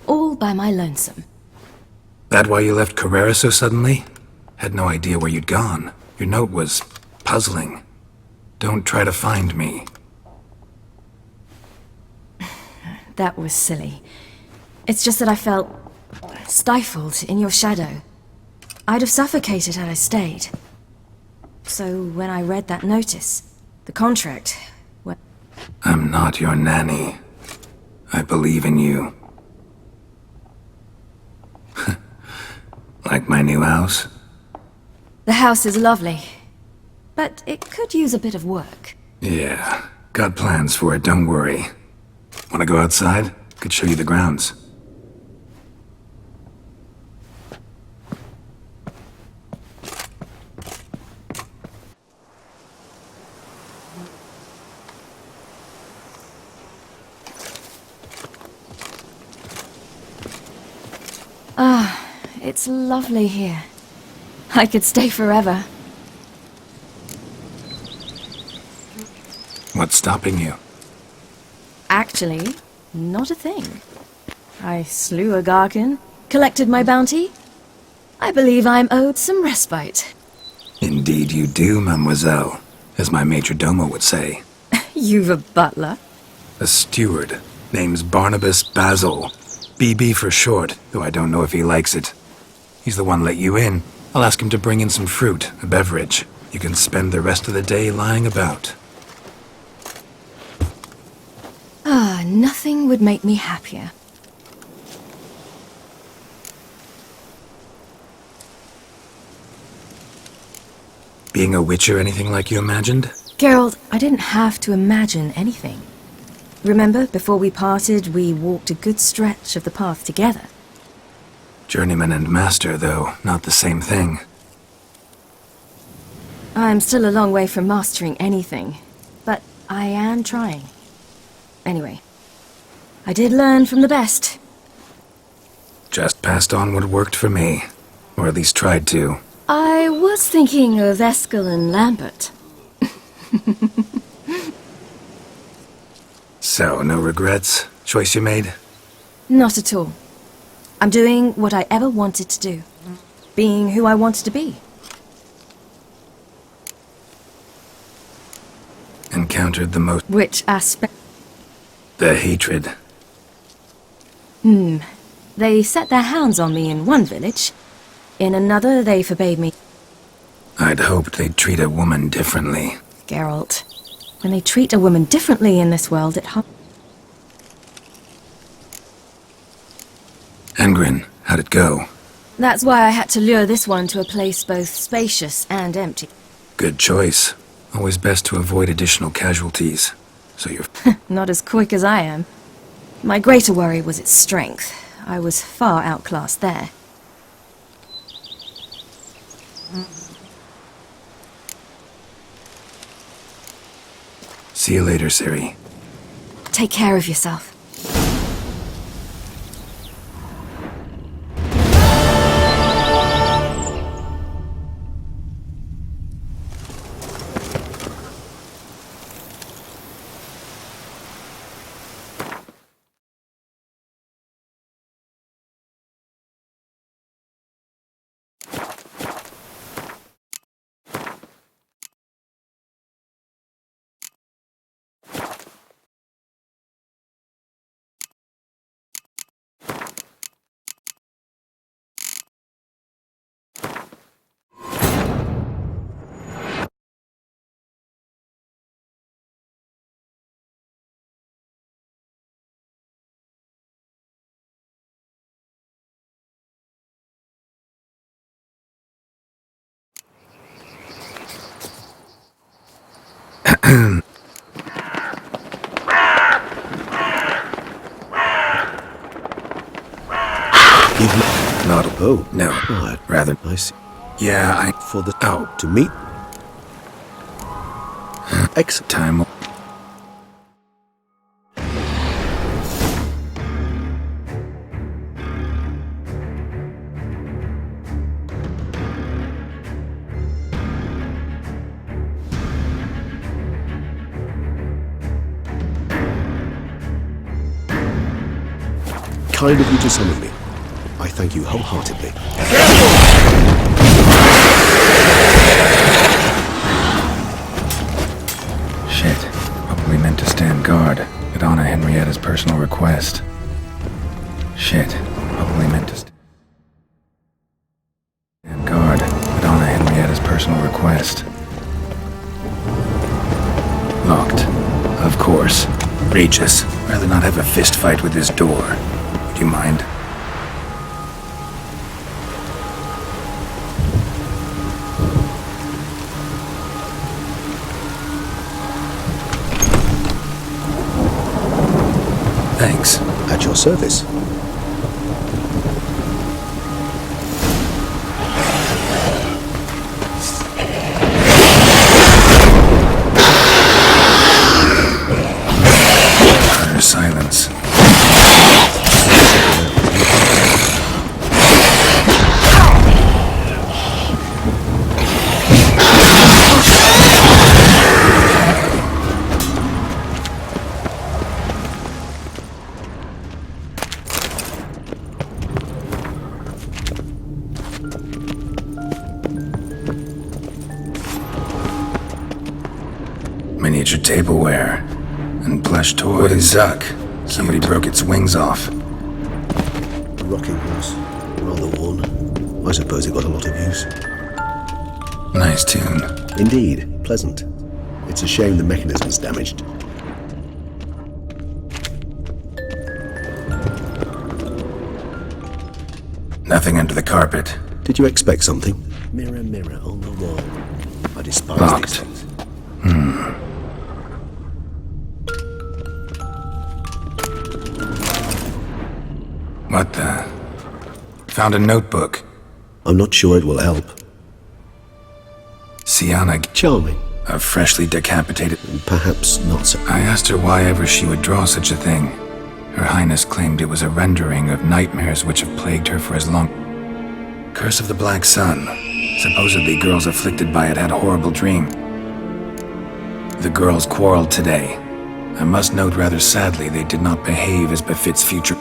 All by my lonesome. That why you left Carrera so suddenly? Had no idea where you'd gone. Your note was puzzling. Don't try to find me. That was silly. It's just that I felt stifled in your shadow. I'd have suffocated had I stayed. So when I read that notice, the contract... I'm not your nanny. I believe in you. Like my new house? The house is lovely, but it could use a bit of work. Yeah, got plans for it, don't worry. Wanna go outside? Could show you the grounds. Ah, it's lovely here. I could stay forever. What's stopping you? Actually, not a thing. I slew a Garkin, collected my bounty. I believe I'm owed some respite. Indeed you do, mademoiselle, as my major domo would say. You've a butler? A steward. Name's Barnabas Basil. BB for short, though I don't know if he likes it. He's the one let you in. I'll ask him to bring in some fruit, a beverage. You can spend the rest of the day lying about. Ah, nothing would make me happier. Being a witcher anything like you imagined? Geralt, I didn't have to imagine anything. Remember, before we parted, we walked a good stretch of the path together. Journeyman and master, though, not the same thing. I'm still a long way from mastering anything, but I am trying. Anyway, I did learn from the best. Just passed on what worked for me. Or at least tried to. I was thinking of Eskel and Lambert. So, no regrets? Choice you made? Not at all. I'm doing what I ever wanted to do. Being who I wanted to be. Encountered the most... Which aspect? The hatred. They set their hounds on me in one village. In another, they forbade me. I'd hoped they'd treat a woman differently. Geralt, when they treat a woman differently in this world, it Angren, how'd it go? That's why I had to lure this one to a place both spacious and empty. Good choice. Always best to avoid additional casualties. So you're... Not as quick as I am. My greater worry was its strength. I was far outclassed there. See you later, Ciri. Take care of yourself. Not... Oh, no. What? Rather... I see. Yeah, For the... To meet... Excellent. Time... Kind of you to summon me. I thank you wholeheartedly. Shit. Probably meant to stand guard, but honor Henrietta's personal request. Shit. Probably meant to stand guard, but honor Henrietta's personal request. Locked. Of course. Regis. Rather not have a fist fight with this door. Would you mind? Thanks. At your service. Utter silence. Miniature tableware and plush toys. Wooden duck. Somebody broke its wings off. A rocking horse. Rather worn. I suppose it got a lot of use. Nice tune. Indeed, pleasant. It's a shame the mechanism's damaged. Nothing under the carpet. Did you expect something? Mirror, mirror on the wall. I despise Locked. these things. What the? Found a notebook. I'm not sure it will help. Sienna. Charming. A freshly decapitated. Perhaps not so. I asked her why ever she would draw such a thing. Her Highness claimed it was a rendering of nightmares which have plagued her for as long. Curse of the Black Sun. Supposedly girls afflicted by it had horrible dreams. The girls quarreled today. I must note rather sadly they did not behave as befits future.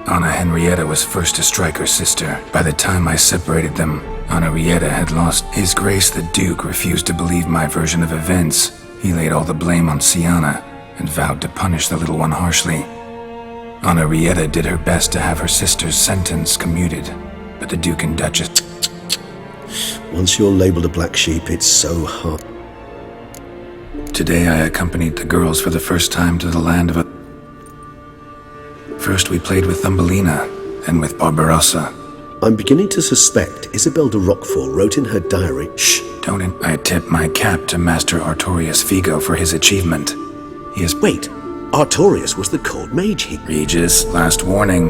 Anna Henrietta was first to strike her sister. By the time I separated them, Anna Henrietta had lost. His Grace the Duke refused to believe my version of events. He laid all the blame on Sienna and vowed to punish the little one harshly. Anna Henrietta did her best to have her sister's sentence commuted, but the Duke and Duchess... Once you're labeled a black sheep, it's so hard. Today I accompanied the girls for the first time to the land of a... First we played with Thumbelina, then with Barbarossa. I'm beginning to suspect Isabel de Roquefort wrote in her diary... Shh, I tip my cap to Master Artorius Figo for his achievement. He is... Wait, Artorius was the cold mage he... Regis, last warning.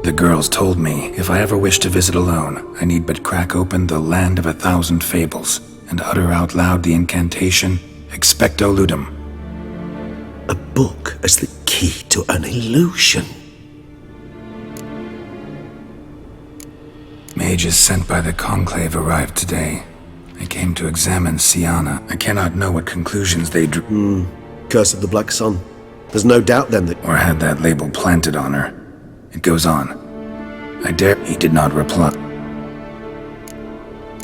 The girls told me if I ever wish to visit alone, I need but crack open the Land of 1,000 Fables and utter out loud the incantation Expecto Ludum. A book as the key to an illusion. Mages sent by the Conclave arrived today. They came to examine Sienna. I cannot know what conclusions they drew. Curse of the Black Sun. There's no doubt then that... Or had that label planted on her. It goes on. I dare... He did not reply.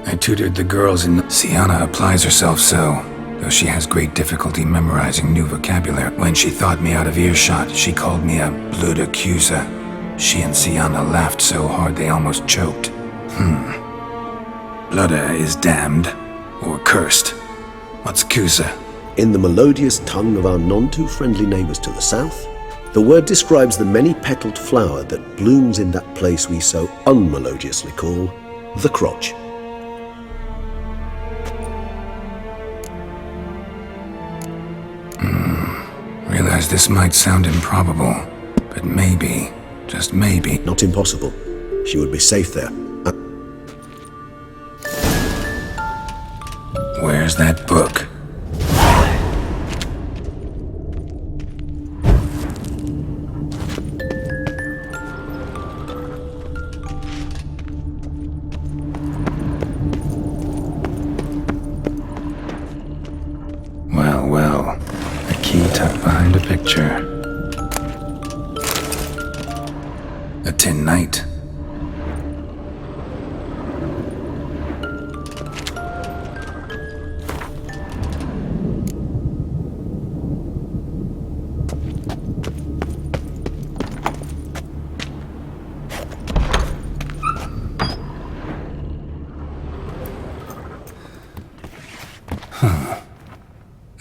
I tutored the girls in... Sienna applies herself so, though she has great difficulty memorizing new vocabulary. When she thought me out of earshot, she called me a blood accuser. She and Sienna laughed so hard they almost choked. Blooda is damned, or cursed. What's Cusa? In the melodious tongue of our none-too-friendly neighbors to the south, the word describes the many-petaled flower that blooms in that place we so unmelodiously call the crotch. Realize this might sound improbable, but maybe, just maybe... Not impossible. She would be safe there. Where's that book? Well, a key tucked behind a picture. A tin knight.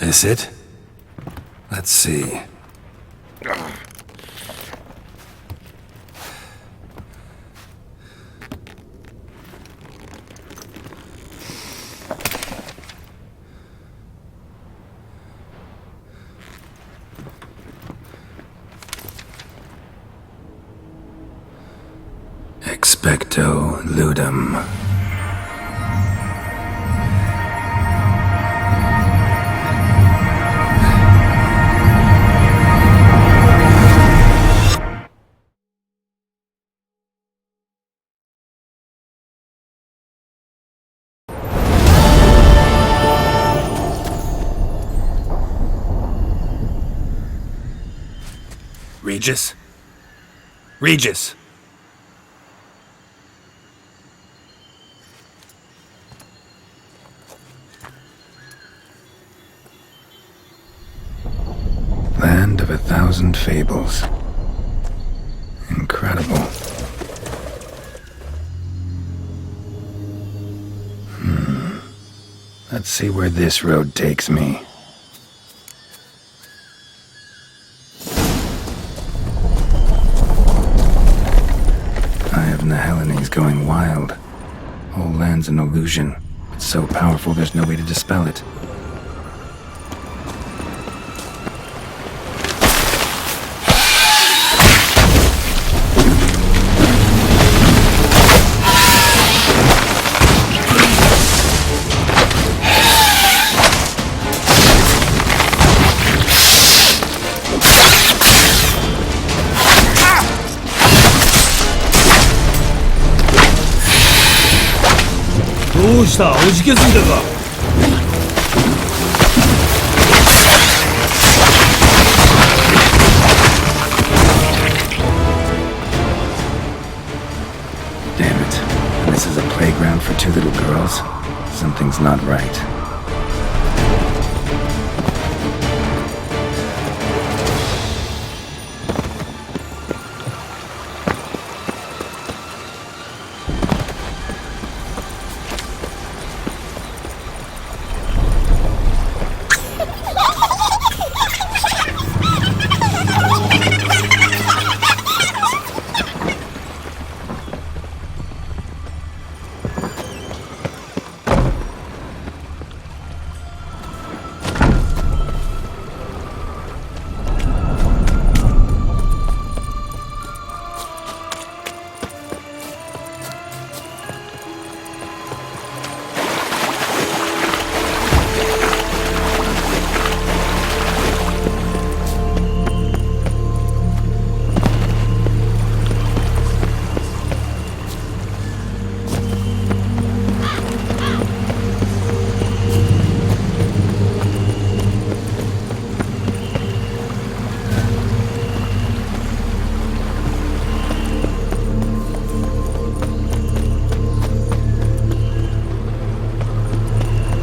Is it? Let's see. Expecto Ludum. Regis? Regis! Land of 1,000 Fables. Incredible. Let's see where this road takes me. Eye of Nehelene going wild. Whole land's an illusion. It's so powerful there's no way to dispel it.どうした？おじけづいたか？ Damn it. This is a playground for two little girls? Something's not right.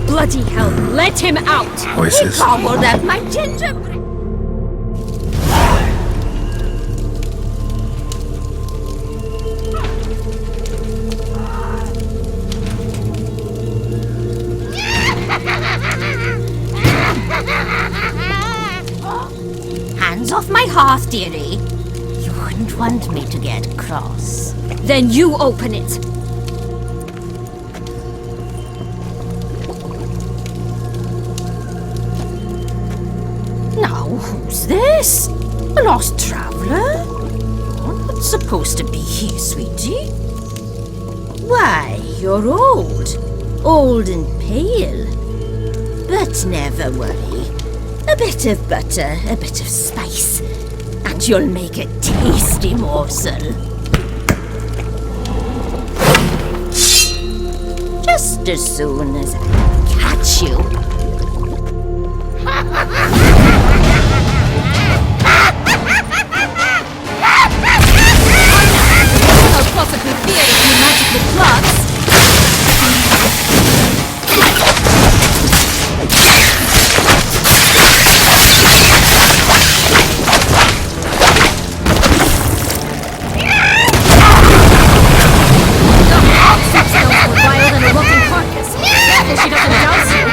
Bloody hell, let him out! Voices. He gobbled up my gingerbread. Hands off my hearth, dearie. You wouldn't want me to get cross. Then you open it! Now, who's this? A lost traveler? You're not supposed to be here, sweetie. Why, you're old. Old and pale. But never worry. A bit of butter, a bit of spice, and you'll make a tasty morsel. Just as soon as I catch you. I'll possibly fear a few magical plugs. Wild and a rotten carcass. Careful she doesn't douse you.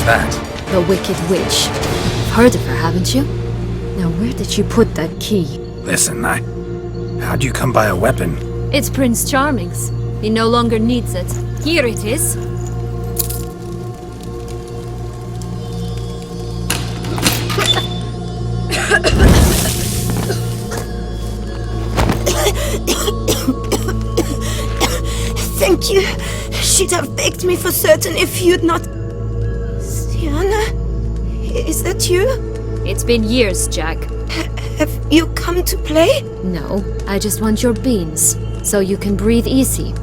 that? The Wicked Witch. You've heard of her, haven't you? Now, where did you put that key? Listen, how'd you come by a weapon? It's Prince Charming's. He no longer needs it. Here it is. Thank you. She'd have begged me for certain if you'd not... Sienna? Is that you? It's been years, Jack. Have you come to play? No, I just want your beans, so you can breathe easy.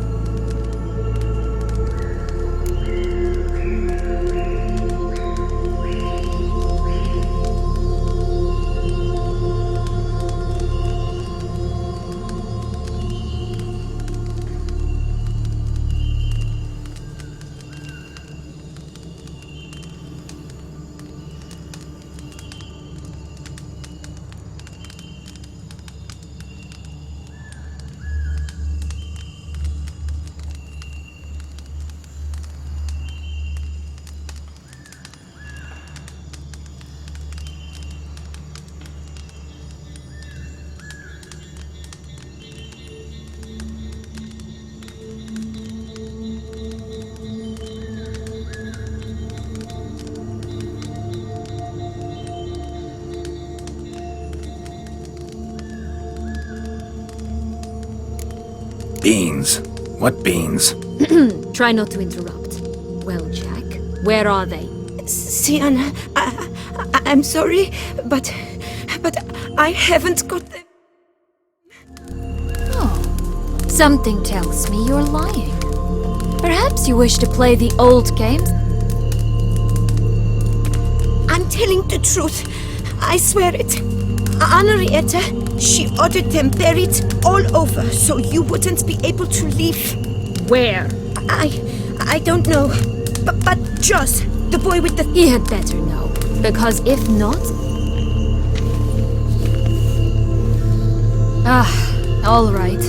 Beans? What beans? Try not to interrupt. Well, Jack, where are they? Sienna, I'm sorry, but I haven't got them. Oh, something tells me you're lying. Perhaps you wish to play the old games? I'm telling the truth. I swear it. Henrietta, she ordered them buried all over so you wouldn't be able to leave. Where? I don't know. But Joss, the boy with the... He had better know. Because if not... all right.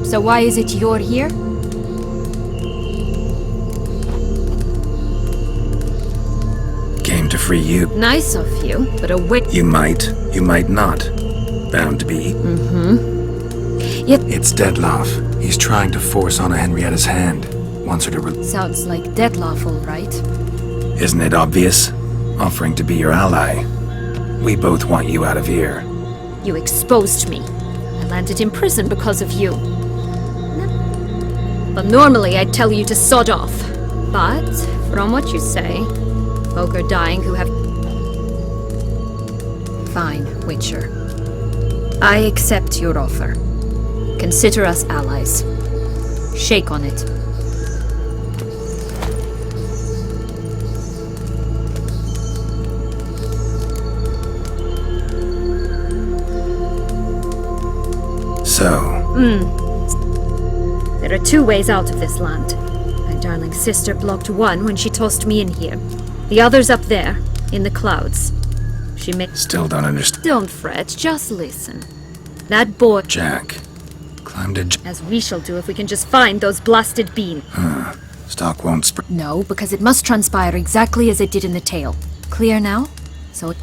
So why is it you're here? Came to free you. Nice of you, but a witch... You might not. Bound to be. Mm-hmm. Yet... It's Dettlaff. He's trying to force Anna Henrietta's hand. Wants her to Sounds like Dettlaff, all right. Isn't it obvious? Offering to be your ally. We both want you out of here. You exposed me. I landed in prison because of you. But normally I'd tell you to sod off. But, from what you say, folk are dying who have... Fine, Witcher. I accept your offer. Consider us allies. Shake on it. So... There are two ways out of this land. My darling sister blocked one when she tossed me in here. The other's up there, in the clouds. She may... Still don't understand. Don't fret, just listen. That boy... Jack. Climbed a... As we shall do if we can just find those blasted beans. Stock won't spread. No, because it must transpire exactly as it did in the tale. Clear now? So...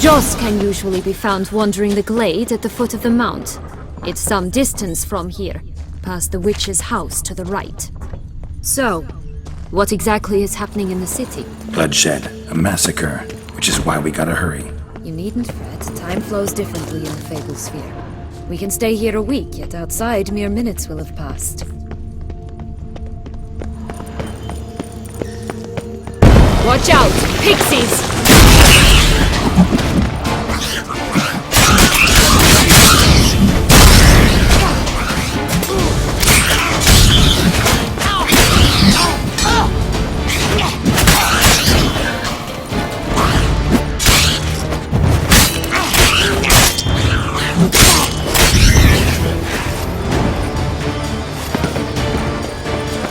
Joss can usually be found wandering the glade at the foot of the mount. It's some distance from here, past the witch's house to the right. So, what exactly is happening in the city? Bloodshed. A massacre. Which is why we gotta hurry. You needn't fret. Time flows differently in the Fable Sphere. We can stay here a week, yet outside mere minutes will have passed. Watch out! Pixies!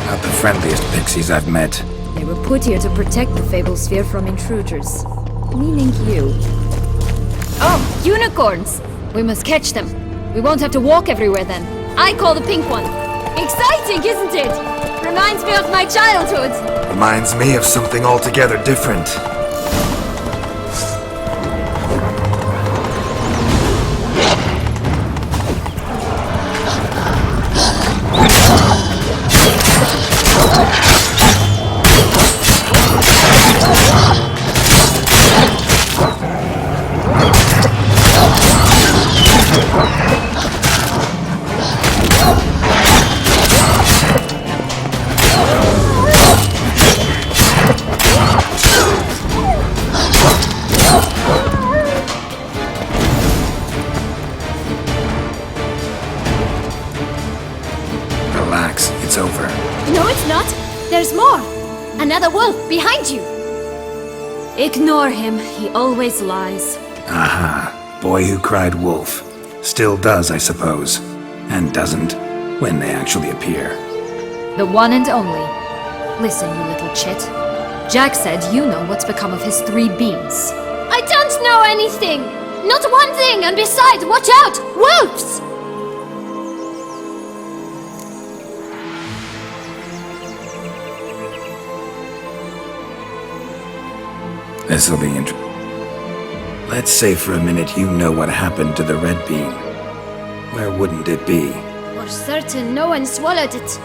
Not the friendliest pixies I've met. They were put here to protect the Fable Sphere from intruders. Meaning you. Oh, unicorns! We must catch them. We won't have to walk everywhere then. I call the pink one. Exciting, isn't it? Reminds me of my childhood. Reminds me of something altogether different. Relax, it's over. No, it's not. There's more. Another wolf behind you. Ignore him. He always lies. Aha. Boy who cried wolf. Still does, I suppose. And doesn't, when they actually appear. The one and only. Listen, you little chit. Jack said you know what's become of his 3 beans. I don't know anything! Not one thing, and besides, watch out! Wolves! This'll be interesting. Let's say for a minute you know what happened to the red bean. Where wouldn't it be? For certain, no one swallowed it.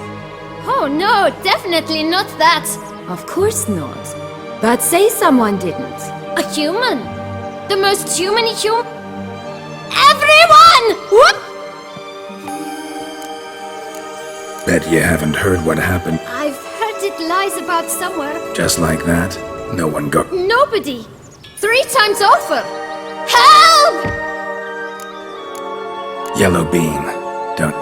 Oh no, definitely not that. Of course not. But say someone didn't. A human. The most human. Everyone! What? Bet you haven't heard what happened. I've heard it lies about somewhere. Just like that, no one got... Nobody. 3 times over. Help! Yellow bean. Don't...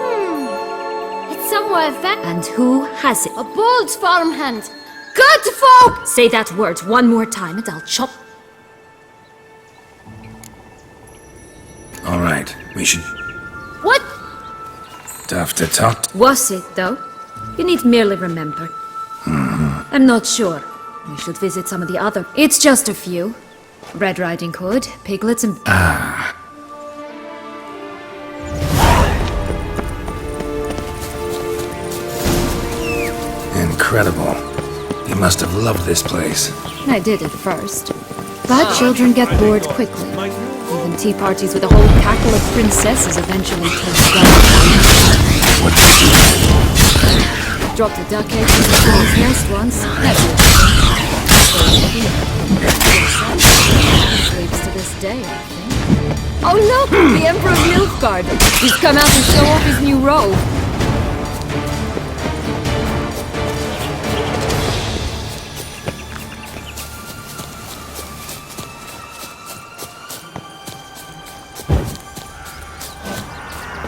It's somewhere And who has it? A bold farmhand. Good folk! Say that word one more time and I'll chop... Alright, we should... What? Tough to talk to. Was it, though? You need merely remember. I'm not sure. We should visit some of the other... It's just a few. Red Riding Hood, piglets and... Ah. Incredible. You must have loved this place. I did at first. But children get bored quickly. Even tea parties with a whole cackle of princesses eventually turn down. Dropped a duck egg in the girl's nest once. That's it. Sleeps to this day, I think. Oh look! The Emperor of Nilfgaard! He's come out to show off his new robe.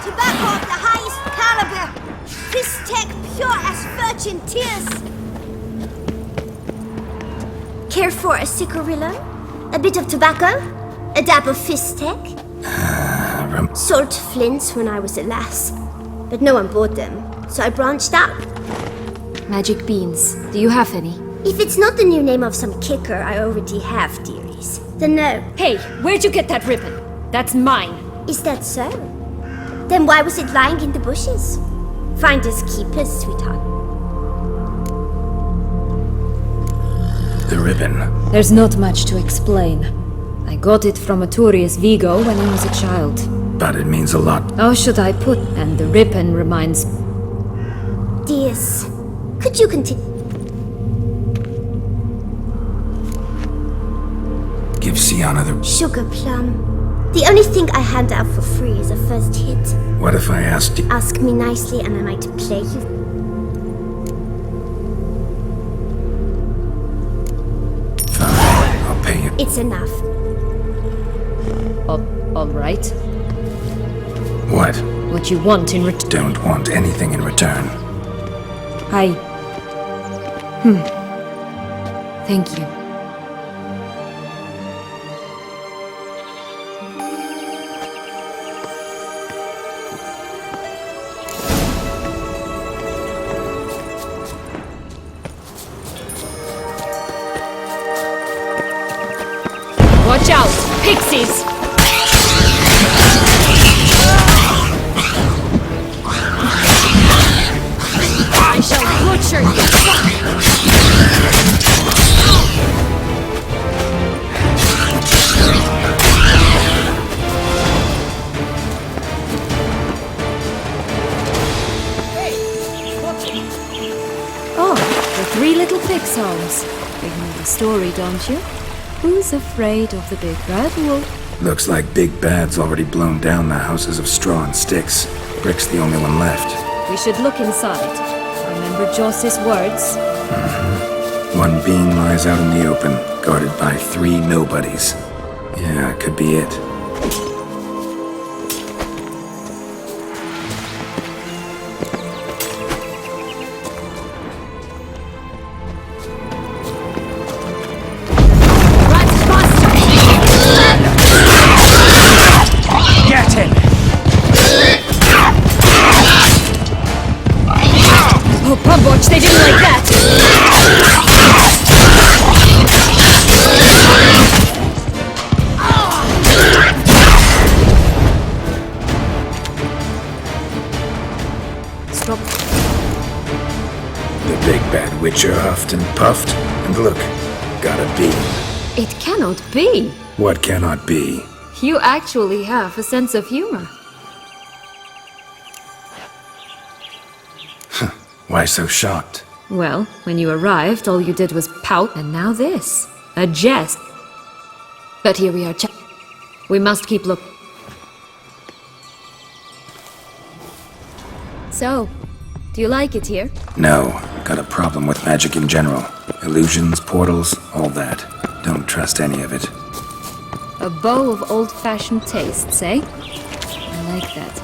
Tobacco of the highest caliber! Fistech pure as virgin tears! Care for a cigarillo? A bit of tobacco? A dab of Fistech? Sold flints when I was a lass, but no one bought them, so I branched out. Magic beans. Do you have any? If it's not the new name of some kicker I already have, dearies, then no. Hey, where'd you get that ribbon? That's mine. Is that so? Then why was it lying in the bushes? Finders keepers, sweetheart. The ribbon. There's not much to explain. I got it from Arturius Vigo when I was a child. But it means a lot. How should I put? And the ribbon reminds... Dears, could you continue? Give Sienna the... Sugar plum. The only thing I hand out for free is a first hit. What if I asked you... Ask me nicely and I might play you. Fine, I'll pay you. It's enough. All right. What? What you want in return? Don't want anything in return. Thank you. Watch out! Pixies! I shall butcher you! story, don't you? Who's afraid of the big bad wolf? Looks like Big Bad's already blown down the houses of straw and sticks. Brick's the only one left. We should look inside. Remember Joss's words? One being lies out in the open, guarded by 3 nobodies. Yeah, could be it. Get him! Oh, Pumboch, they didn't like that! Stop. The Big Bad Witcher huffed and puffed, and look, gotta be. It cannot be! What cannot be? You actually have a sense of humor. Why so shocked? Well, when you arrived, all you did was pout, and now this. A jest. But here we are. We must keep look. So, do you like it here? No, got a problem with magic in general. Illusions, portals, all that. Don't trust any of it. A bow of old-fashioned tastes, eh? I like that.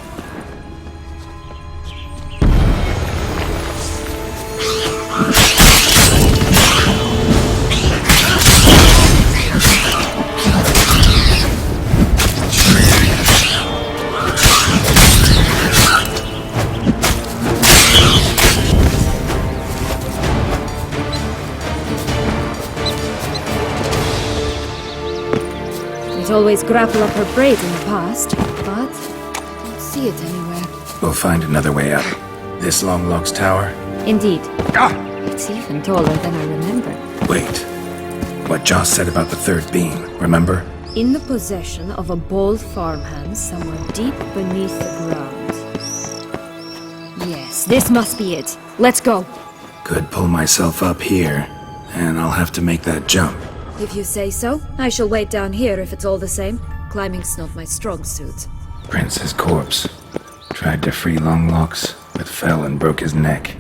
Always grapple up her braid in the past, but I don't see it anywhere. We'll find another way up. This Longlock's tower? Indeed. It's even taller than I remember. Wait. What Joss said about the 3rd beam, remember? In the possession of a bold farmhand somewhere deep beneath the ground. Yes, this must be it. Let's go. Could pull myself up here, and I'll have to make that jump. If you say so, I shall wait down here if it's all the same. Climbing's not my strong suit. Prince's corpse. Tried to free Longlocks, but fell and broke his neck.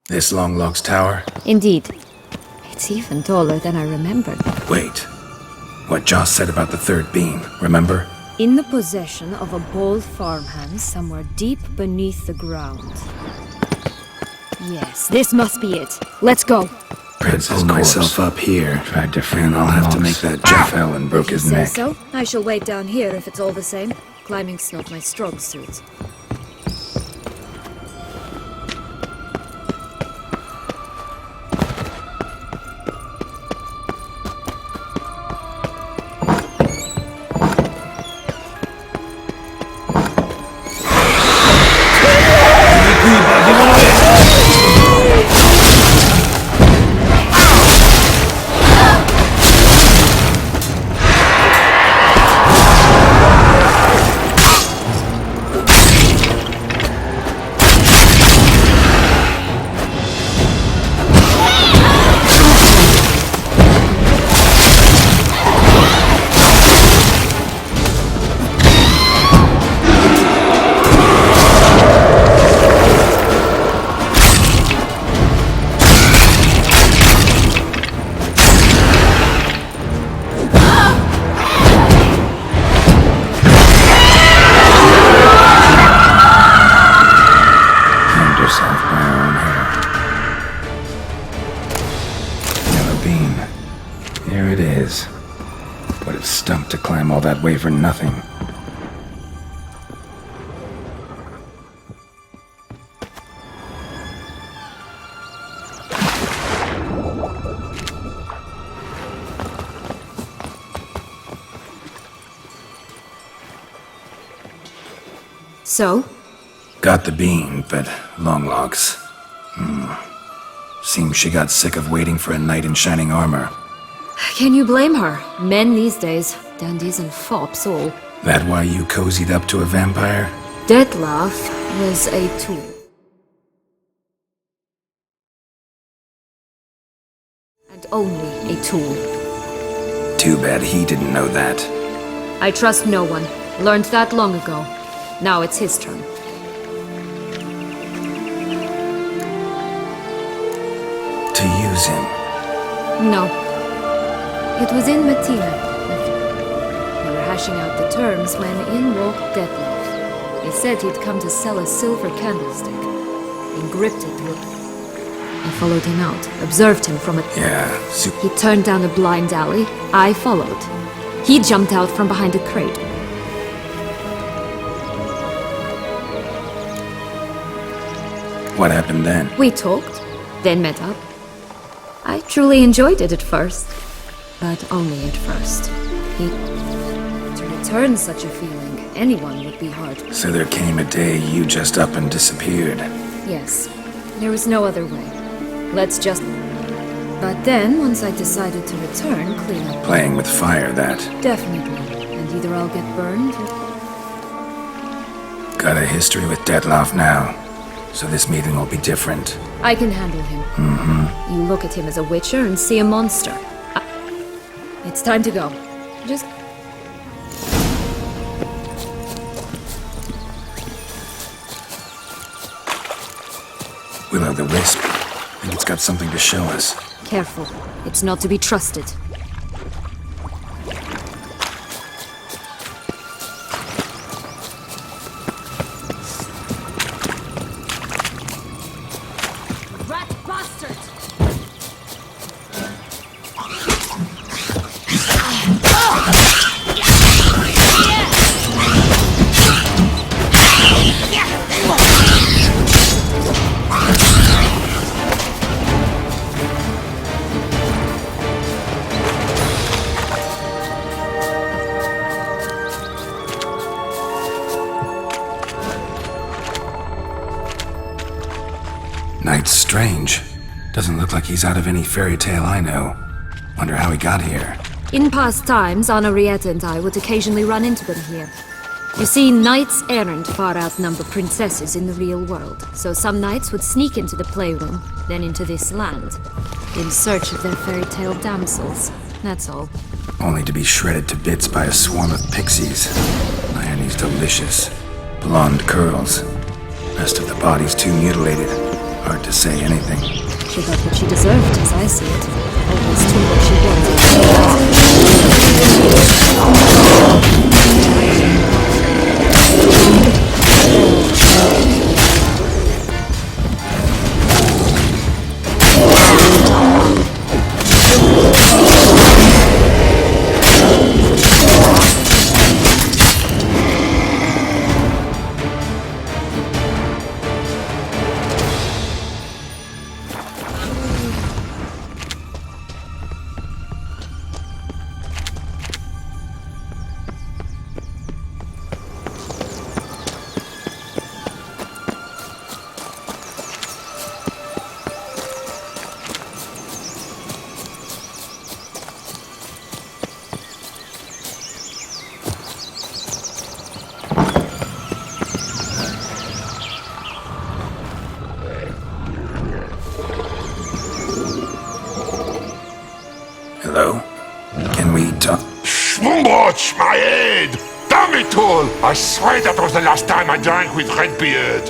This Longlock's tower? Indeed. It's even taller than I remembered. Wait. What Joss said about the third beam, remember? In the possession of a bold farmhand somewhere deep beneath the ground. Yes, this must be it. Let's go. Pull myself up here, and I'll have to make that Jeff Allen broke his neck. So, I shall wait down here if it's all the same. Climbing's not my strong suit. All that way for nothing. So? Got the beam, but Longlock's. Seems she got sick of waiting for a knight in shining armor. Can you blame her? Men these days, dandies and fops all. That why you cozied up to a vampire? Dettlaff was a tool. And only a tool. Too bad he didn't know that. I trust no one. Learned that long ago. Now it's his turn. To use him? No. It was in Matina. We were hashing out the terms when in walked Dettlaff. He said he'd come to sell a silver candlestick. He gripped it with... I followed him out, observed him from a... He turned down a blind alley. I followed. He jumped out from behind a crate. What happened then? We talked, then met up. I truly enjoyed it at first. But only at first. To return such a feeling, anyone would be hard. So there came a day you just up and disappeared. Yes. There was no other way. Let's just... But then, once I decided to return, clean up... Playing with fire, that. Definitely. And either I'll get burned or... Got a history with Dettlaff now. So this meeting will be different. I can handle him. You look at him as a witcher and see a monster. It's time to go. Just... Will-o'-the-Wisp. I think it's got something to show us. Careful. It's not to be trusted. Rat bastard! Knight's strange. Doesn't look like he's out of any fairy tale I know. Wonder how he got here. In past times, Anna Rieta and I would occasionally run into them here. You see, knights errant far outnumber princesses in the real world, so some knights would sneak into the playroom, then into this land, in search of their fairy tale damsels. That's all. Only to be shredded to bits by a swarm of pixies. Irony's delicious. Blonde curls. Rest of the body's too mutilated. Hard to say anything. She got what she deserved, as I see it. Always took what she Hello? Can we talk? Schwungwatch, my head! Damn it all! I swear that was the last time I drank with Redbeard.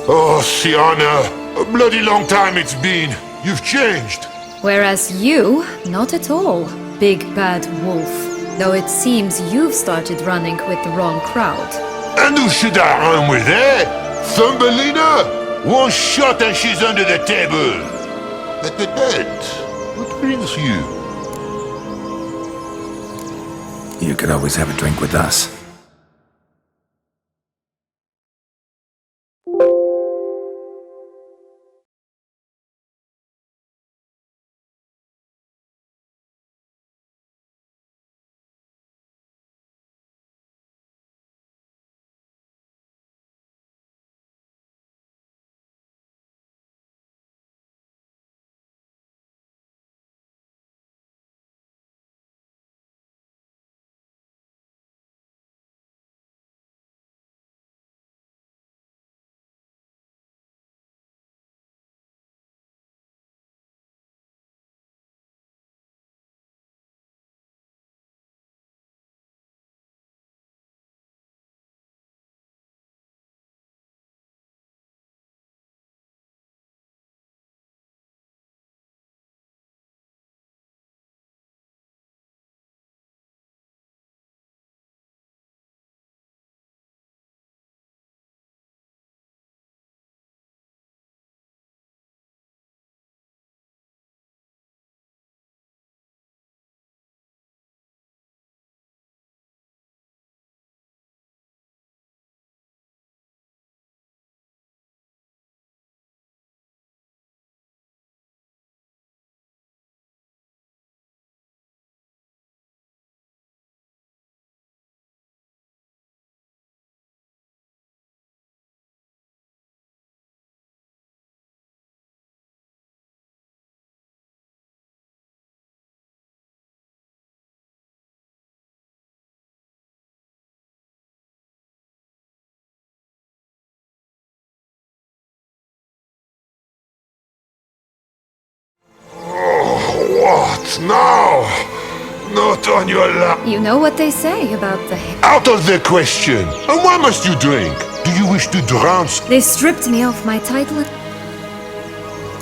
Oh, Sienna, a bloody long time it's been. You've changed. Whereas you, not at all, big bad wolf. Though it seems you've started running with the wrong crowd. And who should I run with, eh? Thumbelina? One shot and she's under the table. But the dead, what brings you? You could always have a drink with us. What now? Not on your lap. You know what they say about the... Out of the question. And why must you drink? Do you wish to drown? They stripped me of my title.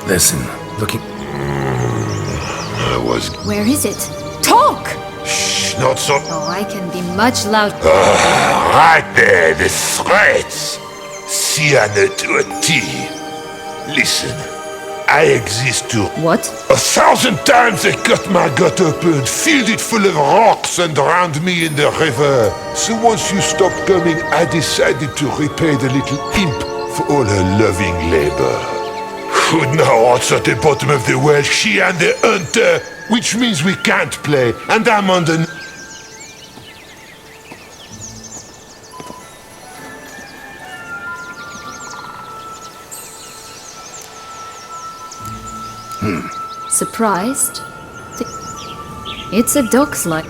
Listen, looking... I was... Where is it? Talk! Shh, not so... Oh, I can be much louder. Right there, the threats. Sienna to a T. Listen, I exist to... What? 1,000 times they cut my gut open, filled it full of rocks and drowned me in the river. So once you stopped coming, I decided to repay the little imp for all her loving labor. Who now what's at the bottom of the well? She and the hunter, which means we can't play, and I'm on the... Surprised? It's a dog's luck.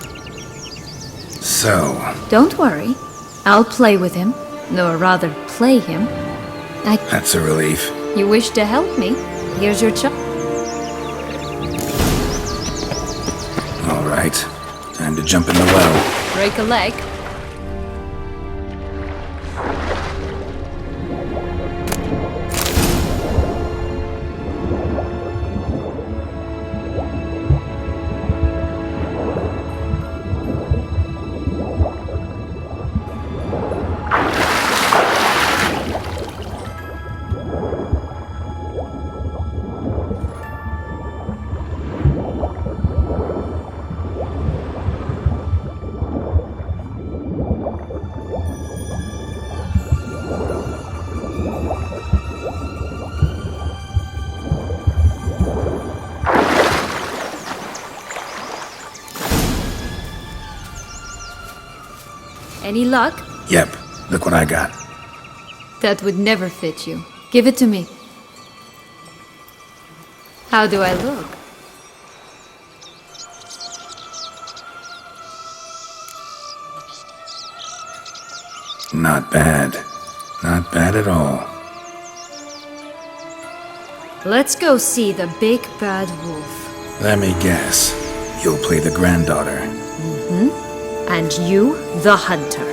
So... Don't worry. I'll play with him. Or rather, play him. That's a relief. You wish to help me? Here's your chance. All right. Time to jump in the well. Break a leg. Any luck? Yep, look what I got. That would never fit you. Give it to me. How do I look? Not bad. Not bad at all. Let's go see the big bad wolf. Let me guess. You'll play the granddaughter. Mm-hmm. And you, the hunter.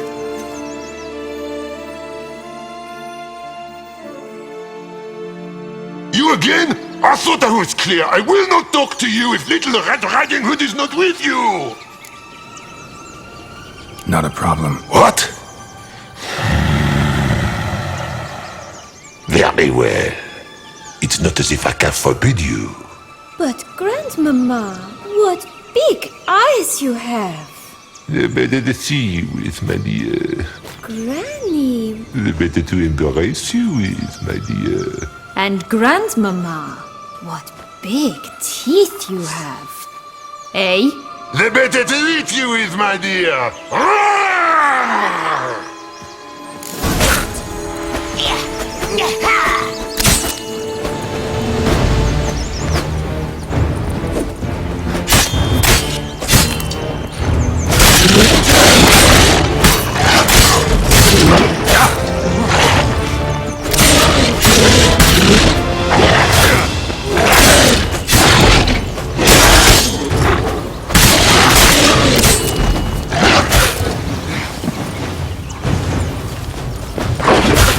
You again? I thought I was clear. I will not talk to you if little Red Riding Hood is not with you! Not a problem. What? Very well. It's not as if I can forbid you. But, Grandmama, what big eyes you have! The better to see you with, my dear. Granny. The better to embrace you with, my dear. And Grandmama, what big teeth you have. Eh? The better to eat you with, my dear.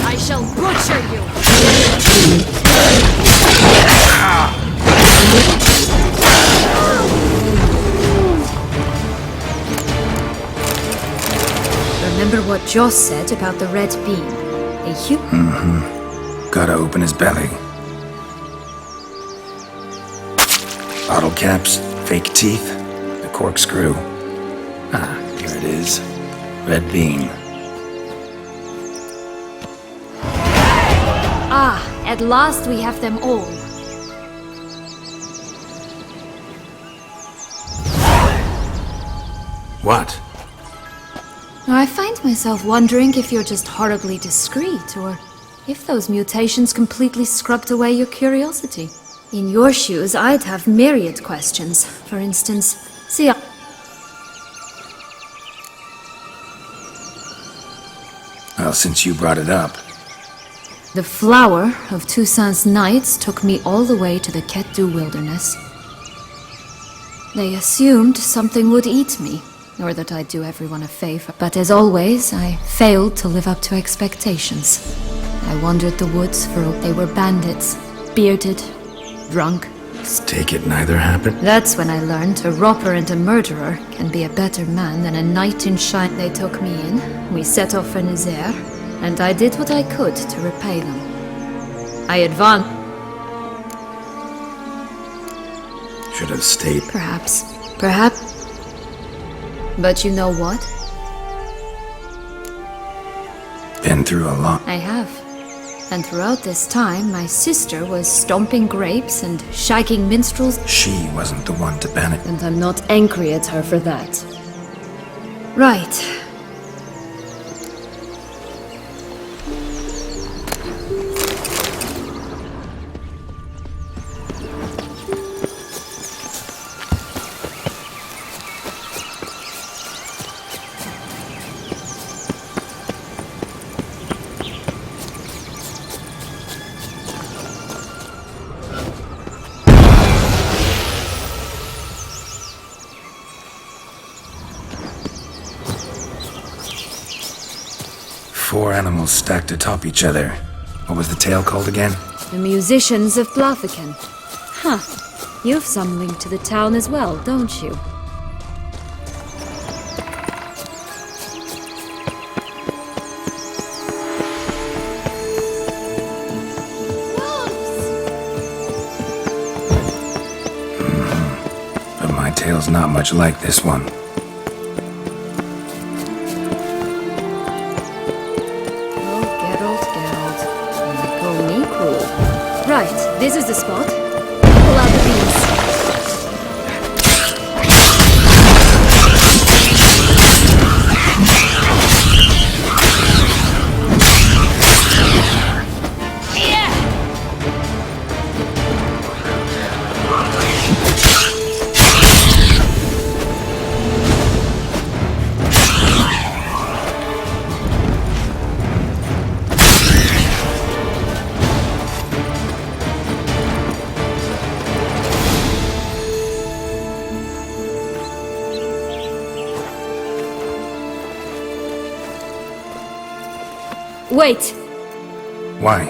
I shall butcher you! Remember what Joss said about the red beam? A Mm-hmm. Gotta open his belly. Bottle caps, fake teeth, the corkscrew. Ah, here it is. Red beam. Ah, at last we have them all. What? I find myself wondering if you're just horribly discreet, or if those mutations completely scrubbed away your curiosity. In your shoes, I'd have myriad questions. For instance, see, Well, since you brought it up. the flower of Toussaint's Knights took me all the way to the Ketdu wilderness. They assumed something would eat me, or that I'd do everyone a favor. But as always, I failed to live up to expectations. I wandered the woods for they were bandits, bearded, drunk. Take it neither happened? That's when I learned a robber and a murderer can be a better man than a knight in shine. They took me in, we set off for Nazaire, and I did what I could to repay them. I advanced. Should have stayed. Perhaps. But you know what? Been through a lot. I have. And throughout this time, my sister was stomping grapes and shagging minstrels. She wasn't the one to ban it. And I'm not angry at her for that. Right. Four animals stacked atop each other. What was the tale called again? The musicians of Blaviken. Huh. You've some link to the town as well, don't you? But my tale's not much like this one. Right, this is the spot. Pull out the beams. Wait! Why?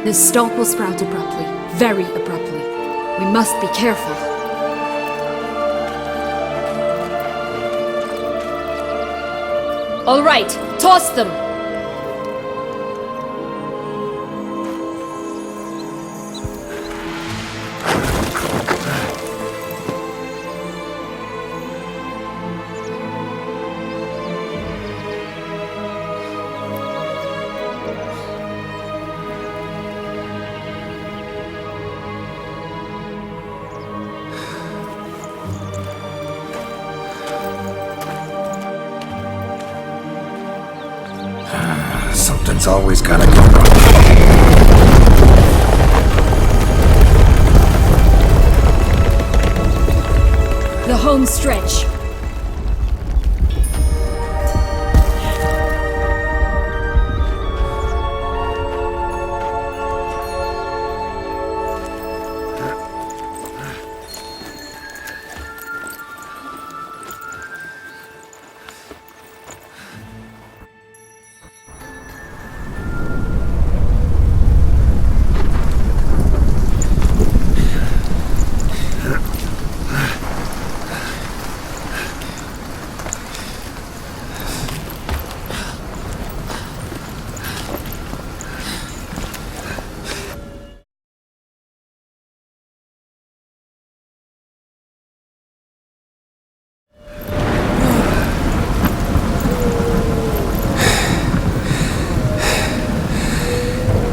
The stalk will sprout abruptly. Very abruptly. We must be careful. All right, toss them! Something's always gotta go wrong. The home stretch.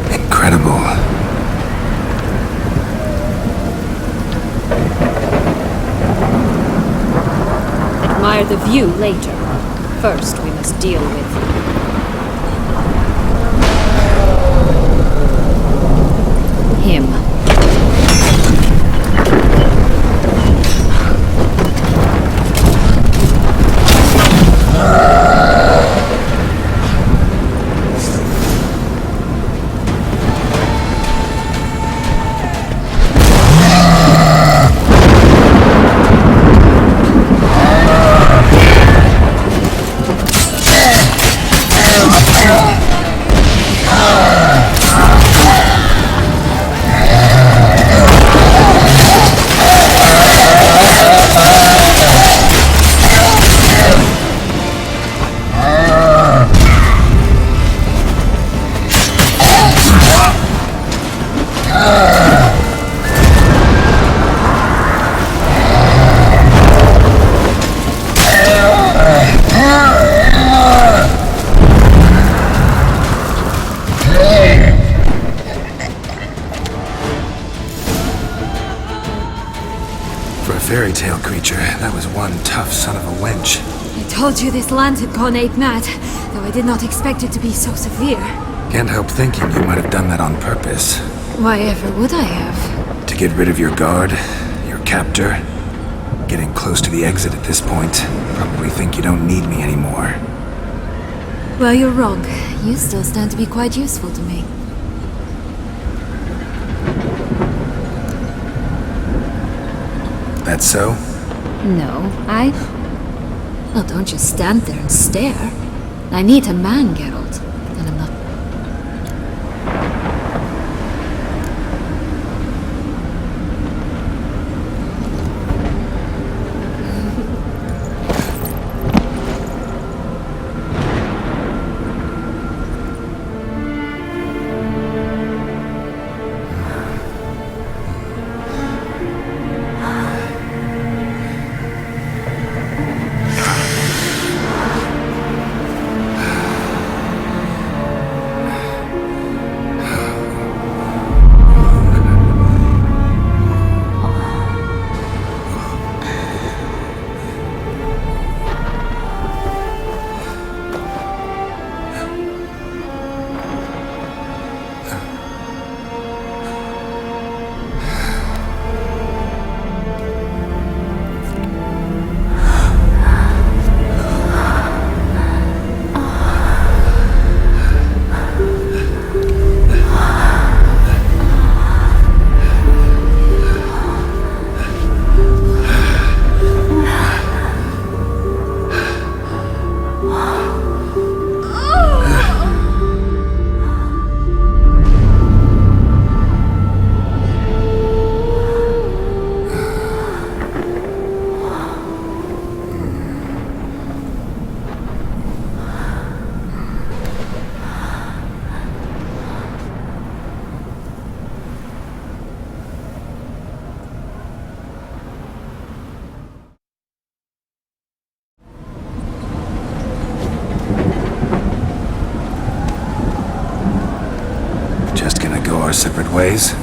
Incredible. Admire the view later. First, we must deal with him. Fairy tale creature, that was one tough son of a wench. I told you this land had gone ape mad, though I did not expect it to be so severe. Can't help thinking you might have done that on purpose. Why ever would I have? To get rid of your guard, your captor. Getting close to the exit at this point. Probably think you don't need me anymore. Well, you're wrong. You still stand to be quite useful to me. That so? No, Well, don't just stand there and stare. I need a man, Geralt. And I'm not... ways.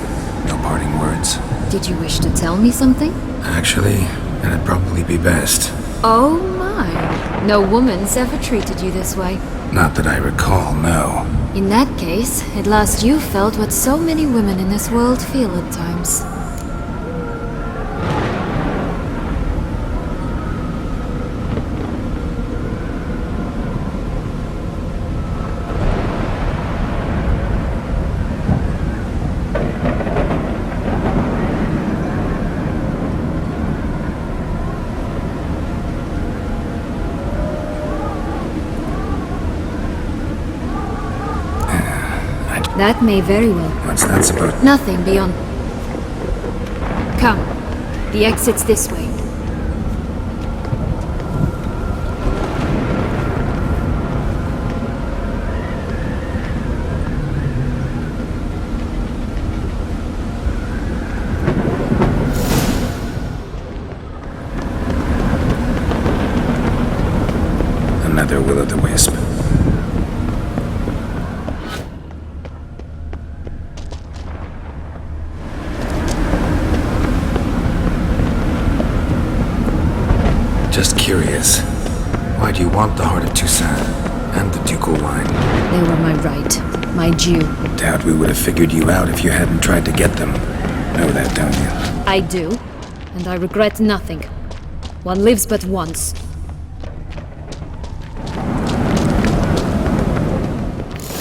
No parting words. Did you wish to tell me something? Actually, that'd probably be best. Oh my. No woman's ever treated you this way. Not that I recall, no. In that case, at last you felt what so many women in this world feel at times. That may very well. What's that supposed? Nothing beyond. Come. The exit's this way. Another will-o'-the-wisp. Just curious. Why do you want the Heart of Toussaint and the ducal wine? They were my right. My due. Doubt we would have figured you out if you hadn't tried to get them. Know that, don't you? I do. And I regret nothing. One lives but once.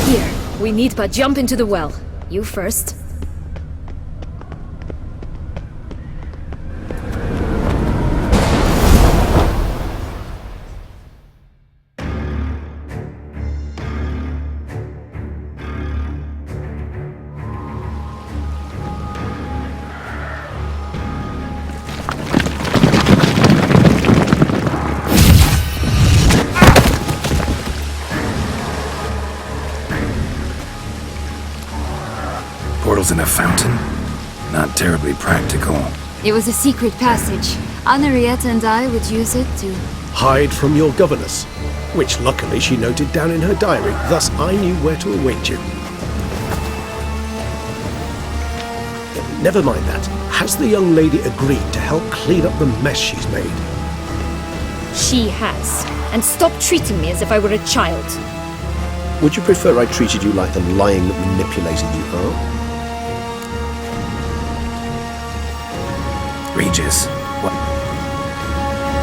Here, we need but jump into the well. You first. Portals in a fountain? Not terribly practical. It was a secret passage. Henriette and I would use it to... Hide from your governess, which luckily she noted down in her diary, thus I knew where to await you. Never mind that. Has the young lady agreed to help clean up the mess she's made? She has. And stop treating me as if I were a child. Would you prefer I treated you like the lying, manipulator you are? Regis. What?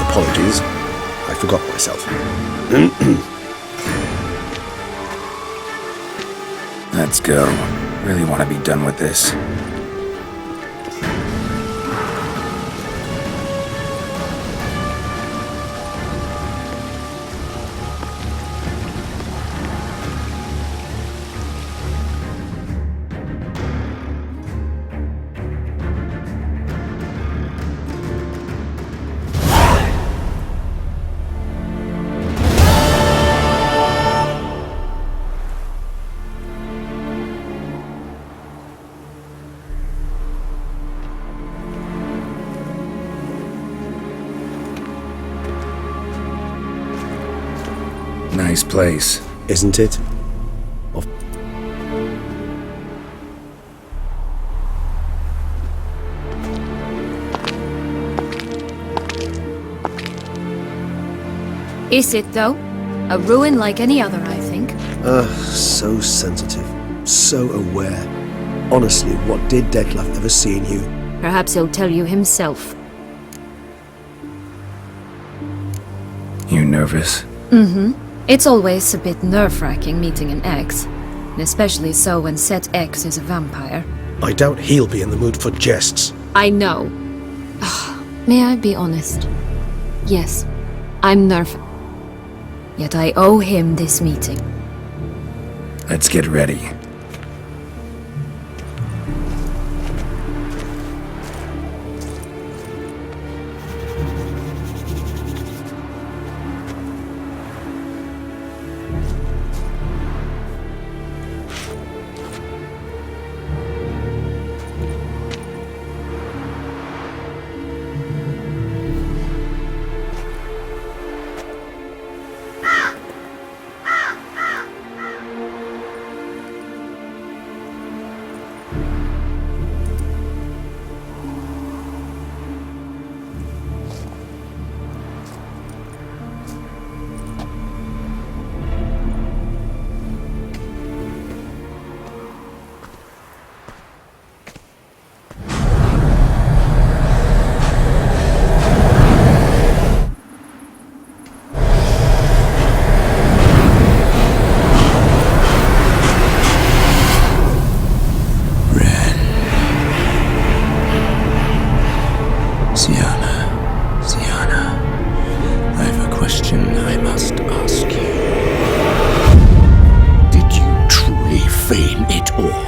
Apologies. I forgot myself. Let's go. Really want to be done with this. Nice place. Isn't it? Is it, though? A ruin like any other, I think. So sensitive. So aware. Honestly, what did Dettlaff ever see in you? Perhaps he'll tell you himself. You nervous? Mm-hmm. It's always a bit nerve-wracking meeting an ex. And especially so when said ex is a vampire. I doubt he'll be in the mood for jests. I know. May I be honest? Yes, I'm nervous. Yet I owe him this meeting. Let's get ready. Siana, I have a question I must ask you. Did you truly feign it all?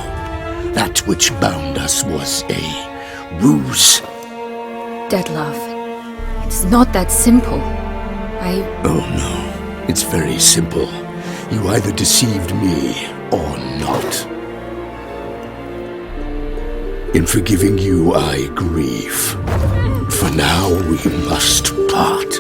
That which bound us was a ruse? Dead love. It's not that simple. Oh no, it's very simple. You either deceived me or not. In forgiving you, I grieve. For now, we must part.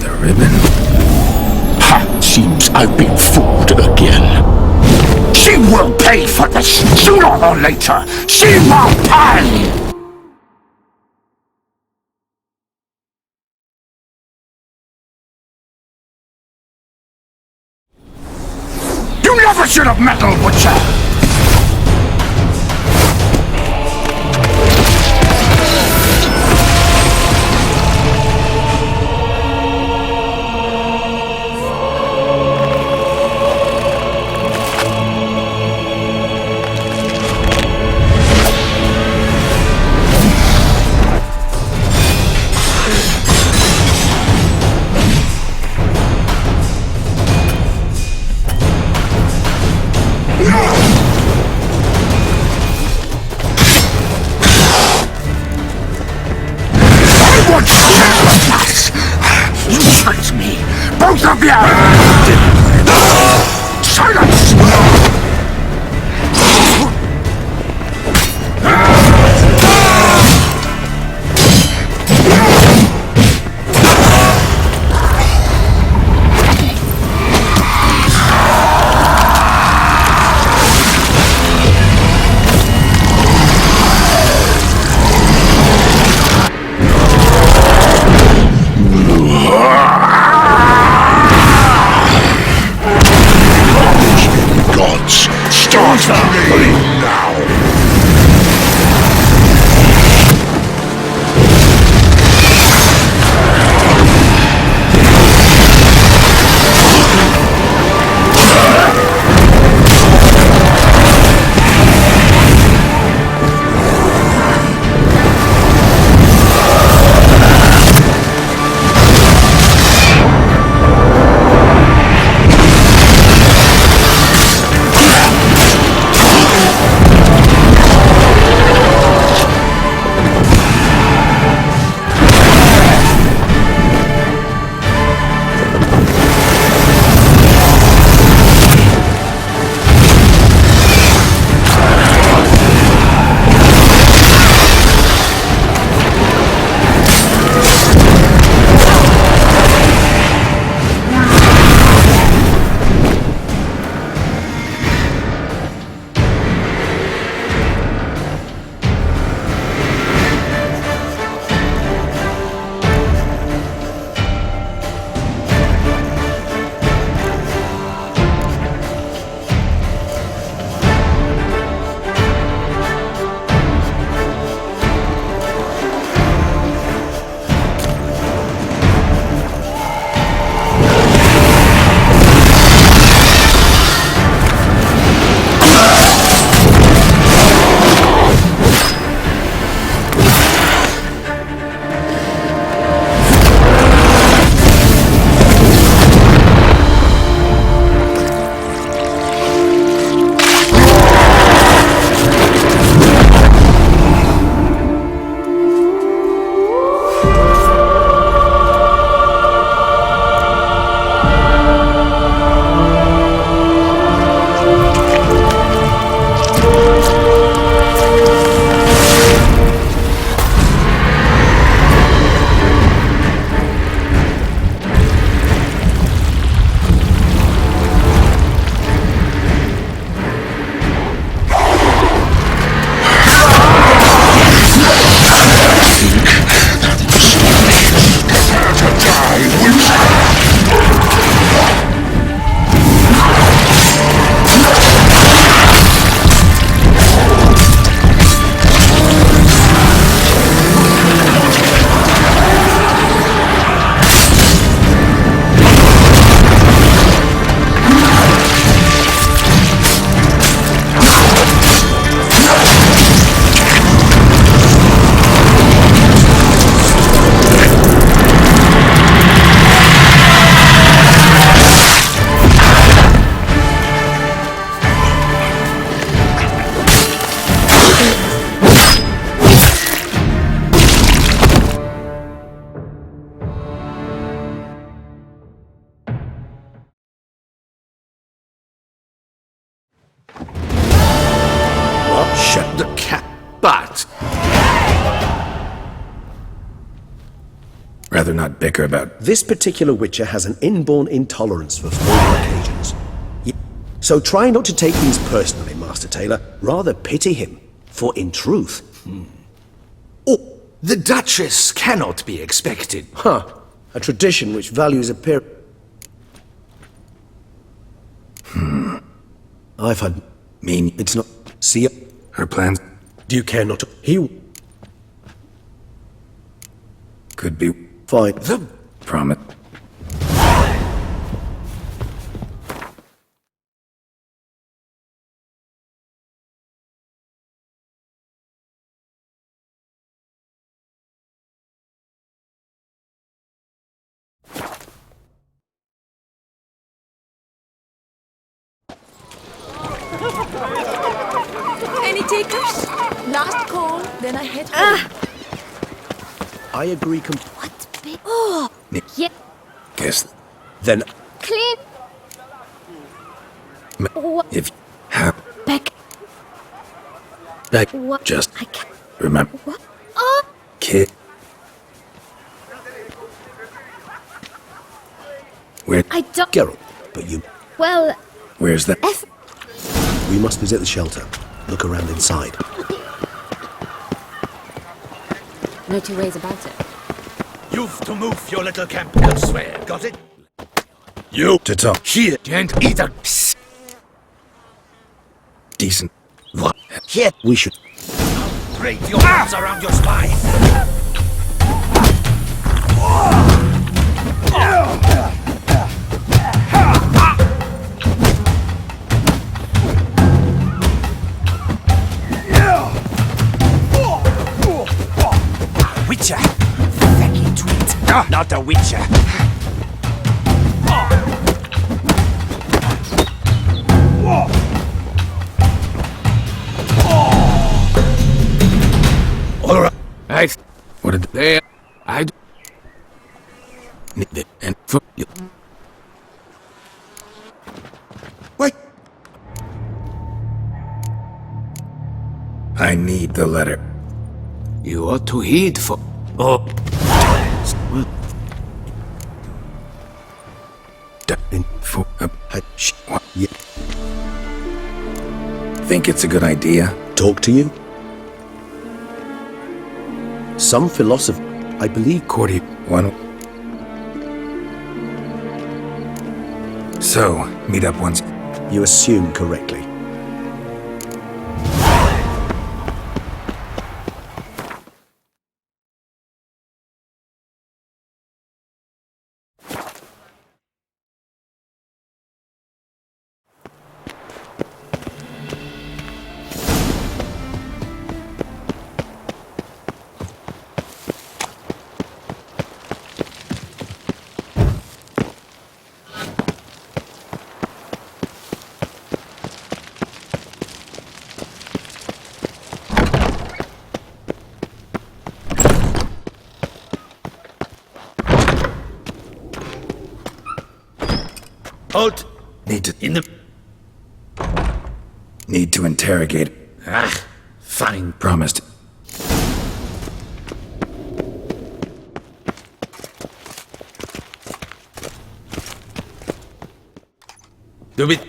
The ribbon? Ha! Seems I've been fooled again. She will pay for this, sooner or later! She will pay! You never should have meddled, Witcher! You tricked me! Both of you! Silence! Rather not bicker about... This particular Witcher has an inborn intolerance for formal occasions. So try not to take these personally, Master Taylor. Rather pity him. For in truth... Oh, the Duchess cannot be expected. Huh. A tradition which values appearance... I've had... Mean... It's not... See... Her plans... Do you care not to... He... Could be... Fine. The... Promise. Any takers? Last call, then I head home. I agree Oh! Yeah. Guess... Then... Clean. If... Have... Back. What? Just... I can't. Remember... What? Oh! Kid... Where... I don't. Geralt, but you... Well. Where's that? We must visit the shelter. Look around inside. No two ways about it. You've to move your little camp elsewhere, got it? You... To talk. Here, and eat a... Decent... What? Here. We should... Break your arms around your spine! Witcher! Fecky tweet! Not a Witcher! Alright. What did... There. I... And... For... You... Wait. I need the letter. You ought to heed for... Oh. For... Yeah. Think it's a good idea? Talk to you? Some philosopher... I believe... Cordy... One... So, meet up once... You assume correctly. Halt! Need to... In the... Need to interrogate... Ah, fine. Promised. Do it.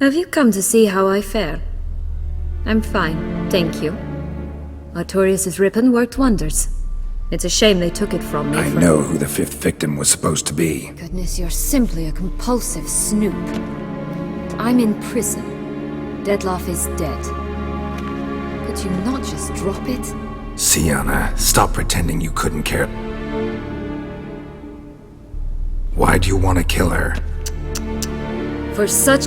Have you come to see how I fare? I'm fine, thank you. Artorius' ribbon worked wonders. It's a shame they took it from me. I know who the fifth victim was supposed to be. Goodness, you're simply a compulsive snoop. I'm in prison. Dettlaff is dead. Could you not just drop it? Syanna, stop pretending you couldn't care. Why do you want to kill her? For such...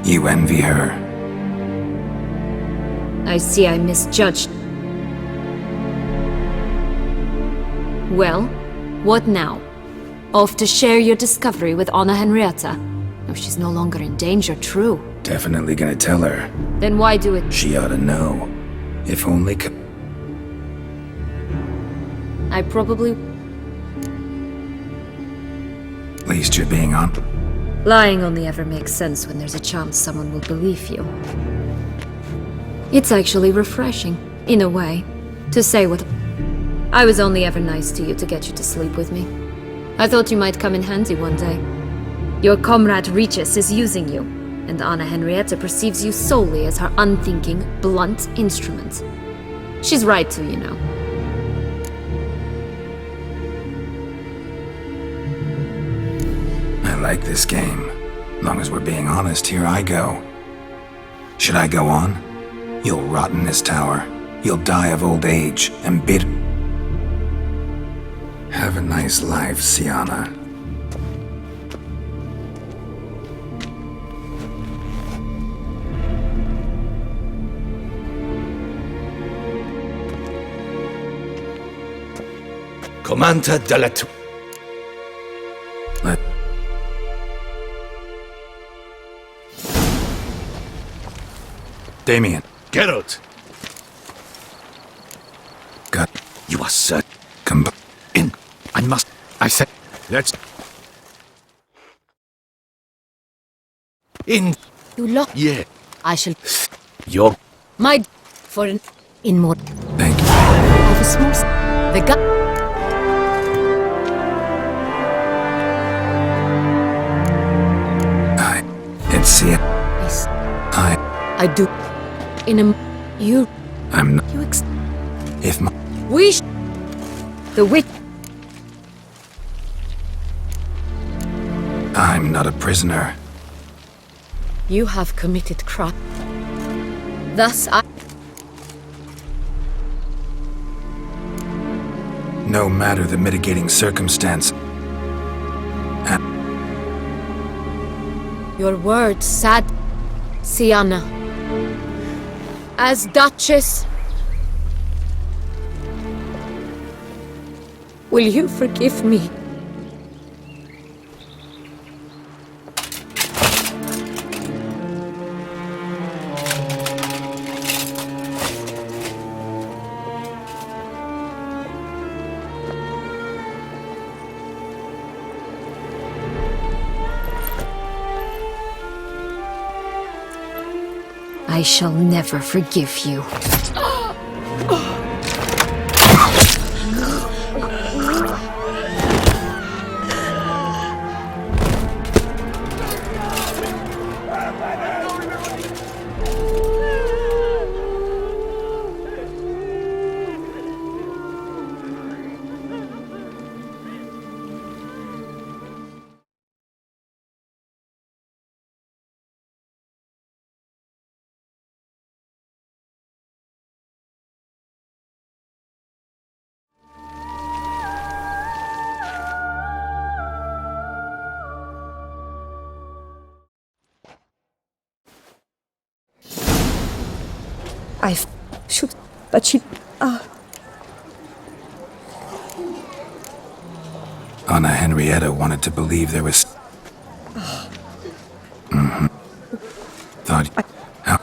You envy her. I see I misjudged. Well, what now? Off to share your discovery with Anna Henrietta? Oh, she's no longer in danger, true. Definitely gonna tell her. Then why do it? She ought to know. If only I probably... At least you're being on. Lying only ever makes sense when there's a chance someone will believe you. It's actually refreshing, in a way, to say what... I was only ever nice to you to get you to sleep with me. I thought you might come in handy one day. Your comrade Regis is using you, and Anna Henrietta perceives you solely as her unthinking, blunt instrument. She's right to, you know. I like this game. Long as we're being honest, here I go. Should I go on? You'll rot in this tower. You'll die of old age and bitter. Have a nice life, Siana. Commander de la Tour. Damien. Geralt. God. You are certain. Come in. I must. I said. Let's. In. You look. Yeah. I shall. Your. My. For an. In more. Thank you. Of a small. The gun. It's it. Yes. I do. In a. You. I'm not. You If my. Wish. The witch. I'm not a prisoner. You have committed crime. Thus I. No matter the mitigating circumstance. Your words, sad Siana. As Duchess, will you forgive me? I shall never forgive you. I should, but she... Anna Henrietta wanted to believe there was... Thought... How...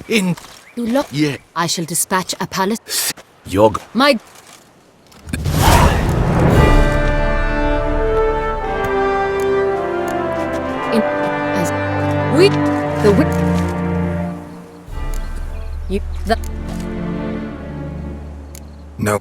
In. You look. Yeah. I shall dispatch a palace. Yog. My. In. As. We. The. You. The. No.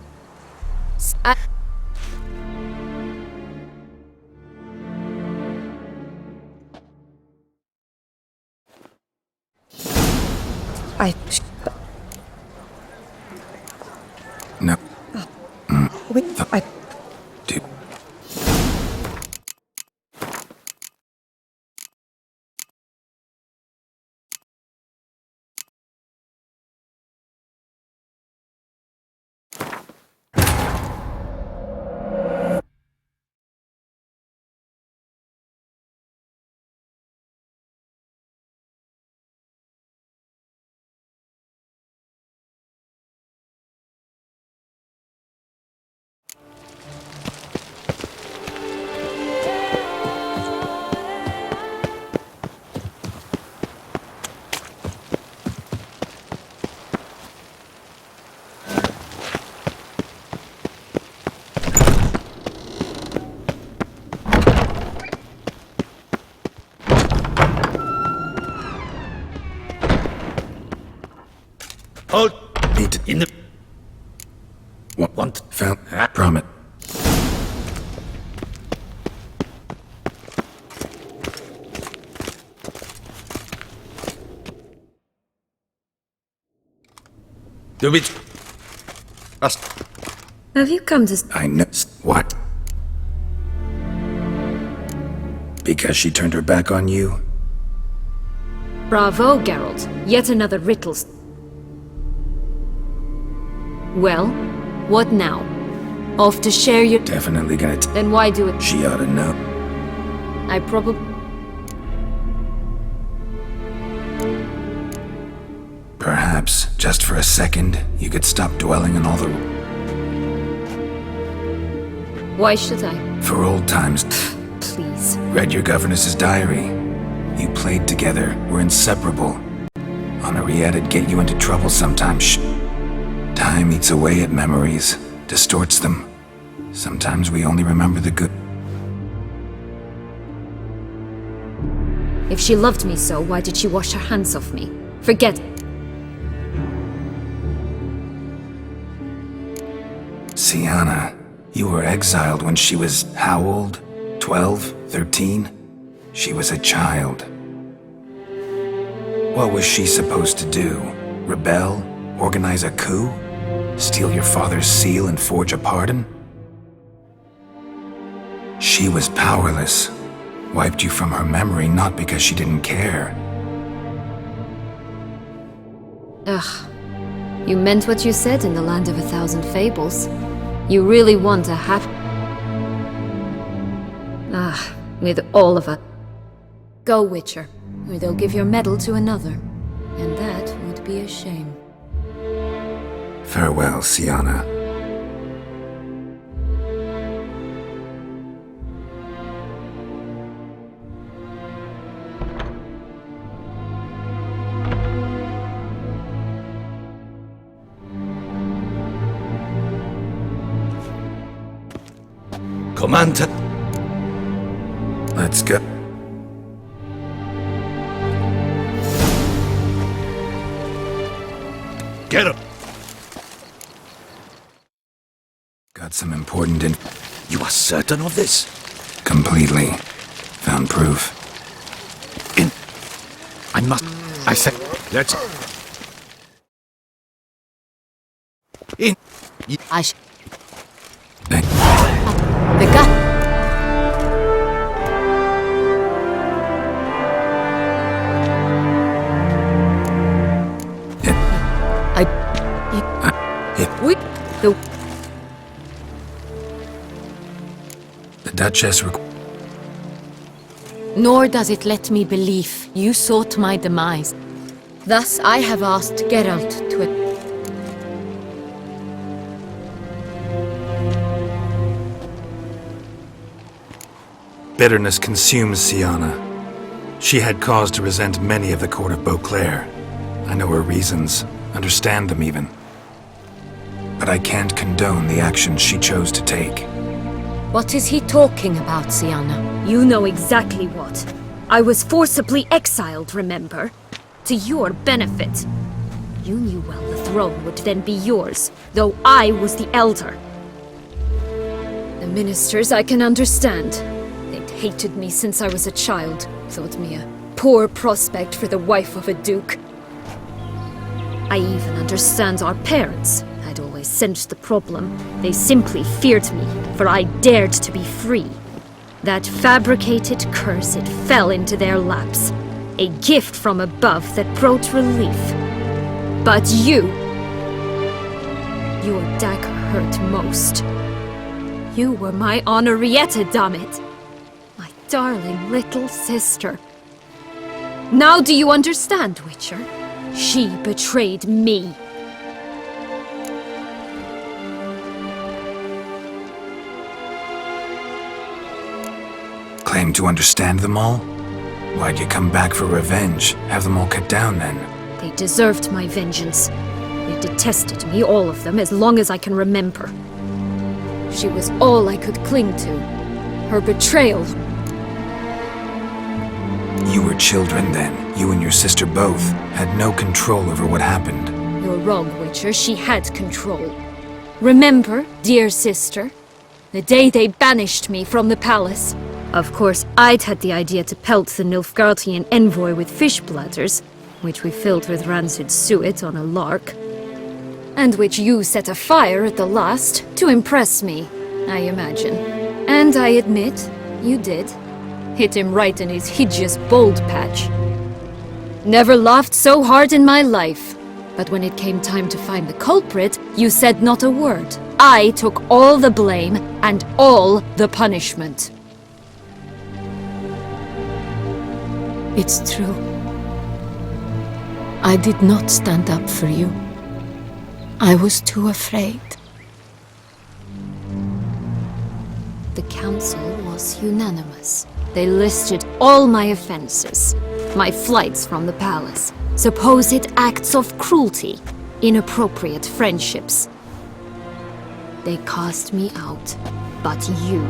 No. Wait, I... Do. Hold it in the... Want? Found... Promise. Do it. Have you come to... I know... What? Because she turned her back on you? Bravo, Geralt. Yet another riddle. Well, what now? Off to share your... Definitely gonna... Then why do it? She ought to know. I probably... Perhaps, just for a second, you could stop dwelling on all the... Why should I? For old times. Please. Read your governess's diary. You played together, were inseparable. Henriette'd get you into trouble sometimes. Time eats away at memories, distorts them. Sometimes we only remember the good. If she loved me so, why did she wash her hands off me? Forget it. Syanna, you were exiled when she was how old? 12? 13? She was a child. What was she supposed to do? Rebel? Organize a coup? Steal your father's seal and forge a pardon? She was powerless. Wiped you from her memory not because she didn't care. Ugh. You meant what you said in the Land of a Thousand Fables. You really want a with all of us. Go, Witcher, or they'll give your medal to another. And that would be a shame. Farewell, Syanna. Commander. Let's go. Get him. Got some important You are certain of this? Completely. Found proof. I said... Let's... In... The gun! The Duchess Nor does it let me believe you sought my demise. Thus I have asked Geralt to... Bitterness consumes Syanna. She had cause to resent many of the court of Beauclair. I know her reasons, understand them even. But I can't condone the actions she chose to take. What is he talking about, Syanna? You know exactly what. I was forcibly exiled, remember? To your benefit. You knew well the throne would then be yours, though I was the elder. The ministers I can understand. They'd hated me since I was a child, thought me a poor prospect for the wife of a duke. I even understand our parents. I'd always sensed the problem. They simply feared me, for I dared to be free. That fabricated curse, it fell into their laps. A gift from above that brought relief. But you... Your dagger hurt most. You were my Henrietta, dammit. My darling little sister. Now do you understand, Witcher? She betrayed me. Claim to understand them all? Why'd you come back for revenge? Have them all cut down then? They deserved my vengeance. They detested me, all of them, as long as I can remember. She was all I could cling to. Her betrayal. You were children then. You and your sister both had no control over what happened. You're wrong, Witcher. She had control. Remember, dear sister, the day they banished me from the palace? Of course, I'd had the idea to pelt the Nilfgaardian envoy with fish bladders, which we filled with rancid suet on a lark, and which you set afire at the last to impress me, I imagine. And I admit, you did. Hit him right in his hideous bald patch. Never laughed so hard in my life. But when it came time to find the culprit, you said not a word. I took all the blame and all the punishment. It's true. I did not stand up for you. I was too afraid. The council was unanimous. They listed all my offenses. My flights from the palace, supposed acts of cruelty, inappropriate friendships. They cast me out. But you,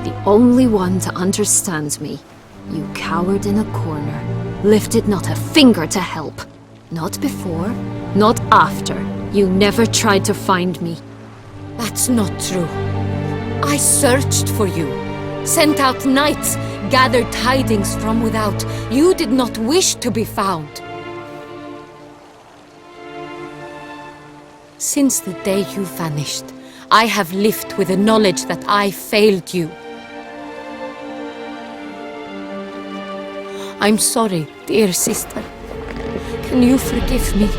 the only one to understand me, you cowered in a corner, lifted not a finger to help. Not before, not after. You never tried to find me. That's not true. I searched for you, sent out knights, gathered tidings from without. You did not wish to be found. Since the day you vanished, I have lived with the knowledge that I failed you. I'm sorry, dear sister. Can you forgive me?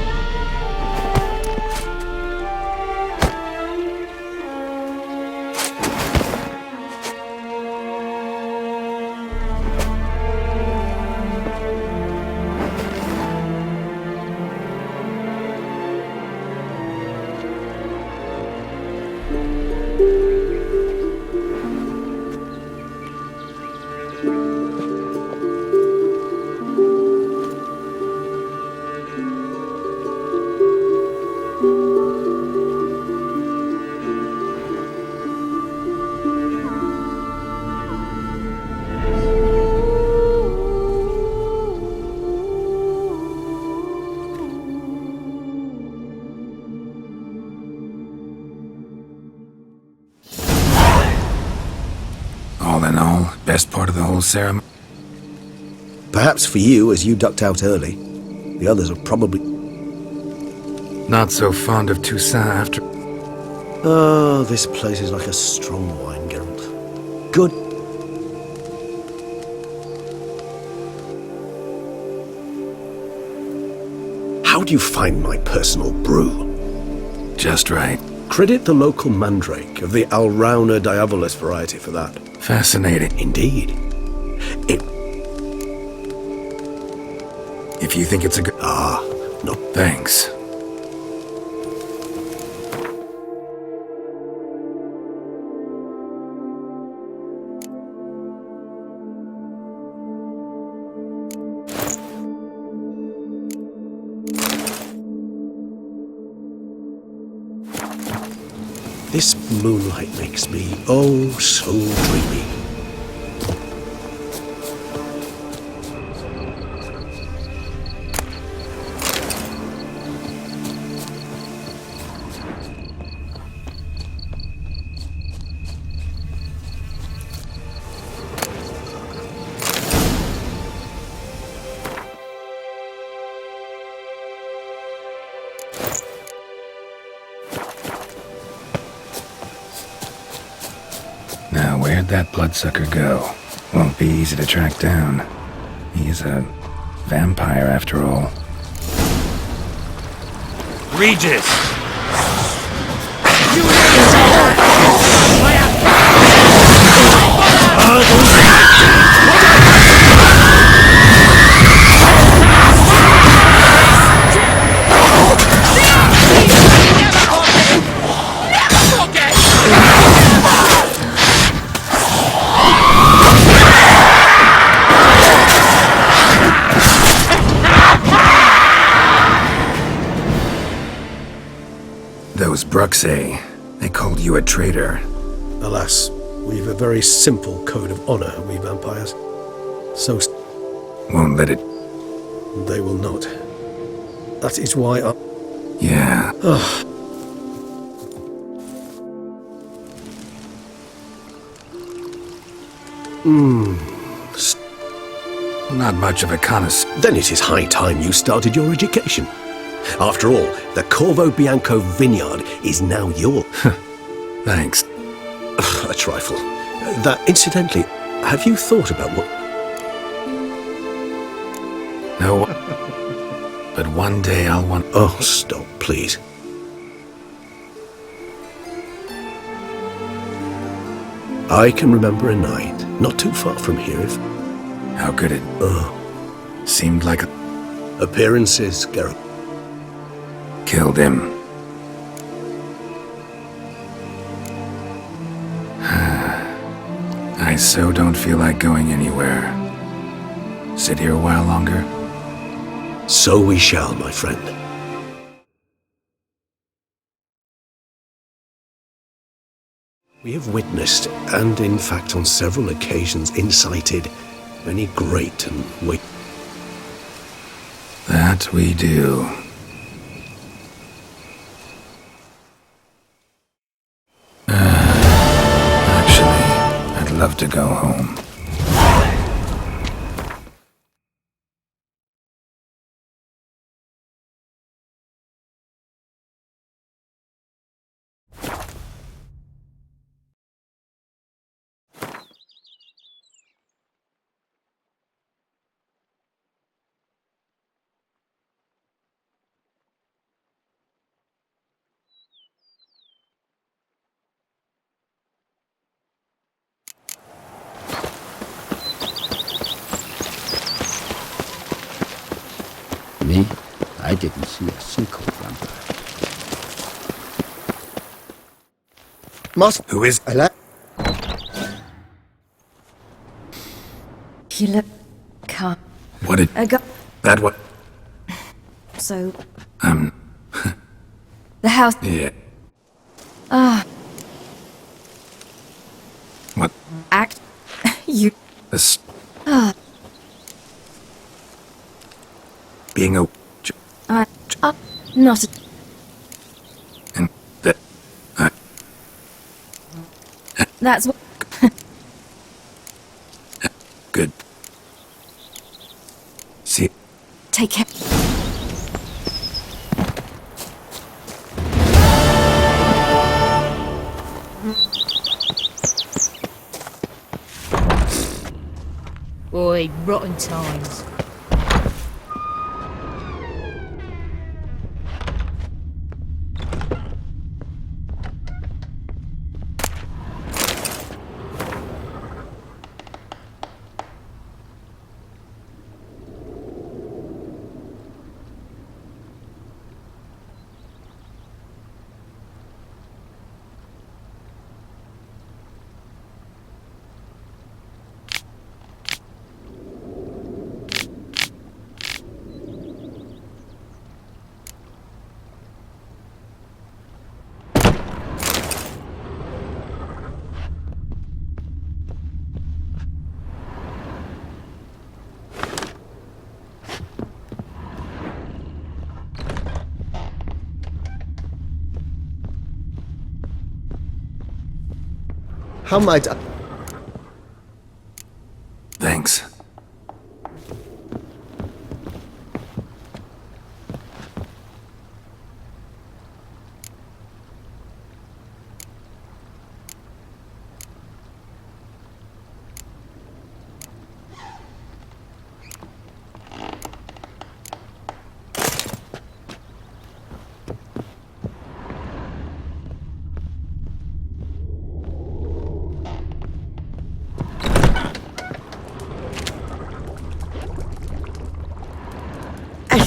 All in all, best part of the whole ceremony? Perhaps for you, as you ducked out early. The others are probably... Not so fond of Toussaint after... Oh, this place is like a strong wine, Geralt. Good. How do you find my personal brew? Just right. Credit the local mandrake of the Alrauna diabolus variety for that. Fascinating. Indeed. If you think it's a good... no. Thanks. This moonlight makes me, oh, so dreamy. Now, where'd that bloodsucker go? Won't be easy to track down. He's a vampire, after all. Regis! Those Bruxae, they called you a traitor. Alas, we've a very simple code of honor, we vampires. So... Won't let it... They will not. That is why I... Yeah. Not much of a connoisseur. Then it is high time you started your education. After all, the Corvo Bianco vineyard is now yours. Thanks. A trifle. That, incidentally, have you thought about what... No. But one day I'll want... Oh, stop, please. I can remember a night, not too far from here, if... How could it? Seemed like a... Appearances, Geralt. Killed him. I so don't feel like going anywhere. Sit here a while longer? So we shall, my friend. We have witnessed, and in fact on several occasions incited, many great and weighty... That we do. Actually, I'd love to go home. Me? I didn't see a single vampire. Master... Who is... You look calm. What did... That what... So, The house... Yeah. What? Act... You... This... Ah. Being a... Not a... And that... That's what... Good. See... Take care. Oi, rotten times. How might I... Thanks.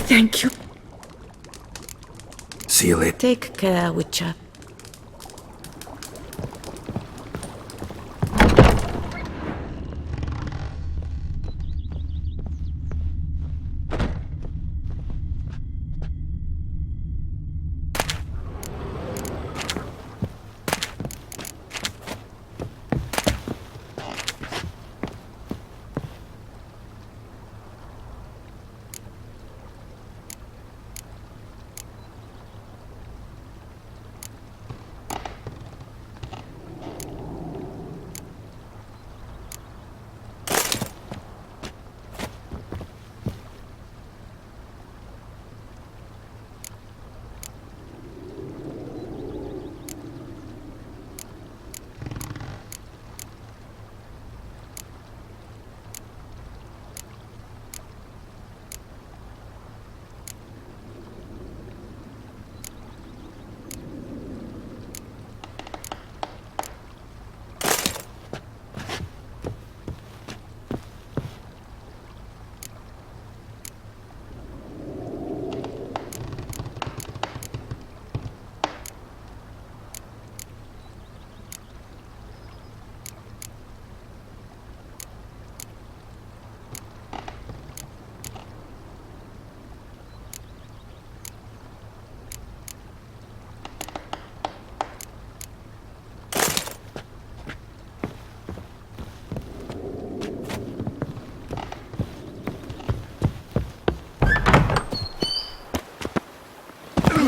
Thank you. See you later. Take care, Witcher.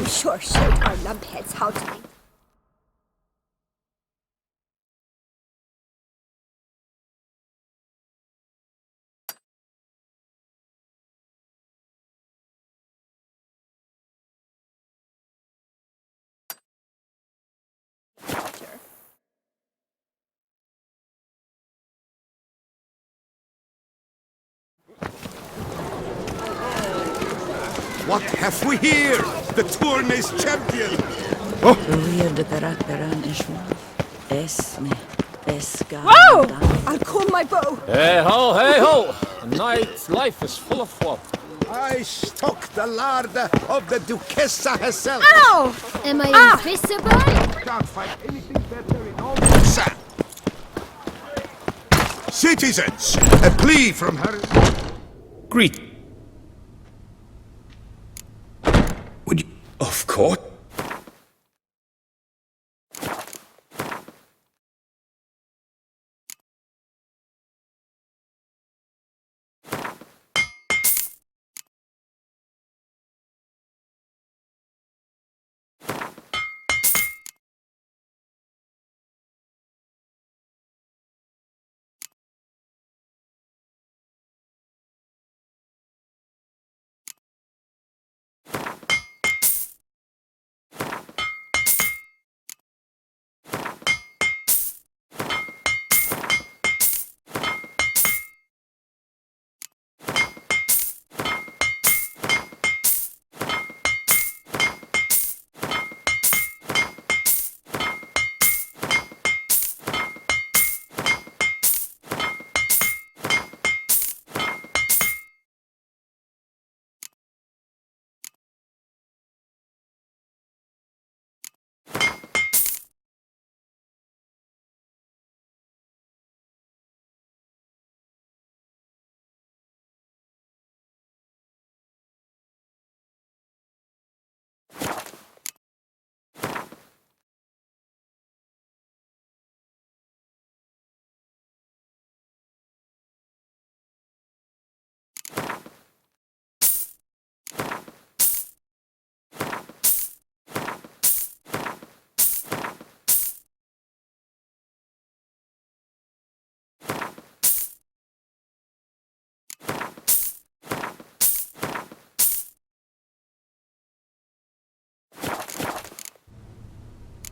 sure showed our lumpheads how to make. What have we here? The Tournay's champion! Whoa! I'll cool my bow. Hey ho, hey ho! A knight's life is full of woe. I struck the larder of the Duchessa herself! Ow! Am I invisible? Can't find anything better in all the sand. Citizens, a plea from her... Greet. Would you... Of course.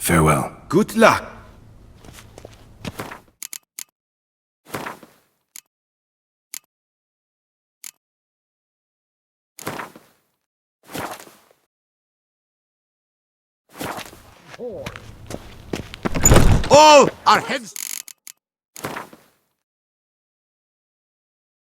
Farewell. Good luck. All our heads...